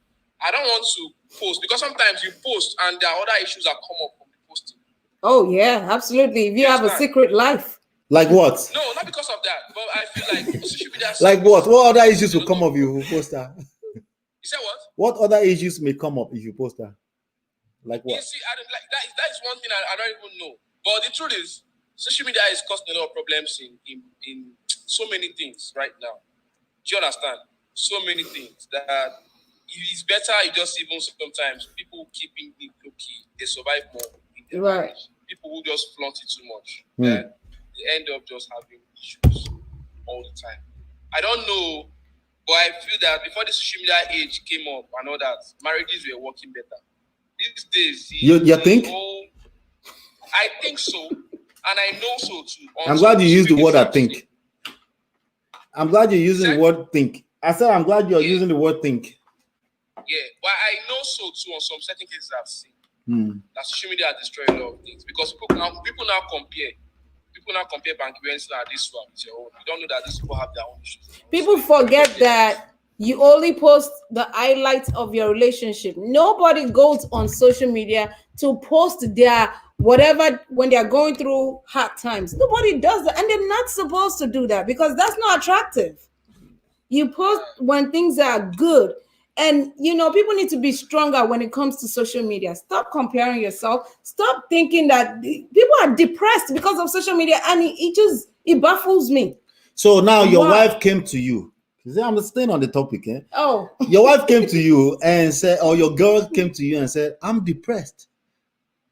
I don't want to post because sometimes you post and there are other issues that come up from the posting. Oh yeah, absolutely. If you have a secret life. Like what? No, not because of that. But I feel like social media. Like what? What other issues will come up if you post that? You said what? What other issues may come up if you post that? Like what? You see, I don't, like that is one thing I don't even know. But the truth is, social media is causing a lot of problems in so many things right now. Do you understand? So many things that it's better. You just even sometimes people keeping it low key, they survive more. Right. People who just flaunt it too much, they end up just having issues all the time. I don't know, but I feel that before the social media age came up and all that, marriages were working better. these days, You think? I think so, and I know so too. I'm glad you used the word I think. I'm glad you're using the word think. I said I'm glad you're using the word think. Yeah, but I know so too on some certain cases I've seen that social media has destroyed a lot of things because people now compare. People now compare bank events and this one with your own. You don't know that these people have their own issues. People forget that you only post the highlights of your relationship. Nobody goes on social media to post their whatever when they are going through hard times. Nobody does that, and they're not supposed to do that because that's not attractive. You post when things are good. And people need to be stronger when it comes to social media. Stop comparing yourself. Stop thinking that people are depressed because of social media, and it baffles me. So now your wife came to you. I'm staying on the topic. Oh, your wife came to you and said, or your girl came to you and said, "I'm depressed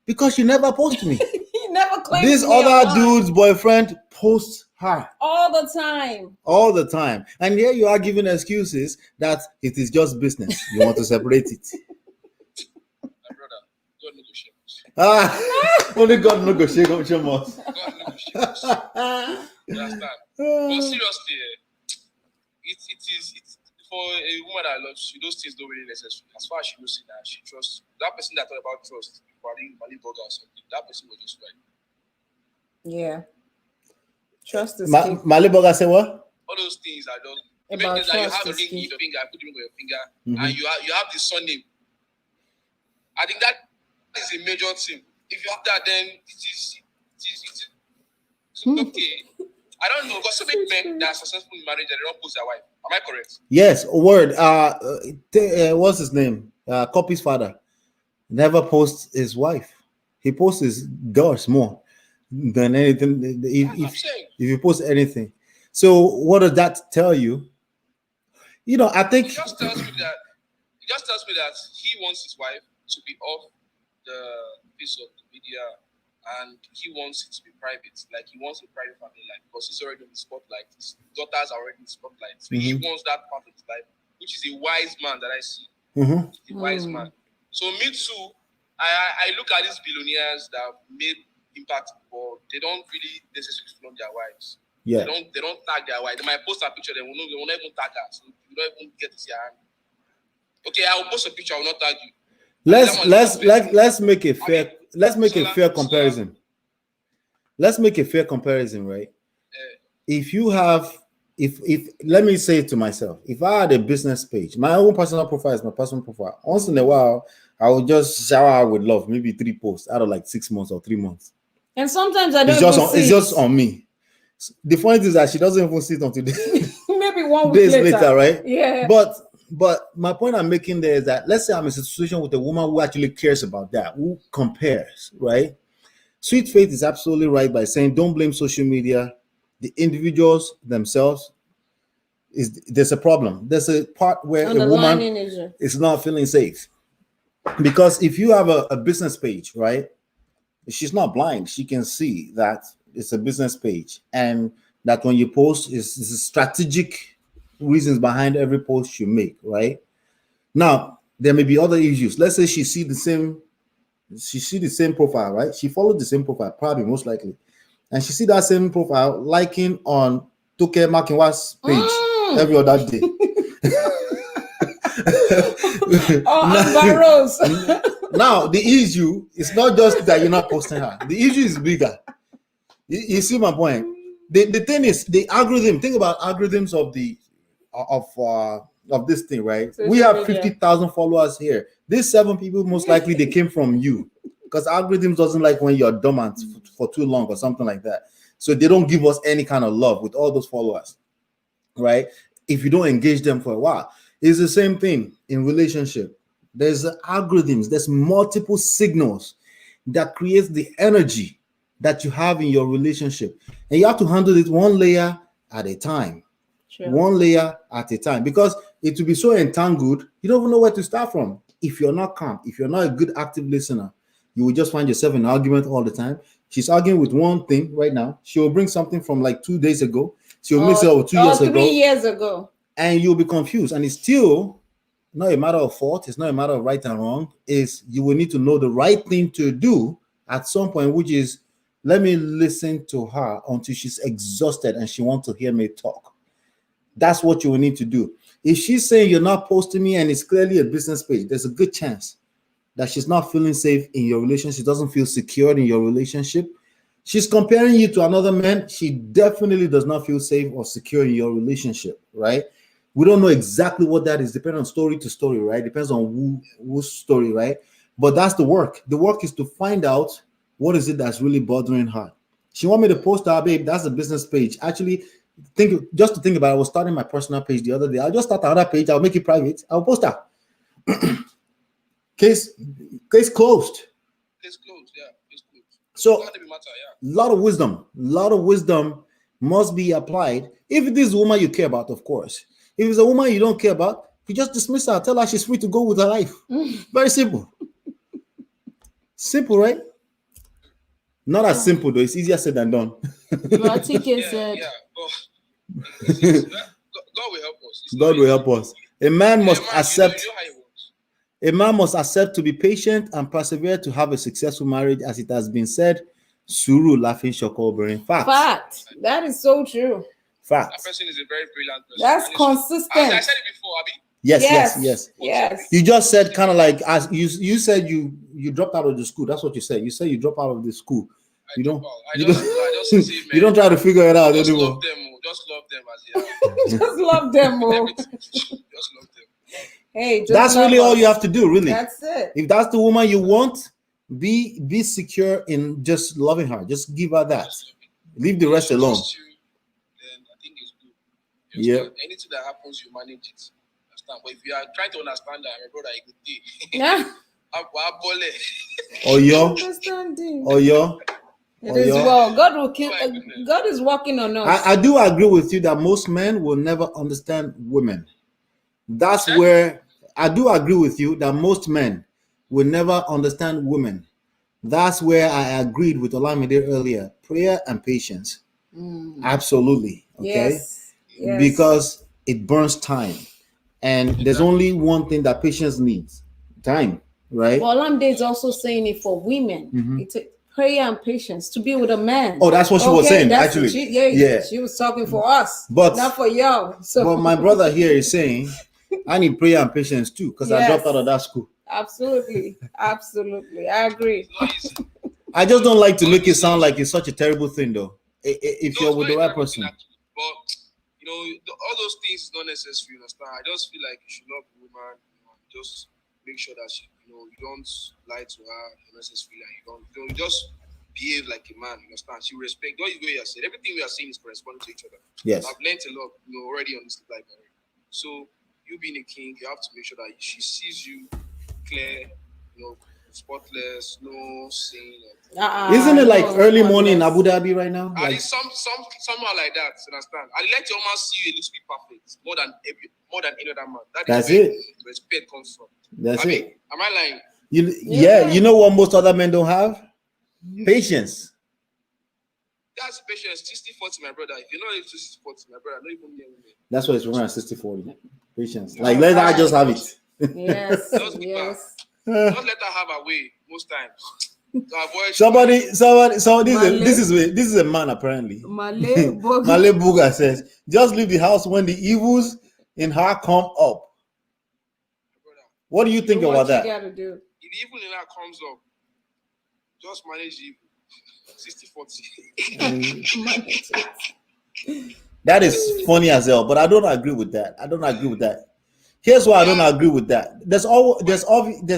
because you never post me." You never claimed this other dude's boyfriend posts her all the time. All the time. And here you are giving excuses that it is just business. You want to separate it. My brother, God negotiates. Only God negotiates. God negotiates. You understand? But seriously, it's for a woman that loves you, those things don't really necessary. As far as she knows that she trusts that person that thought about trust, Mali Burger or something, that person was just right. Yeah. Trust is key. Mali Burger say what? All those things are just about things that you have a ring in your finger, put the ring on your finger, and you have the surname. I think that is a major thing. If you have that, then it is okay. I don't know, because so many men that are successful in marriage and they don't post their wife. Am I correct? Yes, word. What's his name? Copy's father never posts his wife. He posts his girls more than anything. If you post anything, so what does that tell you? I think it just tells me that he wants his wife to be off the face of the media. And he wants it to be private, like he wants a private family life because he's already in the spotlight. His daughters are already in the spotlight, so he wants that part of his life, which is a wise man that I see. A wise man. So me too. I look at these billionaires that have made impact, but they don't really necessarily flaunt their wives. Yeah. They don't tag their wife. They might post a picture. They will not even tag her, so you don't even get to see her. Okay, I will post a picture. I will not tag you. Let's make a fair. Let's make a fair comparison. Let's make a fair comparison, right? If you have, if let me say it to myself, if I had a business page, my own personal profile is my personal profile. Once in a while, I will just shower her with love, maybe 3 posts out of like 6 months or 3 months. And sometimes I don't. It's just on me. The point is that she doesn't even see it until maybe 1 week later, right? Yeah. But my point I'm making there is that let's say I'm in a situation with a woman who actually cares about that, who compares, right? Sweet Faith is absolutely right by saying don't blame social media. The individuals themselves, there's a problem. There's a part where a woman is not feeling safe. Because if you have a business page, right? She's not blind. She can see that it's a business page and that when you post is strategic reasons behind every post you make, right? Now, there may be other issues. Let's say she see the same profile, right? She followed the same profile, probably most likely. And she see that same profile liking on Toke Makinwa's page every other day. Now, the issue is not just that you're not posting her. The issue is bigger. You see my point? The thing is the algorithm. Think about algorithms of this thing, right? We have 50,000 followers here. These 7 people, most likely they came from you, because algorithms doesn't like when you're dormant for too long or something like that. So they don't give us any kind of love with all those followers, right? If you don't engage them for a while, it's the same thing in relationship. There's algorithms. There's multiple signals that creates the energy that you have in your relationship, and you have to handle it one layer at a time. Sure. One layer at a time, because it will be so entangled, you don't even know where to start from. If you're not calm, if you're not a good active listener, you will just find yourself in an argument all the time. She's arguing with one thing right now. She will bring something from like 2 days ago. She'll mix it up with 2 years ago. 3 years ago. And you'll be confused. And it's still not a matter of fault. It's not a matter of right and wrong. Is you will need to know the right thing to do at some point, which is let me listen to her until she's exhausted and she wants to hear me talk. That's what you will need to do. If she's saying you're not posting me and it's clearly a business page, there's a good chance that she's not feeling safe in your relationship. She doesn't feel secured in your relationship. She's comparing you to another man. She definitely does not feel safe or secure in your relationship, right? We don't know exactly what that is, depending on story to story, right? Depends on whose story, right? But that's the work. The work is to find out what is it that's really bothering her. She want me to post her, babe. That's a business page. Actually, just to think about it, I was starting my personal page the other day. I'll just start another page. I'll make it private. I'll post her. Case closed. Case closed, yeah. Case closed. So, Matter, yeah. lot of wisdom must be applied. If it is a woman you care about, of course. If it's a woman you don't care about, you just dismiss her. Tell her she's free to go with her life. Very simple. Simple, right? Not as simple though. It's easier said than done. But TK said, God will help us. God will help us. A man must accept. You know how it works. A man must accept to be patient and persevere to have a successful marriage, as it has been said. Suru laughing shoko bearing. Fact. That is so true. Fact. That person is a very brilliant person. That's consistent. I said it before, Abi. Yes. You just said kind of like as you said you dropped out of the school. That's what you said. You said you dropped out of the school. You don't try to figure it out anymore. Just love them as they are. Just love them. Just love them. Hey, that's really all you have to do, really. That's it. If that's the woman you want, be secure in just loving her. Just give her that. Leave the rest alone. Then I think it's good. Yeah. Anything that happens, you manage it. Understand? But if you are trying to understand that, my brother, it could be. Yeah. Understanding. It is well. God will kill. God is working on us. I do agree with you that most men will never understand women. That's where I do agree with you that most men will never understand women. That's where I agreed with Olamide earlier. Prayer and patience. Absolutely. Okay. Yes. Because it burns time. And there's only one thing that patience needs. Time. Right? Well, Olamide is also saying it for women. It's prayer and patience to be with a man. Oh, that's what she was saying, actually. She was talking for us, but not for y'all. So, but my brother here is saying, I need prayer and patience too, because I dropped out of that school. Absolutely. I agree. I just don't like to make it sound like it's such a terrible thing, though. If you're with the right person. But all those things is not necessary. Understand? I just feel like you should love the woman. Just make sure that she, you don't lie to her unnecessarily, and you just behave like a man. Understand? She respect. Don't you go here said everything we are saying is corresponding to each other. Yes. I've learned a lot, already on this life. So you being a king, you have to make sure that she sees you clear, spotless, no sin. Isn't it like early morning in Abu Dhabi right now? And it's somehow like that. Understand? I let your man see you a little bit perfect, more than any other man. That's where it. Respect comes from. That's it. Am I lying? You know what most other men don't have? Patience. That's patience. 60-40, my brother. If you're not 60-40, my brother, not even near women. That's why it's around 60-40. Patience. Like let her just have it. Yes. Just let her have her way most times. Somebody. So this is a man apparently. Malay Buga says, just leave the house when the evils in her come up. What do you think about that? You gotta do. If the evil in her comes up, just manage the evil. 60-40. That is funny as hell, but I don't agree with that. Here's why I don't agree with that. There's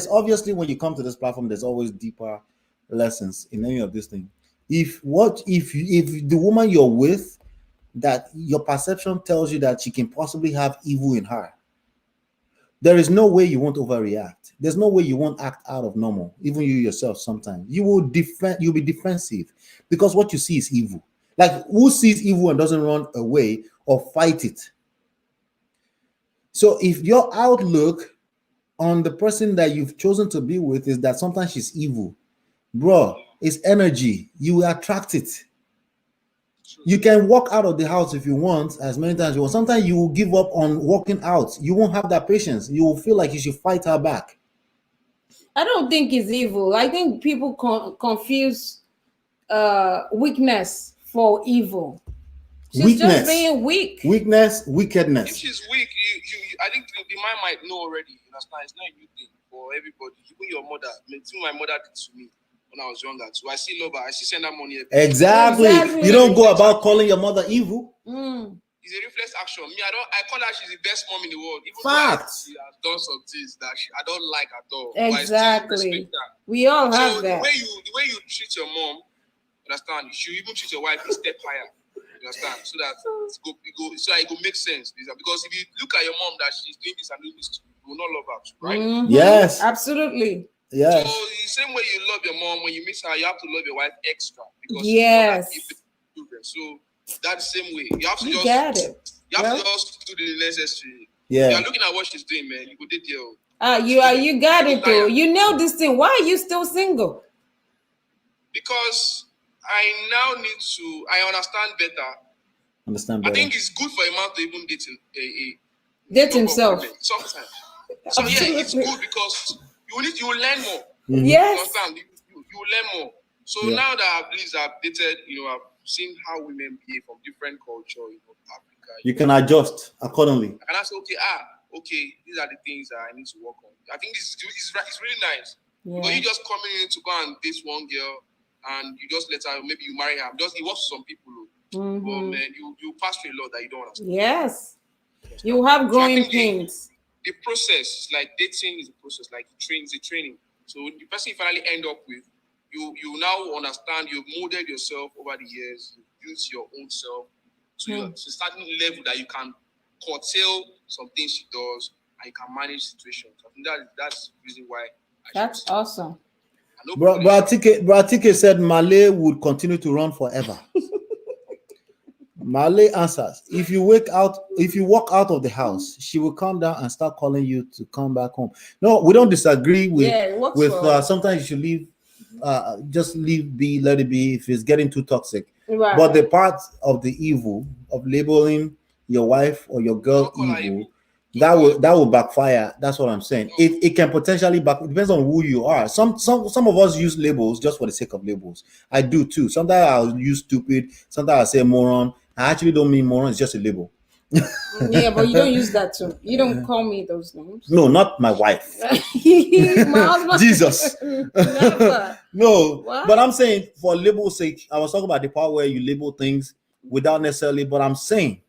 obviously when you come to this platform, there's always deeper lessons in any of this thing. If the woman you're with, that your perception tells you that she can possibly have evil in her, there is no way you won't overreact. There's no way you won't act out of normal. Even you yourself, sometimes you'll be defensive because what you see is evil. Like, who sees evil and doesn't run away or fight it? So if your outlook on the person that you've chosen to be with is that sometimes she's evil, bro, it's energy. You will attract it. You can walk out of the house if you want, as many times as you want. Sometimes you will give up on walking out. You won't have that patience. You will feel like you should fight her back. I don't think it's evil. I think people confuse weakness for evil. She's just being weak. Weakness, wickedness. If she's weak, I think the man might know already. You understand? It's not a new thing for everybody. Even your mother. I mean, my mother did to me when I was younger. So I see love her. I see send her money. Exactly. You don't go about calling your mother evil. It's a reflex action. Me, I call her she's the best mom in the world. Even Facts. though she has done some things that I don't like at all. Exactly. We all have that. The way you treat your mom, understand? You even treat your wife a step higher. You understand? So that it will make sense. Because if you look at your mom that she's doing this and doing this, you will not love her, right? Yes. Absolutely. Yes. So the same way you love your mom, when you miss her, you have to love your wife extra. Because so that's the same way. You have to You have to just do the necessary. Yeah. You are looking at what she's doing, man. You go did there. You got it though. You know this thing. Why are you still single? Because I now need to. I understand better. I think it's good for a man to even date himself. Sometimes. So yeah, it's good because you will learn more. Yes. You understand? You will learn more. So now that I've dated, I've seen how women behave from different cultures, Africa. You can adjust accordingly. And I say, okay, these are the things that I need to work on. I think it's really nice. Yeah. But you just coming in to go and date one girl and you just let her, maybe you marry her. It works for some people. But man, you pass through a lot that you don't understand. Yes. You have growing pains. The process, like dating is a process, like it's a training. So the person you finally end up with, you now understand, you've molded yourself over the years, you've built your own self to a certain level that you can curtail some things she does and you can manage situations. I think that's the reason why. That's awesome. Bratike said Malay would continue to run forever. Malay answers, if you walk out of the house, she will come down and start calling you to come back home. No, we don't disagree with sometimes you should leave, just let it be if it's getting too toxic. Right. But the part of the evil of labeling your wife or your girl evil, that will backfire. That's what I'm saying. It can potentially it depends on who you are. Some of us use labels just for the sake of labels. I do too. Sometimes I'll use stupid, sometimes I'll say moron. I actually don't mean moron, it's just a label. Yeah, but you don't use that too. You don't call me those names. No, not my wife. My husband. Jesus. No, what? But I'm saying for label's sake, I was talking about the part where you label things without necessarily, but I'm saying,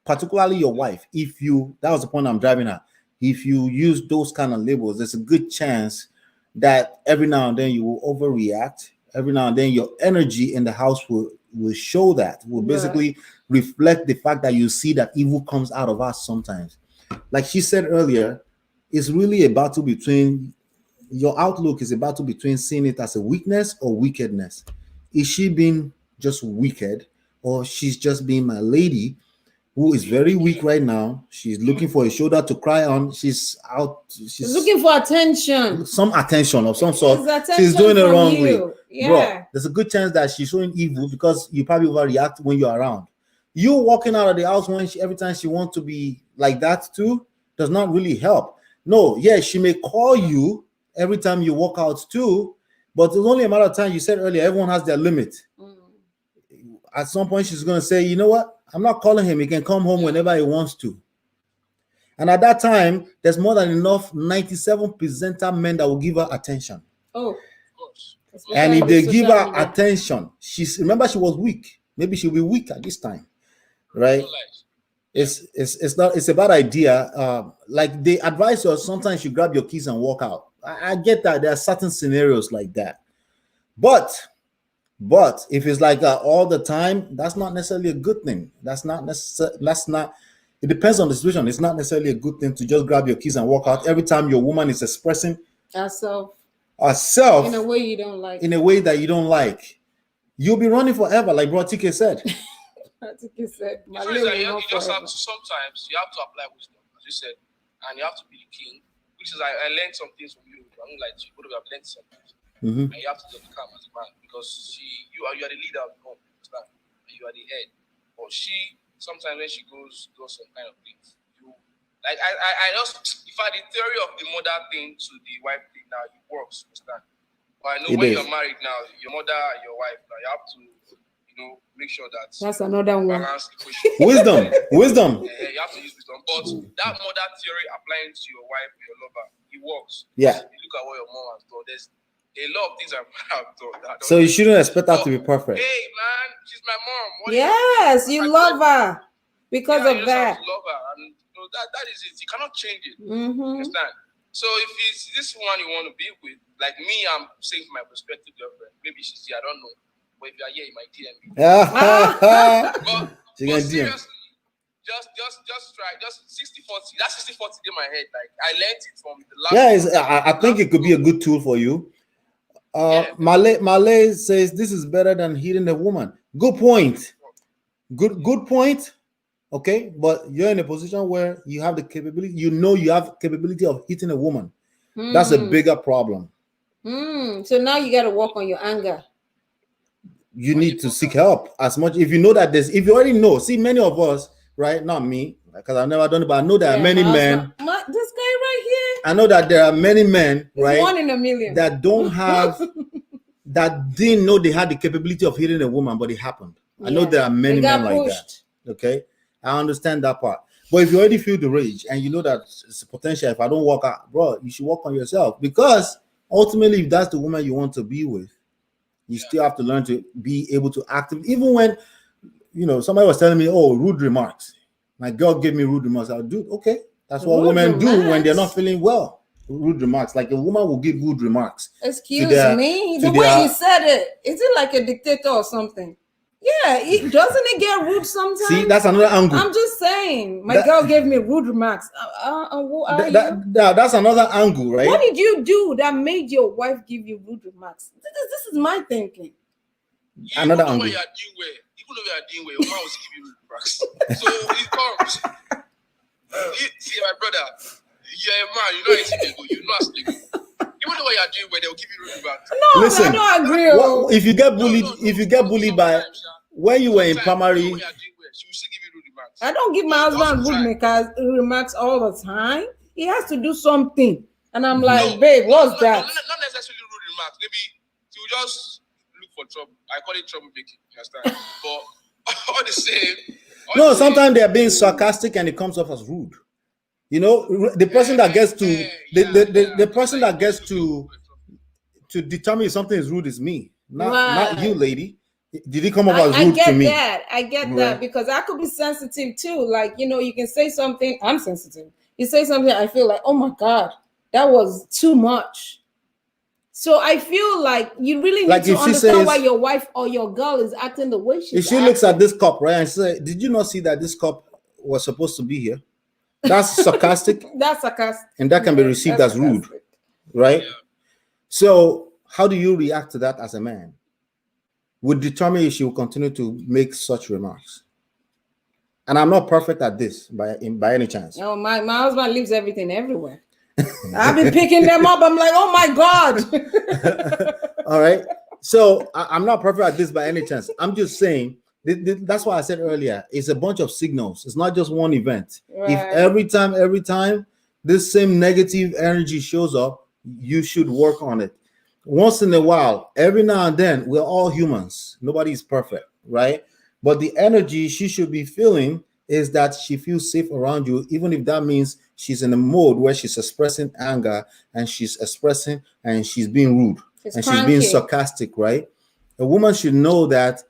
particularly your wife, that was the point I'm driving at. If you use those kind of labels, there's a good chance that every now and then you will overreact. Every now and then your energy in the house will show that, will basically reflect the fact that you see that evil comes out of us sometimes. Like she said earlier, it's really a battle between, your outlook is a battle between seeing it as a weakness or wickedness. Is she being just wicked, or she's just being my lady who is very weak right now? She's looking for a shoulder to cry on. She's looking for attention. Some attention of some sort. She's doing it wrongly. Yeah. Bro, there's a good chance that she's showing evil because you probably overreact when you're around. You walking out of the house every time she wants to be like that too does not really help. No, she may call you every time you walk out too, but it's only a matter of time. You said earlier, everyone has their limit. At some point, she's going to say, you know what? I'm not calling him. He can come home whenever he wants to. And at that time, there's more than enough 97% men that will give her attention. Oh, of course. And if they give her attention, remember she was weak. Maybe she'll be weak at this time, right? It's not. It's a bad idea. Like they advise you, sometimes you grab your keys and walk out. I get that. There are certain scenarios like that, but if it's like all the time, that's not necessarily a good thing. That's not. It depends on the situation. It's not necessarily a good thing to just grab your keys and walk out every time your woman is expressing herself in a way you don't like. In a way that you don't like, you'll be running forever, like Bro TK said. TK said, sometimes you have to apply wisdom, as you said, and you have to be the king. Which is I learned some things from you. I don't like you, but I've learned some things. And you have to just become as a man because you are the leader of the home. you are the head. But she, sometimes when she does some kind of things, I just, if I the theory of the mother thing to the wife thing now, it works, understand? But I know when you're married now, your mother and your wife now, you have to, make sure that that's another one. Balance equation. Wisdom. You have to use wisdom. But that mother theory applying to your wife, your lover, it works. Yeah. You look at what your mom has done. There's a lot of things I've done. So you shouldn't expect her to be perfect. Hey man, she's my mom. Yes, you love her because of that. You love her, and that is it. You cannot change it. Mm-hmm. Understand? So if it's this one you want to be with, like me, I'm saying for my prospective girlfriend. Maybe she's here, I don't know. But if you are here, you might DM me. but seriously, just try. Just 60-40. That's 60-40 in my head. Like I learned it from the last. Yeah, I think it could be a good tool for you. Malay says this is better than hitting a woman. Good point. Good point. Okay, but you're in a position where you have the capability. You have capability of hitting a woman. That's a bigger problem. So now you got to work on your anger. You need to seek help as much. If you know that if you already know, see, many of us, right? Not me, because I've never done it, but I know there are many men. This guy right here. I know that there are many men, right? 1 in a million. That don't have, that didn't know they had the capability of hitting a woman, but it happened. I know there are many men like that. Okay, I understand that part. But if you already feel the rage and you know that it's a potential, if I don't work out, bro, you should work on yourself, because ultimately, if that's the woman you want to be with, you still have to learn to be able to actively, even when, somebody was telling me, oh, rude remarks. My girl gave me rude remarks. I'll do, okay. That's what women do when they're not feeling well. Rude remarks. Like a woman will give rude remarks. Excuse me. The way you said it, is it like a dictator or something? Yeah, doesn't it get rude sometimes? See, that's another angle. I'm just saying. My girl gave me rude remarks. That's another angle, right? What did you do that made your wife give you rude remarks? This is my thinking. Another angle. Even though you are doing well, your mom will give you rude remarks. So it comes. See, my brother, you're a man. You know it's illegal. You know it's legal. Even though what you are doing well, they'll give you rude remarks. No, listen, I don't agree. If you get bullied, by when you were in primary. I don't give my husband rude remarks all the time. He has to do something. And I'm like, babe, what's that? Not necessarily rude remarks. Maybe he will just look for trouble. I call it troublemaking. You understand? But all the same. Sometimes they're being sarcastic and it comes off as rude. The person that gets to the person that gets to determine if something is rude is me, not you, lady. Did it come up as rude to me? I get that because I could be sensitive too. Like, you can say something. I'm sensitive. You say something, I feel like, oh my God, that was too much. So I feel like you really need to understand why your wife or your girl is acting the way she's acting. If she looks at this cup, right, and say, did you not see that this cup was supposed to be here? That's sarcastic. That's sarcastic. And that can be received as rude, right? Yeah. So how do you react to that as a man? Would determine if she will continue to make such remarks. And I'm not perfect at this by any chance. No, my husband leaves everything everywhere. I've been picking them up. I'm like, oh my God. All right. So I'm not perfect at this by any chance. I'm just saying, that's why I said earlier, it's a bunch of signals. It's not just one event. Right. If every time this same negative energy shows up, you should work on it. Once in a while, every now and then, we're all humans. Nobody is perfect, right? But the energy she should be feeling is that she feels safe around you, even if that means she's in a mode where she's expressing anger and she's expressing and she's being rude and she's being sarcastic, right? A woman should know that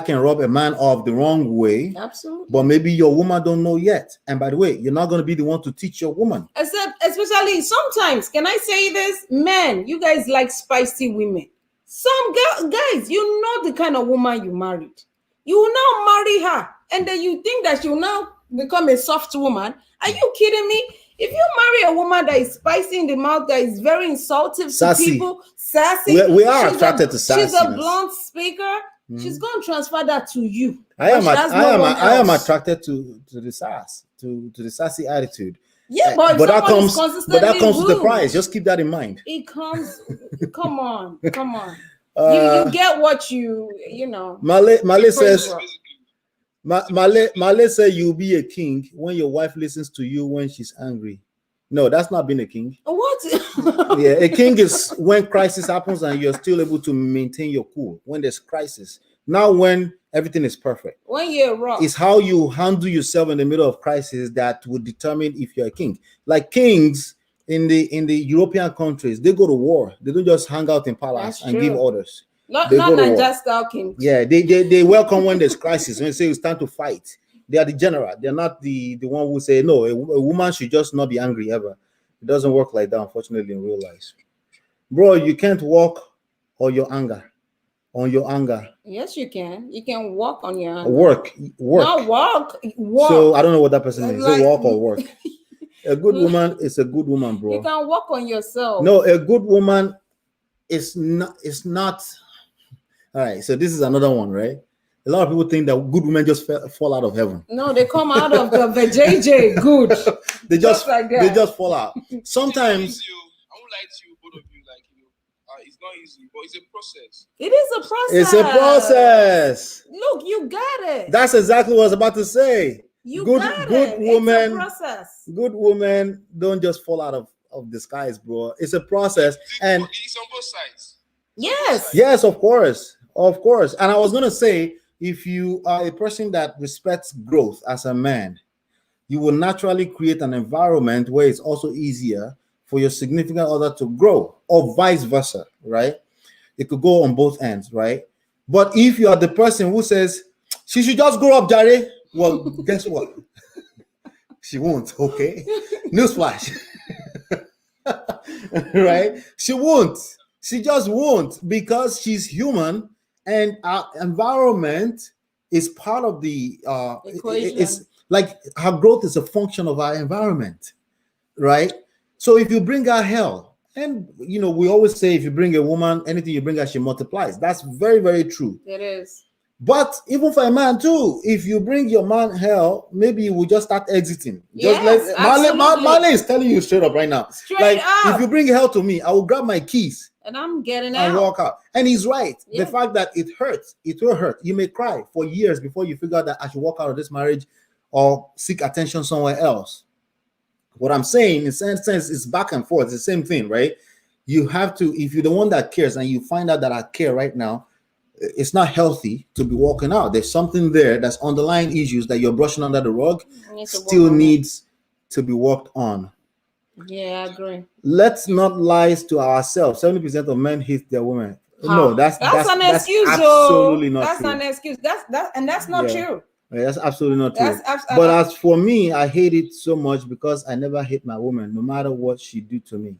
can rub a man off the wrong way. Absolutely. But maybe your woman don't know yet. And by the way, you're not going to be the one to teach your woman. Especially sometimes, can I say this? Men, you guys like spicy women. Some guys, you know the kind of woman you married. You will now marry her. And then you think that she will now become a soft woman. Are you kidding me? If you marry a woman that is spicy in the mouth, that is very insultive to people, sassy. We are attracted to sassy. She's a blunt speaker. She's going to transfer that to you. I am attracted to the sass, to the sassy attitude. Yeah, but that comes with the price. Just keep that in mind. It comes. Come on. You get what you know. Malay says. Male say you'll be a king when your wife listens to you when she's angry. No, that's not being a king. What? Yeah, a king is when crisis happens and you're still able to maintain your cool when there's crisis. Now, when everything is perfect, When you're wrong, it's how you handle yourself in the middle of crisis that would determine if you're a king. Like kings in the European countries, they go to war. They don't just hang out in palace That's and give true. orders. not They go to war. Niger style kings. Yeah, they welcome when there's crisis. When they say it's time to fight, they are the general. They're not the one who say no. A woman should just not be angry ever. It doesn't work like that, unfortunately, in real life, bro. You can't walk on your anger. On your anger, Yes, you can. You can walk on your anger. work. Not walk. Walk. So I don't know what that person is. Say Like- walk or work. A good woman is a good woman, bro. You can walk on yourself. No, a good woman is not. It's not. All right. So this is another one, right? A lot of people think that good women just fall out of heaven. No, they come out of the VJJ. Good. They just like that. they just fall out. Sometimes I won't lie to you, both of you. Like it's not easy, but it's a process. It is a process. it's a process. Look, you got it. That's exactly what I was about to say. You good got good it. women. It's a process. Good women don't just fall out of the skies, bro. It's a process. And It's on both sides. Yes. yes, of course. And I was gonna say, if you are a person that respects growth as a man, you will naturally create an environment where it's also easier for your significant other to grow, or vice versa, right? It could go on both ends, right? But if you are the person who says she should just grow up, Jare, well, guess what? She won't, okay? Newsflash. Right? She won't. She just won't, because she's human, and our environment is part of the Equation. it's like her growth is a function of our environment, right? So if you bring her hell, and we always say if you bring a woman, anything you bring her, she multiplies. That's very, very true. It is. But even for a man too, if you bring your man hell, maybe you will just start exiting. Yes, Marley is telling you straight up right now. Straight up. If you bring hell to me, I will grab my keys And I'm getting and out. walk out. And he's right. Yeah. The fact that it hurts, it will hurt. You may cry for years before you figure out that I should walk out of this marriage or seek attention somewhere else. What I'm saying, in a sense, is back and forth. It's the same thing, right? You have to, if you're the one that cares and you find out that I care right now, it's not healthy to be walking out. There's something there that's underlying issues that you're brushing under the rug, still needs to be worked on. Yeah, I agree. Let's not lie to ourselves. 70% of men hate their women. No, that's an excuse. Absolutely not that's true. an excuse. That's not true. Yeah, that's absolutely not true. That's but as for me, I hate it so much because I never hate my woman, no matter what she do to me.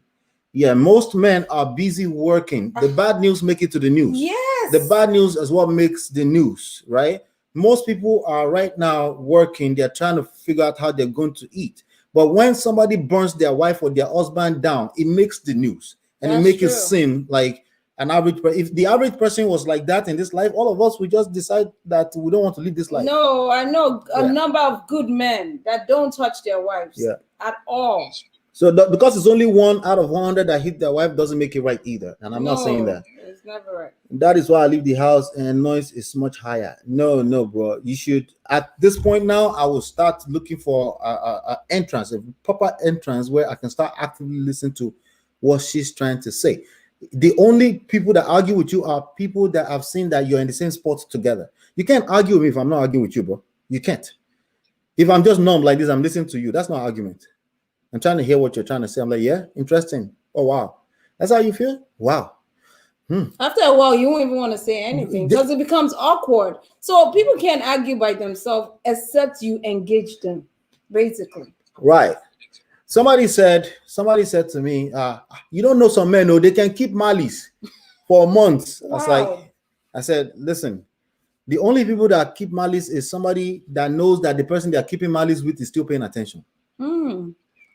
Yeah, most men are busy working. The bad news make it to the news. Yes. The bad news is what makes the news, right? Most people are right now working. They're trying to figure out how they're going to eat. But when somebody burns their wife or their husband down, it makes the news. And it makes it seem like an average person. If the average person was like that in this life, all of us would just decide that we don't want to live this life. No, I know a number of good men that don't touch their wives at all. So because it's only 1 out of 100 that hit their wife doesn't make it right either. And I'm not saying that. It's never right. That is why I leave the house and noise is much higher. No, bro. You should, at this point now, I will start looking for a entrance, a proper entrance where I can start actively listening to what she's trying to say. The only people that argue with you are people that have seen that you're in the same spot together. You can't argue with me if I'm not arguing with you, bro. You can't. If I'm just numb like this, I'm listening to you. That's not argument. I'm trying to hear what you're trying to say. I'm like, yeah, interesting. Oh, wow. That's how you feel? Wow. After a while, you won't even want to say anything because it becomes awkward. So people can't argue by themselves except you engage them, basically. Right. Somebody said to me, you don't know some men, they can keep malice for months. Wow. I said, listen, the only people that keep malice is somebody that knows that the person they're keeping malice with is still paying attention.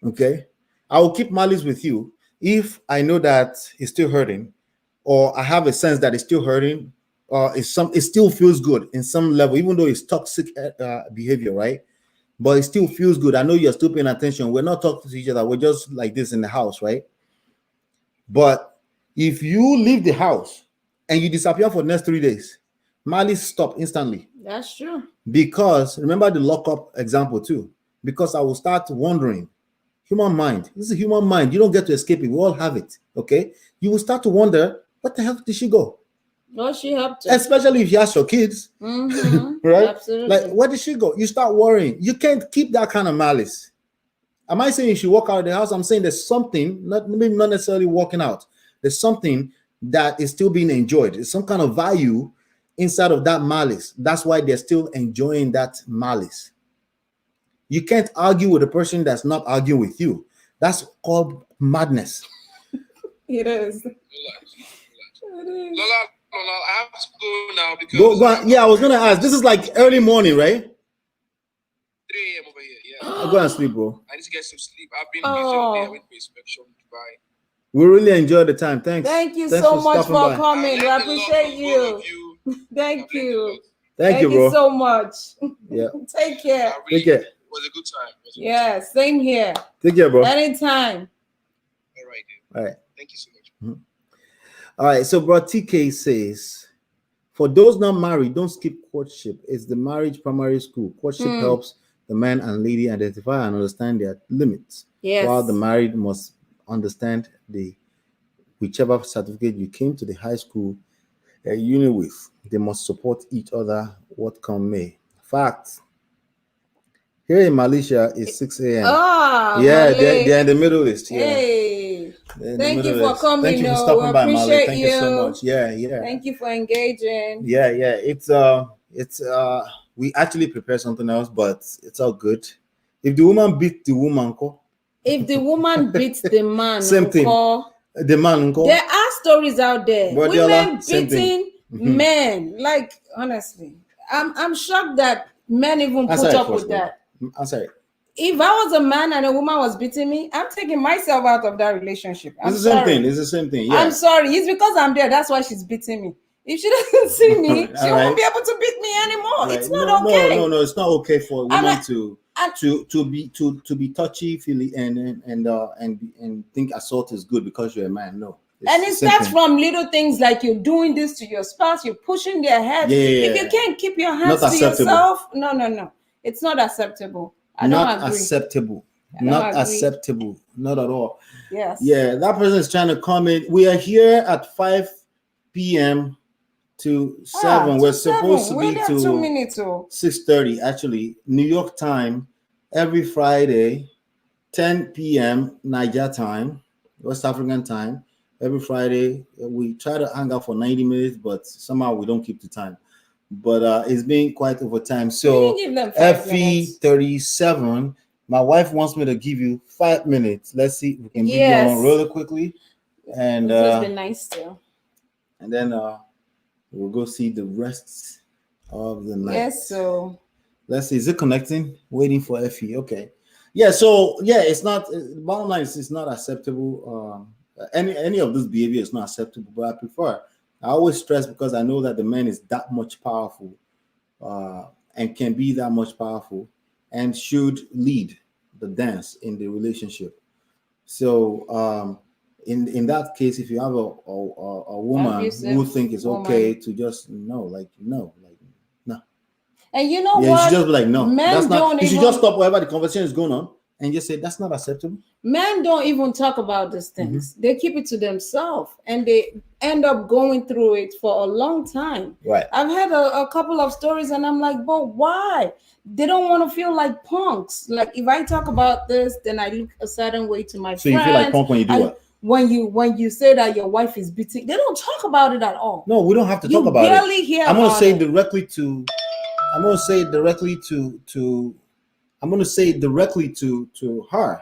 Okay. I will keep malice with you if I know that it's still hurting, or I have a sense that it's still hurting, or it still feels good in some level, even though it's toxic behavior, right? But it still feels good. I know you're still paying attention. We're not talking to each other. We're just like this in the house, right? But if you leave the house and you disappear for the next 3 days, Malice stop instantly. That's true. Because remember the lockup example too. Because I will start wondering, human mind. This is a human mind. You don't get to escape it. We all have it. Okay. You will start to wonder, what the hell did she go? Well, she helped her. Especially if you ask your kids, right? Absolutely. Like, where did she go? You start worrying. You can't keep that kind of malice. Am I saying you should walk out of the house? I'm saying there's something, maybe not necessarily walking out. There's something that is still being enjoyed. There's some kind of value inside of that malice. That's why they're still enjoying that malice. You can't argue with a person that's not arguing with you. That's called madness. It is. Lola, I have to go now because Go on. Yeah, I was gonna ask. This is like early morning, right? 3 a.m. over here. Yeah. I'll go and sleep, bro. I need to get some sleep. I've been busy all day. I went for inspection to Dubai. We really enjoyed the time. Thanks. Thank you Thanks so much stopping for by. coming. I I've learned a lot appreciate from you. both of you. Thank you. Thank you, bro. you so much. Yeah. Take care. Take care. It was a good time. Yeah, same here. Take care, bro. Anytime. All right. All right. Thank you so much. All right. So, bro, TK says, for those not married, don't skip courtship. It's the marriage primary school. Courtship helps the man and lady identify and understand their limits. Yes. While the married must understand the whichever certificate you came to the high school uni with. They must support each other, what come may. Fact. Here in Malaysia, it's 6 a.m. Ah, yeah, Malay. they're in the Middle East. Yeah. Hey. Thank you for coming. Thank you for We stopping by, Malay. appreciate Thank you so much. Yeah. Thank you for engaging. Yeah. It's we actually prepared something else, but it's all good. If the woman beat the woman, if the woman beats the man, same thing. The man, there are stories out there. Women beating men. Like, honestly, I'm shocked that men even put up with that. I'm sorry. If I was a man and a woman was beating me, I'm taking myself out of that relationship. It's the same thing. Yeah. I'm sorry. It's because I'm there. That's why she's beating me. If she doesn't see me, she won't be able to beat me anymore. Right. It's not okay. No. It's not okay for a woman to be touchy feely and think assault is good because you're a man. No. And it starts from little things like you're doing this to your spouse, you're pushing their head. If you can't keep your hands to yourself, no. It's not acceptable. Not acceptable. Not acceptable. Not at all. Yes. Yeah, that person is trying to comment. We are here at 5 p.m. to 7. We're supposed to be to 2 minutes. 6:30. Actually, New York time every Friday, 10 p.m. Niger time, West African time. Every Friday, we try to hang out for 90 minutes, but somehow we don't keep the time. But it's been quite over time. So FE37, my wife wants me to give you 5 minutes. Let's see if we can give you on really quickly. And it's been nice too. And then we'll go see the rest of the night. Yes, so let's see. Is it connecting? Waiting for FE. Okay. Yeah, so it's not, bottom line is it's not acceptable. Any of this behavior is not acceptable, but I always stress because I know that the man is that much powerful and can be that much powerful and should lead the dance in the relationship. So in that case, if you have a woman who think it's okay to just no. And you know what? You should just be like, no, that's not. You should just stop wherever the conversation is going on and just say that's not acceptable. Men don't even talk about these things. They keep it to themselves and they end up going through it for a long time. Right. I've had a couple of stories and I'm like, but why? They don't want to feel like punks. Like if I talk about this, then I look a certain way to my friends. So you feel like punk when you do what? When you say that your wife is beating, they don't talk about it at all. No, we don't have to talk about it. You barely hear I'm going to say it. I'm going to say directly to her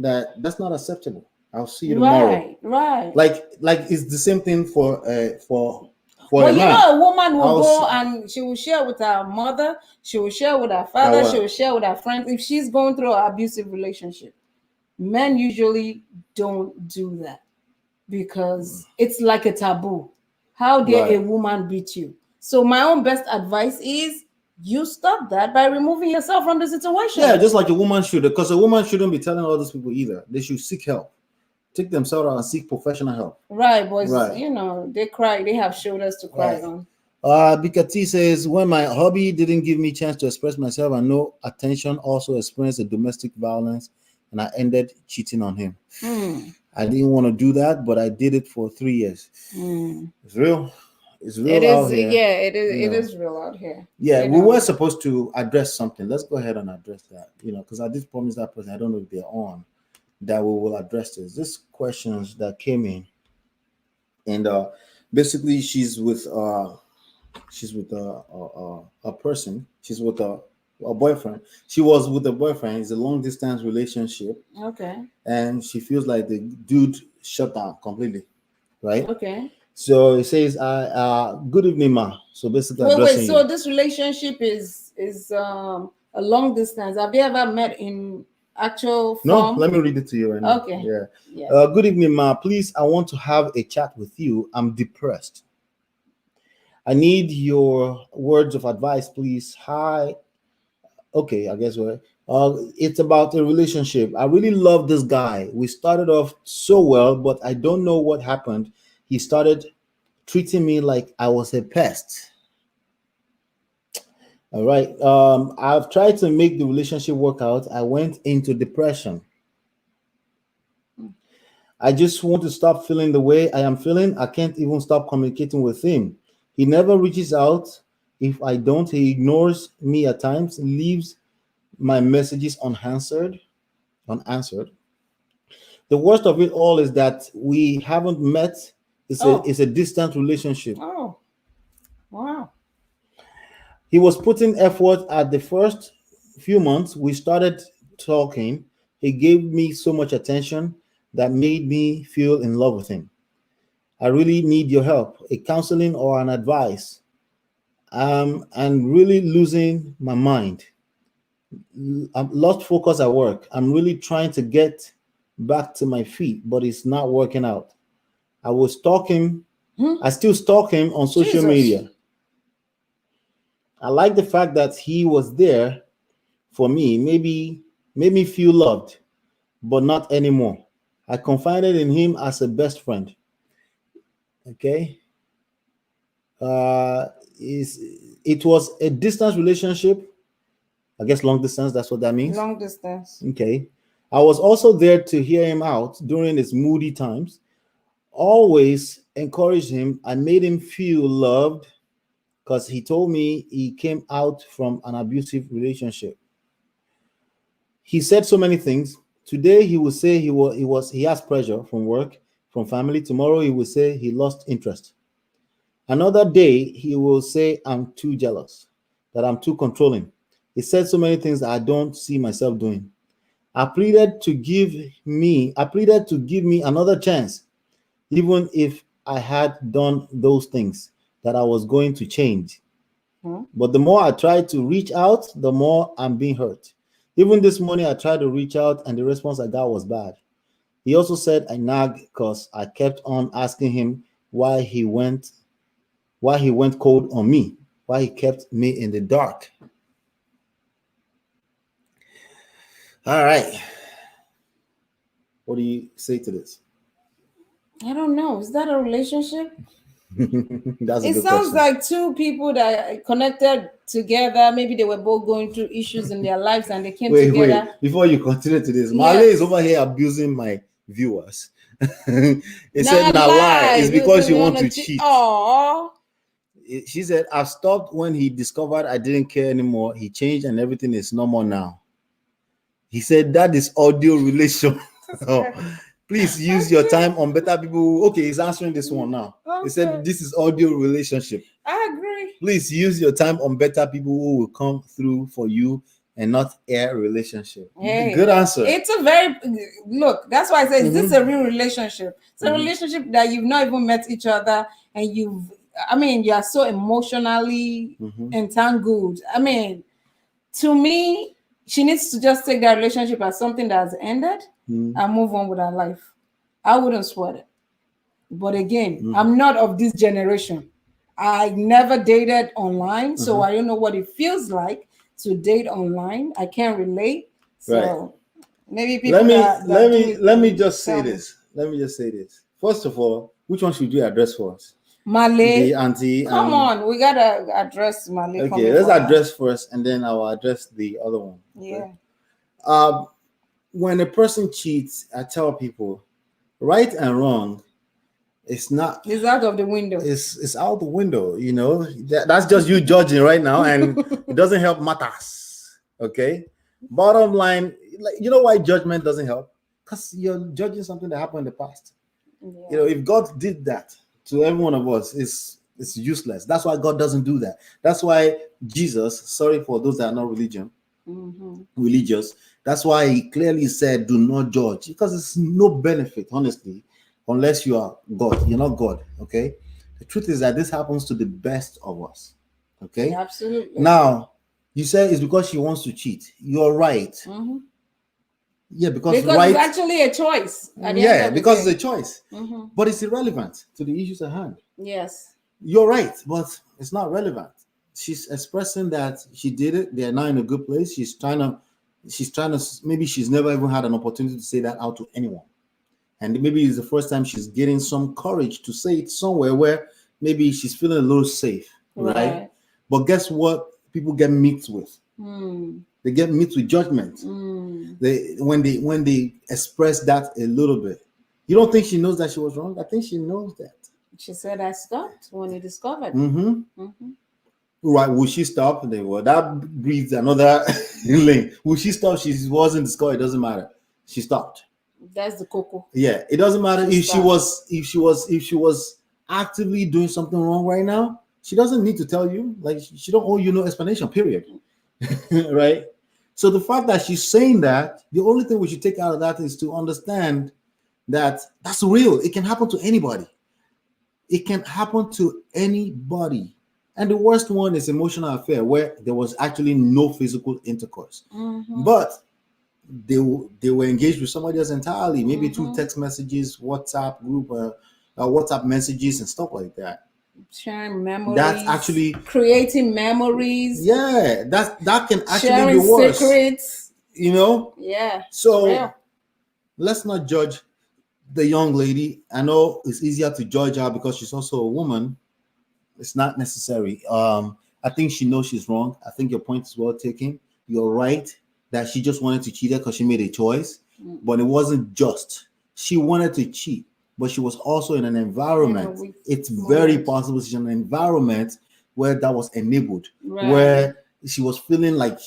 that that's not acceptable. I'll see you tomorrow. Right. Like it's the same thing for a well, man. You know, a woman will go and she will share with her mother, she will share with her father, she will share with her friends if she's going through an abusive relationship. Men usually don't do that because it's like a taboo. How dare a woman beat you? So my own best advice is you stop that by removing yourself from the situation. Yeah, just like a woman should, because a woman shouldn't be telling all these people either. They should seek help. Take themselves out and seek professional help. Right, boys. Right. You know, they cry. They have shoulders to cry on. Bikati says, when my hobby didn't give me chance to express myself and no attention, also experienced a domestic violence, and I ended cheating on him. I didn't want to do that, but I did it for 3 years. It's real. It's real It out is, here. yeah, it is. You It know. is real out here. Yeah, You we know. were supposed to address something. Let's go ahead and address that. Because I did promise that person. I don't know if they're on. That we will address this. This questions that came in, and basically she's with a person. She's with a boyfriend. She was with a boyfriend. It's a long distance relationship, Okay. and she feels like the dude shut down completely. Right. Okay. So it says, "Good evening, ma." So basically Wait. addressing So you. this relationship is a long distance. Have you ever met in actual No, form? let me read it to you right now. Okay. Yeah. Yeah. Good evening, ma. Please, I want to have a chat with you. I'm depressed. I need your words of advice, please. Hi. Okay, I guess what. It's about a relationship. I really love this guy. We started off so well, but I don't know what happened. He started treating me like I was a pest. All right. I've tried to make the relationship work out. I went into depression. I just want to stop feeling the way I am feeling. I can't even stop communicating with him. He never reaches out. If I don't, he ignores me at times, leaves my messages unanswered. The worst of it all is that we haven't met. Oh. It's a distant relationship. Oh. Wow. He was putting effort at the first few months. We started talking. He gave me so much attention that made me feel in love with him. I really need your help, a counseling or an advice. I'm really losing my mind. I'm lost focus at work. I'm really trying to get back to my feet, but it's not working out. I was stalking. I still stalk him on social Jesus. media. I like the fact that he was there for me. Maybe made me feel loved, but not anymore. I confided in him as a best friend. Okay. Uh, is it was a distance relationship. I guess long distance. That's what that means. Long distance. Okay. I was also there to hear him out during his moody times. Always encouraged him. I made him feel loved because he told me he came out from an abusive relationship. He said so many things. Today he will say he has pressure from work, from family. Tomorrow he will say he lost interest. Another day he will say I'm too jealous, that I'm too controlling. He said so many things that I don't see myself doing. I pleaded to give me another chance, even if I had done those things, that I was going to change. Hmm? But the more I tried to reach out, the more I'm being hurt. Even this morning, I tried to reach out, and the response I got was bad. He also said I nagged because I kept on asking him why he went cold on me, why he kept me in the dark. All right. What do you say to this? I don't know. Is that a relationship? That's a It good sounds question. like two people that are connected together. Maybe they were both going through issues in their lives and they came together. Wait. Before you continue to this, Marley Yes. is over here abusing my viewers. He said, Not "Now lie. lie. It's because They you want want to to cheat. cheat." Oh. She said, "I've stopped when he discovered I didn't care anymore. He changed and everything is normal now." He said that is audio relation. So, please use your time on better people. Okay, he's answering this one now. He said Okay. this is audio relationship. I agree. Please use your time on better people who will come through for you and not air relationship. Hey, Good answer. it's a very look. That's why I say, is this a real relationship? It's a Mhm. relationship that you've not even met each other, and I mean, you are so emotionally Mhm. entangled. I mean, to me, she needs to just take that relationship as something that has ended Mhm. and move on with her life. I wouldn't sweat it. But again, Mhm. I'm not of this generation. I never dated online, so I don't know what it feels like to date online. I can't relate. Right. So maybe people that do it let me can just say tell me. this. Let me just say this. First of all, which one should you address first? Malay. the auntie. Come on, we gotta address Malay. Okay, let's address first, and then I'll address the other one. Okay? Yeah. When a person cheats, I tell people, right and wrong, it's not. It's out of the window. It's out the window. You know, that's just you judging right now, and it doesn't help matters. Okay. Bottom line, like, you know why judgment doesn't help? Because you're judging something that happened in the past. Yeah. You know, if God did that to every one of us, it's useless. That's why God doesn't do that. That's why Jesus, sorry for those that are not religious, that's why he clearly said, do not judge, because it's no benefit, honestly, unless you are God. You're not God, okay? The truth is that this happens to the best of us, okay? Yeah, absolutely. Now, you say it's because she wants to cheat. You're right. Yeah, because right, it's actually a choice. Yeah, because it's a choice. But it's irrelevant to the issues at hand. Yes. You're right, but it's not relevant. She's expressing that she did it. They're now in a good place. She's trying to, maybe she's never even had an opportunity to say that out to anyone. And maybe it's the first time she's getting some courage to say it somewhere where maybe she's feeling a little safe, right? But guess what? People get mixed with. They get mixed with judgment. When they express that a little bit. You don't think she knows that she was wrong? I think she knows that. She said I stopped when you discovered. Right? Will she stop? Well, that breeds another link. Will she stop? She wasn't discovered. It doesn't matter. She stopped. That's the cocoa. Yeah, it doesn't matter if she was actively doing something wrong right now. She doesn't need to tell you. Like, she don't owe you no explanation. Period. Right? So the fact that she's saying that, the only thing we should take out of that is to understand that that's real. It can happen to anybody. It can happen to anybody. And the worst one is emotional affair, where there was actually no physical intercourse. But they were engaged with somebody else entirely, maybe through text messages, WhatsApp group, WhatsApp messages and stuff like that. Sharing memories. That's actually creating memories. Yeah, that can actually sharing be worse. Secrets. You know? Yeah. So let's not judge the young lady. I know it's easier to judge her because she's also a woman. It's not necessary. I think she knows she's wrong. I think your point is well taken. You're right that she just wanted to cheat her because she made a choice, but it wasn't just. She wanted to cheat, but she was also in an environment. It's very possible she's in an environment where that was enabled, where she was feeling like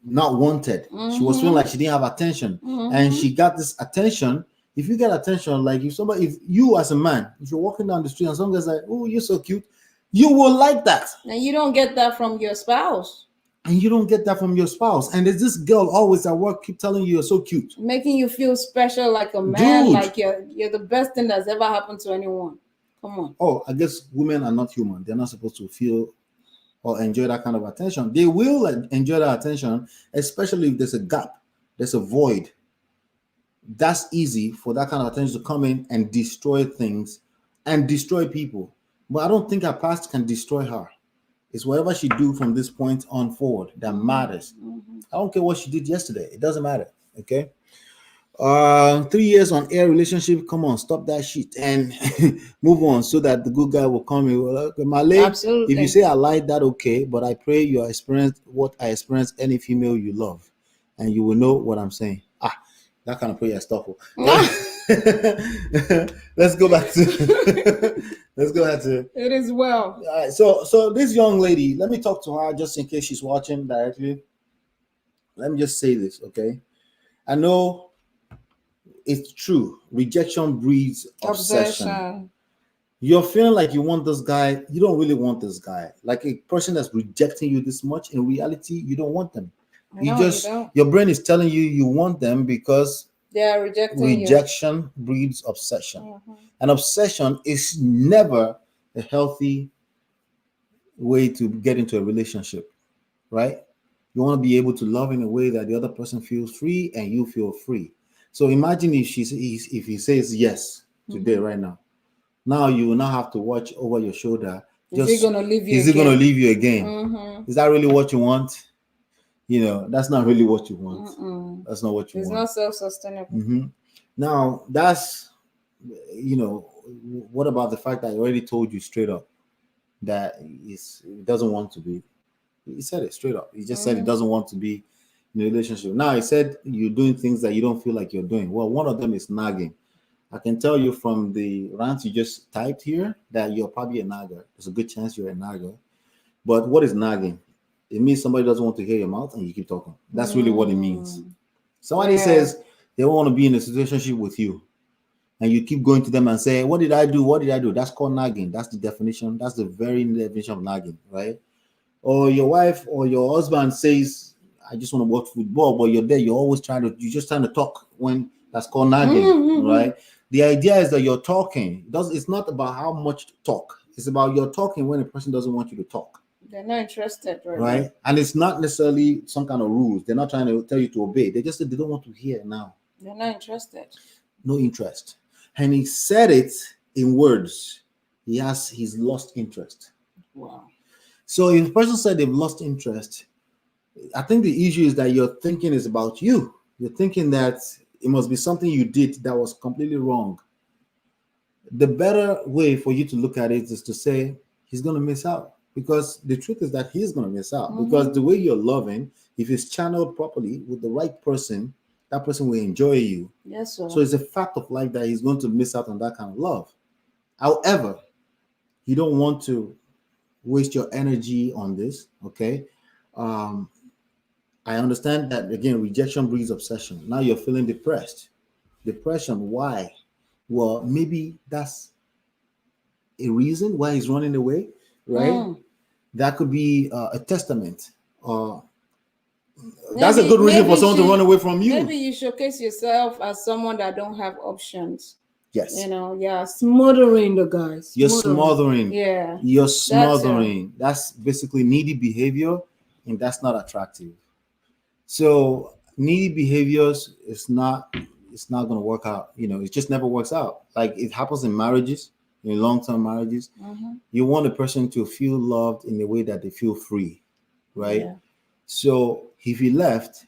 not wanted. She was feeling like she didn't have attention, and she got this attention. If you get attention, like if you as a man, if you're walking down the street and some guy's like, "Oh, you're so cute," you will like that. And you don't get that from your spouse. And you don't get that from your spouse. And there's this girl always at work keep telling you you're so cute, making you feel special, like a man. Dude. Like you're the best thing that's ever happened to anyone. Come on. Oh, I guess women are not human. They're not supposed to feel or enjoy that kind of attention. They will enjoy that attention, especially if there's a gap, there's a void. That's easy for that kind of attention to come in and destroy things and destroy people. But I don't think her past can destroy her. It's whatever she do from this point on forward that matters. I don't care what she did yesterday. It doesn't matter. Okay. 3 years on air relationship. Come on, stop that shit and move on so that the good guy will come in. Okay, Malay, absolutely. If you say I lied, that okay, but I pray you experienced what I experienced any female you love, and you will know what I'm saying. That kind of prayer stuff. Let's go back to it is well. All right, so this young lady, let me talk to her just in case she's watching directly. Let me just say this, okay? I know it's true. Rejection breeds obsession. You're feeling like you want this guy. You don't really want this guy. Like a person that's rejecting you this much, in reality, you don't want them. Your brain is telling you want them because they are rejecting rejection breeds obsession. And obsession is never a healthy way to get into a relationship, right? You want to be able to love in a way that the other person feels free and you feel free. So imagine if he says yes today, right now. Now you will not have to watch over your shoulder. Is he going to leave you? Is he going to leave you again? Is that really what you want? You know, that's not really what you want. That's not what you want. It's not self-sustainable. Now, that's, you know, what about the fact that he already told you straight up that he doesn't want to be? He said it straight up. He just said he doesn't want to be in a relationship. Now he said you're doing things that you don't feel like you're doing. Well, one of them is nagging. I can tell you from the rant you just typed here that you're probably a nagger. There's a good chance you're a nagger. But what is nagging? It means somebody doesn't want to hear your mouth and you keep talking. That's really what it means. Somebody says they want to be in a situationship with you, and you keep going to them and say, "What did I do? What did I do?" That's called nagging. That's the definition. That's the very definition of nagging, right? Or your wife or your husband says, "I just want to watch football," but you're there. You're just trying to talk when that's called nagging, right? The idea is that you're talking. It's not about how much to talk. It's about you're talking when a person doesn't want you to talk. They're not interested, right? And it's not necessarily some kind of rules. They're not trying to tell you to obey. They just said they don't want to hear now. They're not interested. No interest. And he said it in words. He's lost interest. Wow. So if a person said they've lost interest, I think the issue is that your thinking is about you. You're thinking that it must be something you did that was completely wrong. The better way for you to look at it is to say he's going to miss out. Because the truth is that he's going to miss out. Because the way you're loving, if it's channeled properly with the right person, that person will enjoy you. Yes, sir. So it's a fact of life that he's going to miss out on that kind of love. However, you don't want to waste your energy on this, okay? I understand that, again, rejection breeds obsession. Now you're feeling depressed. Depression, why? Well, maybe that's a reason why he's running away, right? That could be a testament. That's a good reason for someone to run away from you. Maybe you showcase yourself as someone that don't have options. Yes. Smothering the guys. You're smothering. Yeah. You're smothering. That's basically needy behavior, and that's not attractive. So needy behaviors it's not going to work out. It just never works out. Like it happens in marriages, in long-term marriages. You want a person to feel loved in a way that they feel free, right? Yeah. So if he left,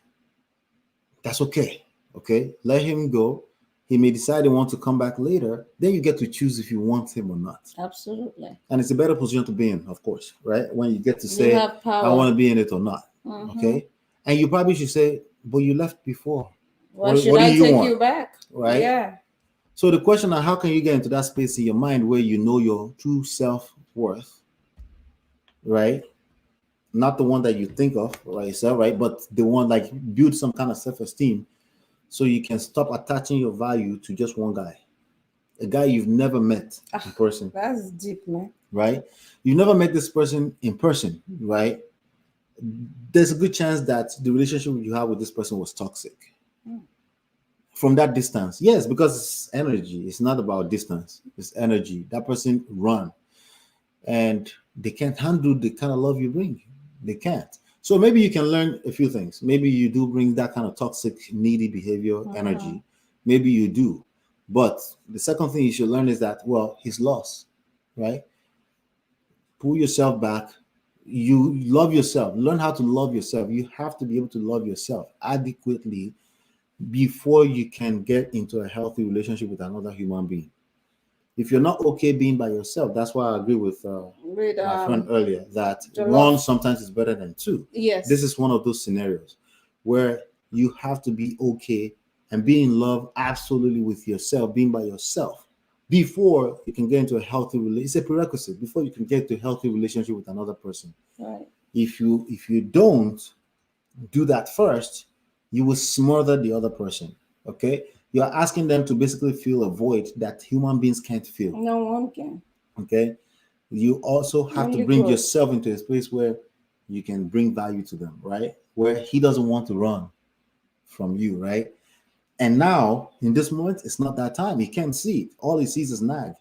that's okay. Okay, let him go. He may decide he wants to come back later. Then you get to choose if you want him or not. Absolutely. And it's a better position to be in, of course, right? When you get to say, I want to be in it or not. Okay. And you probably should say, but you left before. Why should I take you back? Right? Yeah. So the question is, how can you get into that space in your mind where you know your true self-worth, right? Not the one that you think of, right? So, right? But the one like build some kind of self-esteem so you can stop attaching your value to just one guy, a guy you've never met in person. That's deep, man. Right? You never met this person in person, right? There's a good chance that the relationship you have with this person was toxic. From that distance. Yes, because it's energy. It's not about distance. It's energy. That person run. And they can't handle the kind of love you bring. They can't. So maybe you can learn a few things. Maybe you do bring that kind of toxic, needy behavior, energy. Maybe you do. But the second thing you should learn is that, well, he's lost, right? Pull yourself back. You love yourself. Learn how to love yourself. You have to be able to love yourself adequately before you can get into a healthy relationship with another human being. If you're not okay being by yourself, that's why I agree with my friend earlier that one sometimes is better than two. Yes. This is one of those scenarios where you have to be okay and be in love absolutely with yourself, being by yourself, before you can get into a healthy relationship. It's a prerequisite before you can get to a healthy relationship with another person. Right. If you don't do that first, you will smother the other person. Okay? You're asking them to basically fill a void that human beings can't fill. No one can. Okay? You also have to bring yourself into a space where you can bring value to them, right? Where he doesn't want to run from you, right? And now, in this moment, it's not that time. He can't see it. All he sees is nag.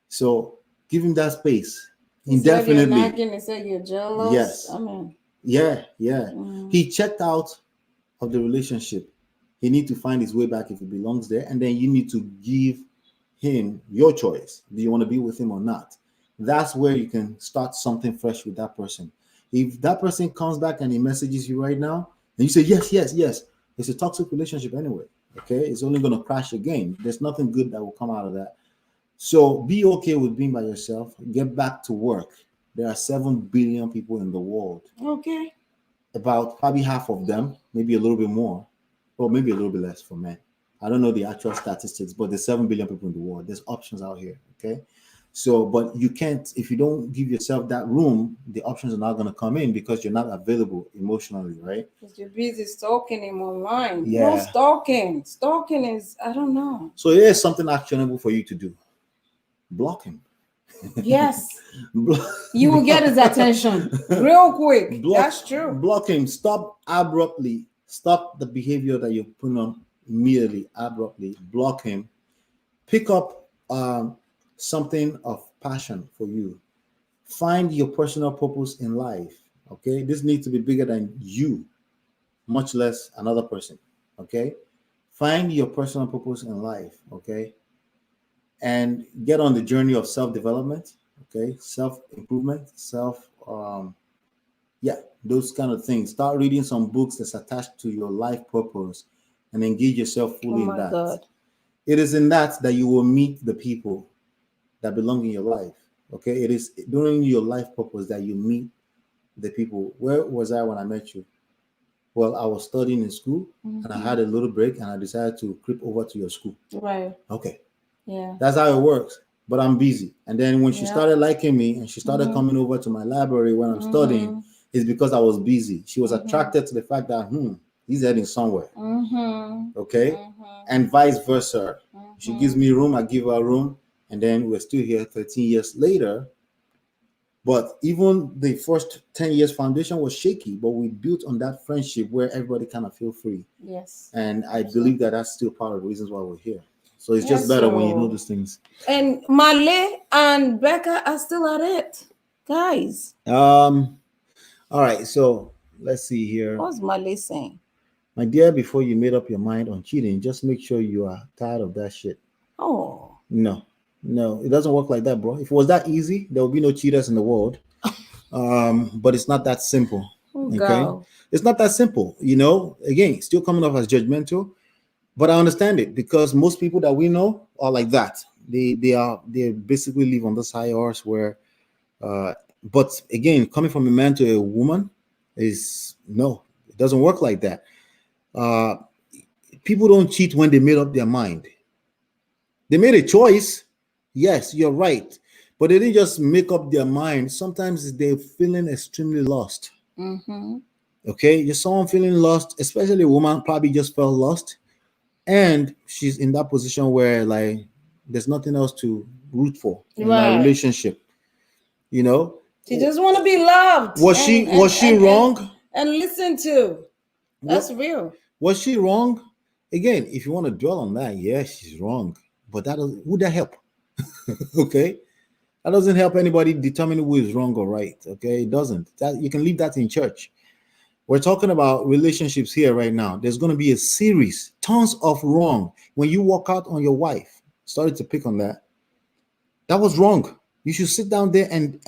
So give him that space. Indefinitely. You're jealous. Yes. I mean. Yeah. He checked out of the relationship. He needs to find his way back if he belongs there. And then you need to give him your choice. Do you want to be with him or not? That's where you can start something fresh with that person. If that person comes back and he messages you right now, and you say, yes, it's a toxic relationship anyway. Okay? It's only going to crash again. There's nothing good that will come out of that. So be okay with being by yourself. Get back to work. There are 7 billion people in the world. Okay. About probably half of them, maybe a little bit more, or maybe a little bit less for men. I don't know the actual statistics, but there's 7 billion people in the world. There's options out here. Okay. So, but you can't, if you don't give yourself that room, the options are not going to come in because you're not available emotionally, right? Because you're busy stalking him online. Yeah. No stalking. Stalking is, I don't know. So here's something actionable for you to do. Block him. Yes. You will get his attention real quick. That's true. Block him. Stop abruptly. Stop the behavior that you're putting on immediately, abruptly. Block him. Pick up something of passion for you. Find your personal purpose in life. Okay, this needs to be bigger than you, much less another person. Okay, find your personal purpose in life. Okay, and get on the journey of self-development. Okay, self-improvement, yeah, those kind of things. Start reading some books that's attached to your life purpose and engage yourself fully in that. God. It is in that you will meet the people that belong in your life. Okay, it is during your life purpose that you meet the people. Where was I when I met you? Well, I was studying in school and I had a little break and I decided to creep over to your school. Right. Okay. Yeah. That's how it works. But I'm busy. And then when she started liking me and she started coming over to my library when I'm studying, it's because I was busy. She was attracted to the fact that, he's heading somewhere. Okay? And vice versa. She gives me room, I give her room. And then we're still here 13 years later. But even the first 10 years foundation was shaky, but we built on that friendship where everybody kind of feel free. Yes. And I believe that that's still part of the reasons why we're here. So it's just better when you know these things. And Male and Becca are still at it, guys. All right. So let's see here. What's Male saying? My dear, before you made up your mind on cheating, just make sure you are tired of that shit. Oh. No, it doesn't work like that, bro. If it was that easy, there would be no cheaters in the world. But it's not that simple. Okay, God. It's not that simple. Again, still coming off as judgmental. But I understand it because most people that we know are like that. They basically live on this high horse where, but again, coming from a man to a woman is no, it doesn't work like that. People don't cheat when they made up their mind. They made a choice. Yes, you're right, but they didn't just make up their mind. Sometimes they're feeling extremely lost. Okay, you're someone feeling lost, especially a woman probably just felt lost. And she's in that position where like there's nothing else to root for in my relationship. She just want to be loved. Was she wrong? And listen to. That's real. Was she wrong? Again, if you want to dwell on that, yeah, she's wrong. But would that help? Okay, that doesn't help anybody determine who is wrong or right. Okay, it doesn't. You can leave that in church. We're talking about relationships here right now. There's going to be a series, tons of wrong. When you walk out on your wife, started to pick on that. That was wrong. You should sit down there and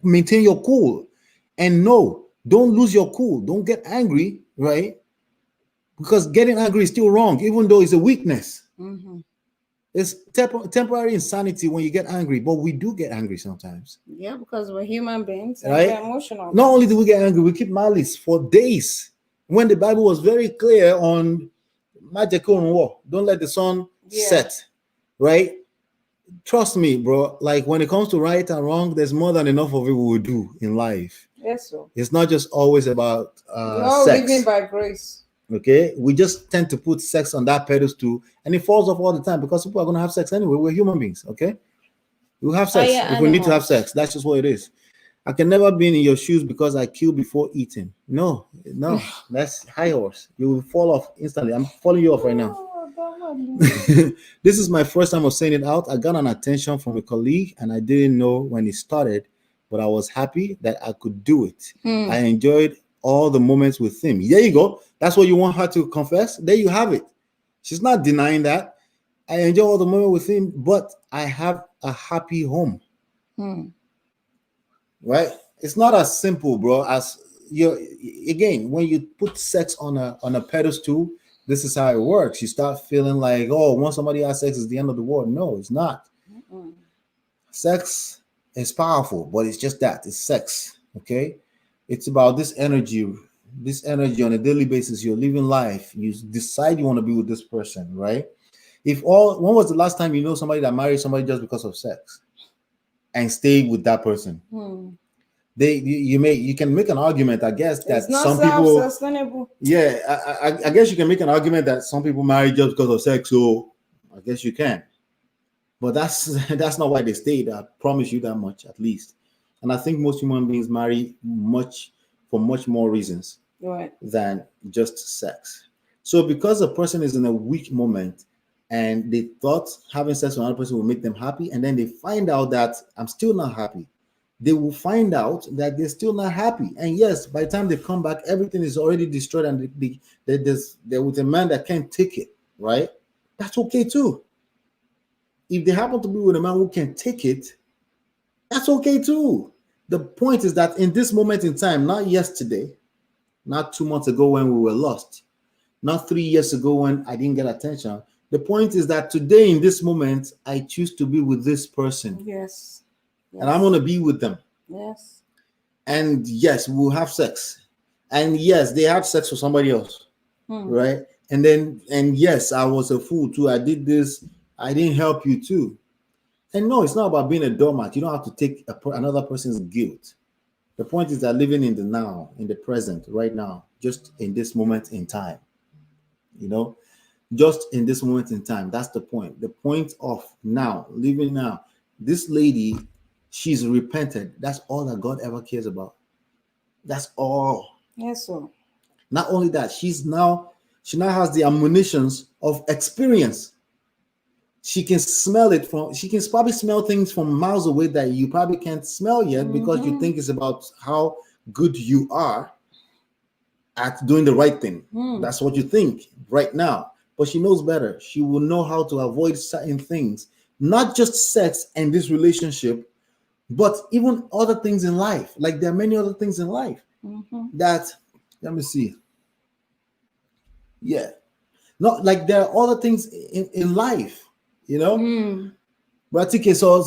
maintain your cool. And no, don't lose your cool. Don't get angry, right? Because getting angry is still wrong, even though it's a weakness. It's temporary insanity when you get angry, but we do get angry sometimes. Yeah, because we're human beings and right? we're emotional. Not only do we get angry, we keep malice for days. When the Bible was very clear on don't let the sun set, right? Trust me, bro. Like when it comes to right and wrong, there's more than enough of it we will do in life. Yes, sir. It's not just always about sex. Living by grace. Okay, we just tend to put sex on that pedestal, and it falls off all the time because people are going to have sex anyway. We're human beings, okay? We'll have sex if we need to have sex. That's just what it is. I can never be in your shoes because I kill before eating. No, that's high horse. You will fall off instantly. I'm falling you off right now. This is my first time of saying it out. I got an attention from a colleague, and I didn't know when it started, but I was happy that I could do it. I enjoyed all the moments with him. There you go. That's what you want her to confess. There you have it. She's not denying that. I enjoy all the moments with him, but I have a happy home. Right? It's not as simple, bro. As again, when you put sex on a pedestal, this is how it works. You start feeling like, oh, once somebody has sex, it's the end of the world. No, it's not. Sex is powerful, but it's just that it's sex. Okay, it's about this energy on a daily basis. You're living life. You decide you want to be with this person, right? When was the last time you know somebody that married somebody just because of sex and stayed with that person? You can make an argument, I guess, that It's not some people, self-sustainable. yeah, I guess you can make an argument that some people marry just because of sex. So I guess you can, but that's that's not why they stayed. I promise you that much, at least. And I think most human beings marry for much more reasons Right. than just sex. So because a person is in a weak moment and they thought having sex with another person will make them happy, and then they find out that I'm still not happy, they will find out that they're still not happy. And yes, by the time they come back, everything is already destroyed, and they're with a man that can't take it, right? That's okay too. If they happen to be with a man who can take it, that's okay too. The point is that in this moment in time, not yesterday, not 2 months ago when we were lost, not 3 years ago when I didn't get attention. The point is that today, in this moment, I choose to be with this person. Yes. And I'm going to be with them. Yes. And yes, we'll have sex. And yes, they have sex with somebody else. Right? And yes, I was a fool too. I did this. I didn't help you too. And no, it's not about being a doormat. You don't have to take another person's guilt. The point is that living in the now, in the present, right now, just in this moment in time, just in this moment in time. That's the point. The point of now, living now. This lady, she's repented. That's all that God ever cares about. That's all. Yes, sir. Not only that, she now has the ammunitions of experience. She can she can probably smell things from miles away that you probably can't smell yet because you think it's about how good you are at doing the right thing. That's what you think right now. But she knows better. She will know how to avoid certain things, not just sex and this relationship, but even other things in life. Like there are many other things in life that, let me see. Yeah. Not like there are other things in life. But okay, so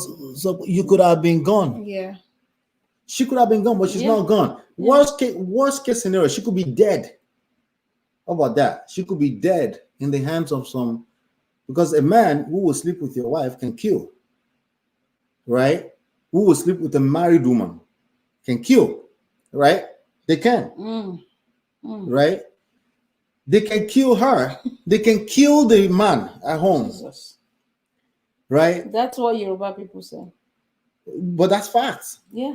you could have been gone. Yeah. She could have been gone, but she's not gone. Worst case scenario, she could be dead. How about that? She could be dead in the hands of because a man who will sleep with your wife can kill. Right? Who will sleep with a married woman can kill. Right? They can. Right? They can kill her. They can kill the man at home. Jesus. Right? That's what Yoruba people say. But that's facts. Yeah.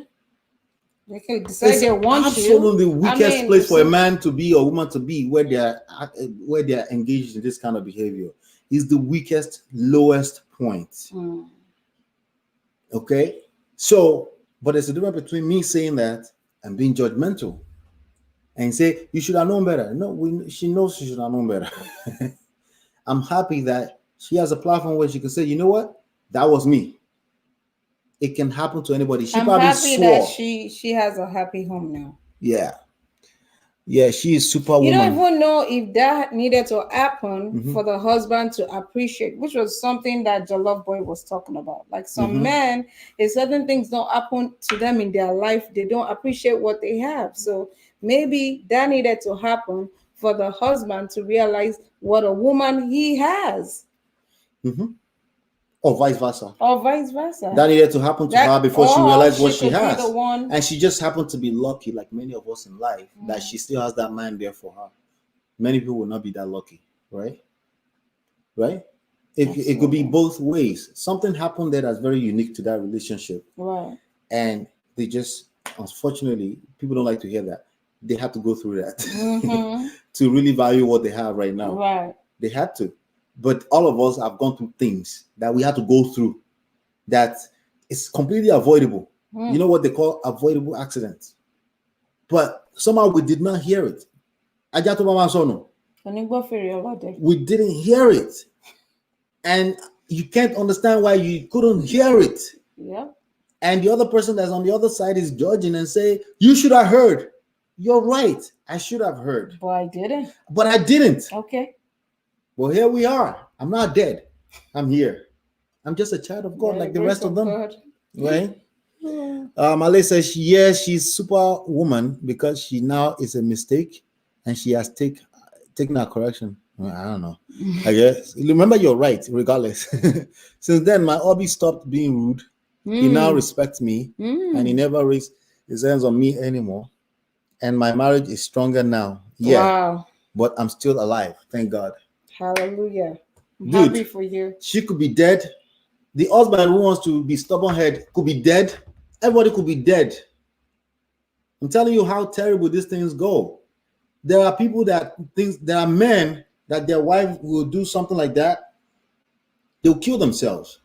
They can decide they want absolutely the weakest place for a man to be or woman to be where they are engaged in this kind of behavior. Is the weakest, lowest point. Okay? So, but there's a difference between me saying that and being judgmental and say, you should have known better. No, she knows she should have known better. I'm happy that she has a platform where she can say, you know what? That was me. It can happen to anybody. I'm happy that she has a happy home now. Yeah. Yeah, she is superwoman. You don't even know if that needed to happen for the husband to appreciate, which was something that Jollof Boy was talking about. Like some men, if certain things don't happen to them in their life, they don't appreciate what they have. So maybe that needed to happen for the husband to realize what a woman he has. Or vice versa. That needed to happen to her before she realized what she has. And she just happened to be lucky, like many of us in life, that she still has that man there for her. Many people will not be that lucky, right? Right? It could be both ways. Something happened there that's very unique to that relationship. Right. And they just, unfortunately, people don't like to hear that. They have to go through that to really value what they have right now. Right. They had to. But all of us have gone through things that we had to go through that is completely avoidable. You know what they call avoidable accidents. But somehow we did not hear it. We didn't hear it. And you can't understand why you couldn't hear it. Yeah. And the other person that's on the other side is judging and say, you should have heard. You're right. I should have heard. But I didn't. But I didn't. Okay. Well, here we are. I'm not dead. I'm here. I'm just a child of God, By the like the grace rest of of them, God. right? Mm. Malay says, yes, she's superwoman because she now is a mistake and she has taken a correction. Well, I don't know. I guess. Remember, you're right, regardless. Since then, my hobby stopped being rude. He now respects me and he Mm. never raised his hands on me anymore. And my marriage is stronger now. Yeah, Wow. but I'm still alive. Thank God. Hallelujah. I'm happy Dude, for you. she could be dead. The husband who wants to be stubborn head could be dead. Everybody could be dead. I'm telling you how terrible these things go. There are people that think there are men that their wife will do something like that, they'll kill themselves.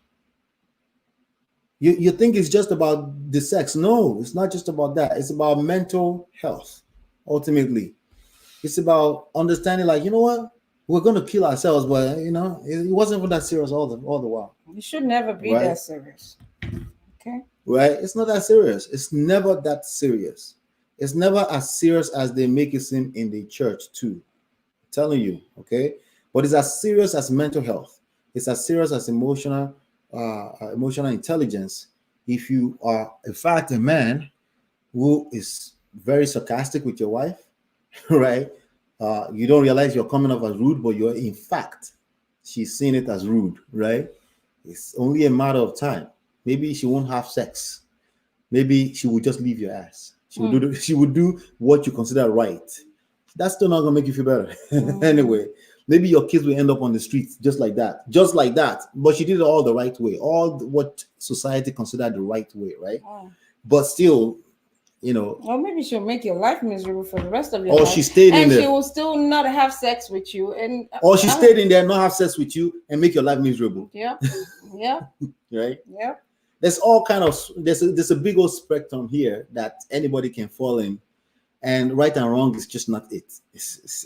You think it's just about the sex. No, it's not just about that. It's about mental health, ultimately. It's about understanding, like, you know what? We're gonna kill ourselves, but it wasn't even that serious all the while. It should never be Right? that serious. Okay. Right? It's not that serious. It's never that serious. It's never as serious as they make it seem in the church, too. I'm telling you, okay? But it's as serious as mental health. It's as serious as emotional intelligence. If you are, in fact, a man who is very sarcastic with your wife, right? You don't realize you're coming off as rude, but you're, in fact, she's seeing it as rude, right? It's only a matter of time. Maybe she won't have sex. Maybe she will just leave your ass. She would do what you consider right. That's still not gonna make you feel better. Anyway, maybe your kids will end up on the streets just like that. Just like that. But she did it all the right way. All what society considered the right way, right? But still, Or maybe she'll make your life miserable for the rest of your or life. she stayed in And she there. will still not have sex with you. And Or she stayed in there, not have sex with you, and make your life miserable. Yep. Yep. Right? Yep. There's all kind of there's a big old spectrum here that anybody can fall in, and right and wrong is just not it.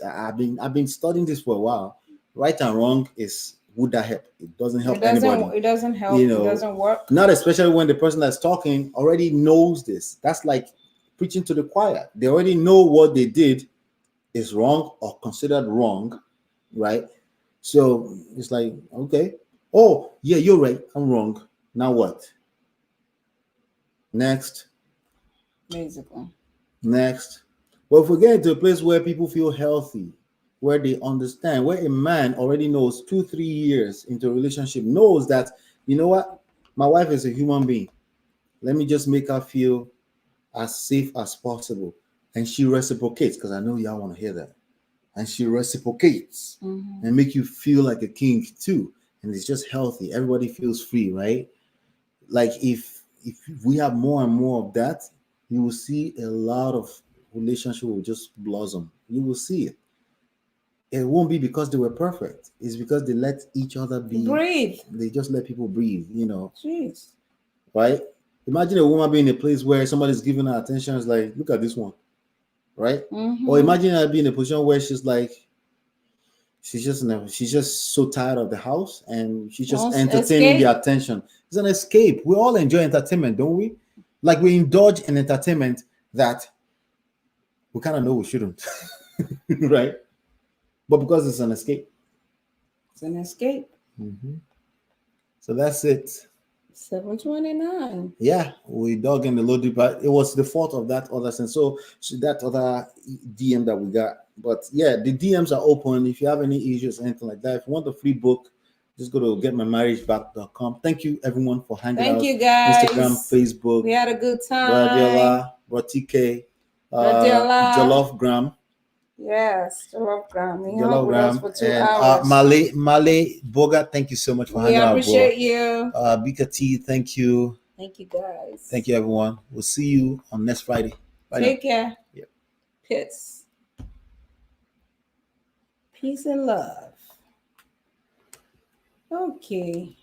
I've been studying this for a while. Right and wrong is, would that help? It doesn't help anybody. It doesn't help. It doesn't work. Not especially when the person that's talking already knows this. That's like preaching to the choir. They already know what they did is wrong or considered wrong, right? So it's like, okay, oh yeah, you're right, I'm wrong. Now what? Next. Basically. Next. Well, if we get into a place where people feel healthy, where they understand, where a man already knows 2-3 years into a relationship, knows that, you know what, my wife is a human being. Let me just make her feel as safe as possible. And she reciprocates, because I know y'all want to hear that. And she reciprocates and make you feel like a king too. And it's just healthy. Everybody feels free, right? Like if we have more and more of that, you will see a lot of relationship will just blossom. You will see it. It won't be because they were perfect. It's because they let each other be. Breathe. They just let people breathe, Jeez. right? Imagine a woman being in a place where somebody's giving her attention. It's like, look at this one, right? Or imagine her being in a position where she's like, she's just so tired of the house and she's just entertaining the attention. It's an escape. We all enjoy entertainment, don't we? Like we indulge in entertainment that we kind of know we shouldn't, right? But because it's an escape. It's an escape. So that's it. 7:29. Yeah, we dug in a little deeper. It was the fault of that other sense. So that other DM that we got. But yeah, the DMs are open. If you have any issues, anything like that, if you want the free book, just go to getmymarriageback.com. Thank you everyone for hanging out. Thank you guys. Instagram, Facebook. We had a good time. Radiola, Rotike, Jollof Gram. Yes, Jollof Gram. You Jollof with us Gram for 2 and hours. Malay Boga, thank you so much for hanging out, bro. We appreciate you. Bika T, thank you. Thank you guys. Thank you everyone. We'll see you on next Friday. Bye Take now. care. Yep. Peace. Peace and love. Okay.